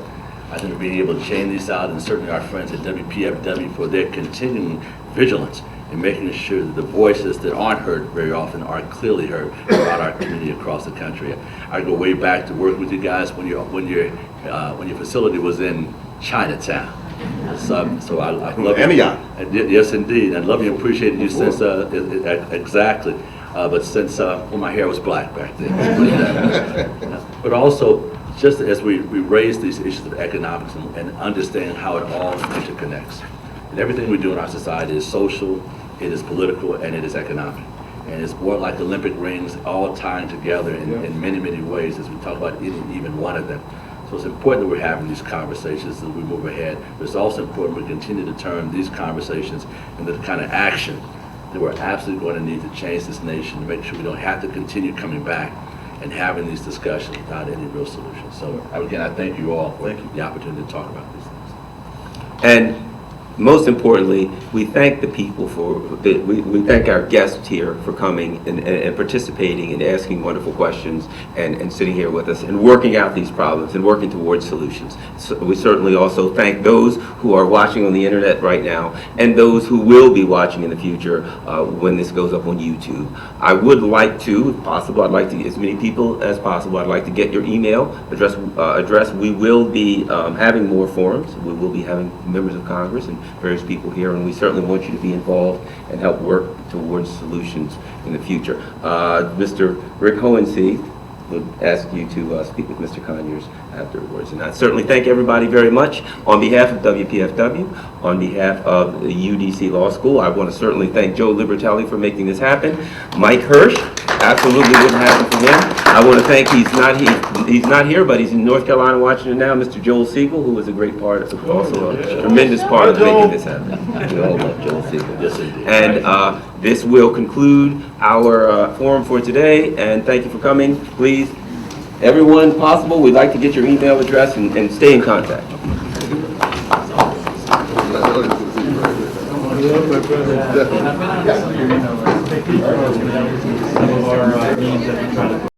I think being able to chain these out, and certainly our friends at WPFW for their continuing vigilance in making sure that the voices that aren't heard very often are clearly heard throughout our community across the country. I go way back to work with you guys when your facility was in Chinatown. So I love you. Yes, indeed. I love you and appreciate you since exactly. But since my hair was black back then. But also, just as we raise these issues of economics and understand how it all interconnects. And everything we do in our society is social, it is political, and it is economic. And it's more like Olympic rings all tying together in many, many ways as we talk about even one of them. So it's important that we're having these conversations as we move ahead. But it's also important we continue to turn these conversations into the kind of action that we're absolutely going to need to change this nation to make sure we don't have to continue coming back and having these discussions without any real solution. So again, I thank you all for the opportunity to talk about these things. And most importantly, we thank the people we thank our guests here for coming and participating and asking wonderful questions and sitting here with us and working out these problems and working towards solutions. So we certainly also thank those who are watching on the internet right now and those who will be watching in the future when this goes up on YouTube. I would like to, if possible, I'd like to get as many people as possible. I'd like to get your email address. We will be having more forums. We will be having members of Congress and various people here, and we certainly want you to be involved and help work towards solutions in the future. Mr. Rick Hohensee would ask you to speak with Mr. Conyers afterwards. And I certainly thank everybody very much. On behalf of WPFW, on behalf of the UDC Law School, I want to certainly thank Joe Libertelli for making this happen. Mike Hirsch, absolutely wouldn't happen for him. I want to thank, he's not here, but he's in North Carolina watching it now, Mr. Joel Siegel, who was a great part, also a tremendous part of making this happen. We all love Joel Siegel. Yes, indeed. And this will conclude our forum for today, and thank you for coming. Please, everyone possible, we'd like to get your email address and stay in contact. Some of our meetings that we try to